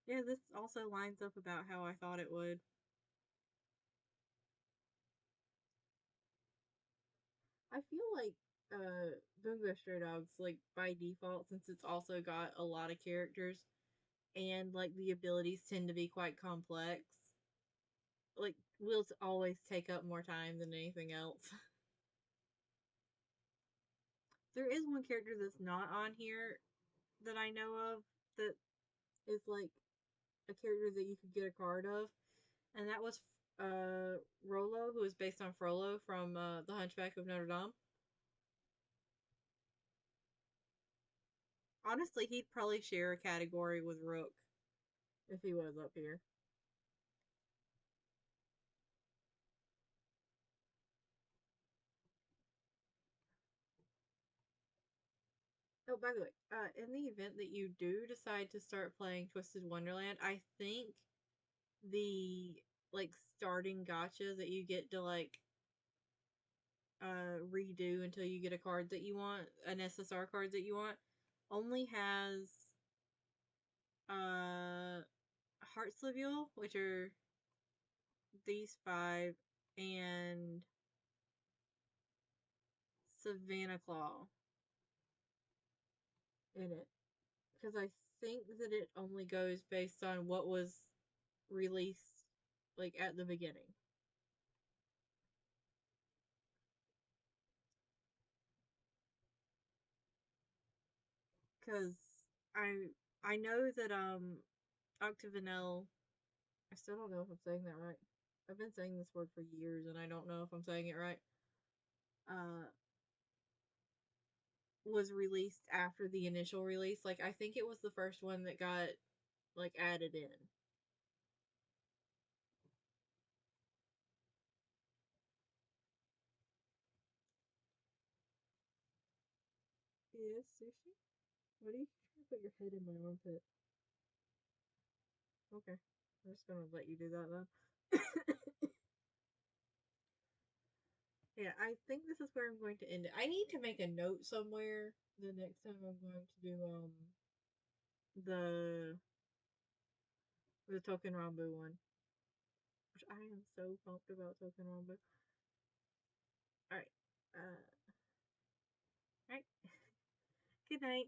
Yeah, this also lines up about how I thought it would. I feel like Bungo Stray Dogs, like by default, since it's also got a lot of characters and like the abilities tend to be quite complex, like will always take up more time than anything else. There is one character that's not on here that I know of that is like a character that you could get a card of, and that was Rolo, who is based on Frollo from The Hunchback of Notre Dame. Honestly, he'd probably share a category with Rook if he was up here. Oh, by the way, in the event that you do decide to start playing Twisted Wonderland, I think the like starting gotcha that you get to like redo until you get a card that you want, an SSR card that you want, only has uh Heartslevule, which are these five, and Savannah Claw in it. Because I think that it only goes based on what was released like at the beginning. Because I know that Octavanel, I still don't know if I'm saying that right. I've been saying this word for years and I don't know if I'm saying it right. Uh was released after the initial release. Like I think it was the first one that got like added in. Yes, sushi. What are you trying to put your head in my armpit? Okay. I'm just gonna let you do that then. Yeah, I think this is where I'm going to end it. I need to make a note somewhere the next time I'm going to do the the Token Rambu one. Which I am so pumped about Token Rambu. Alright. Alright. Good night.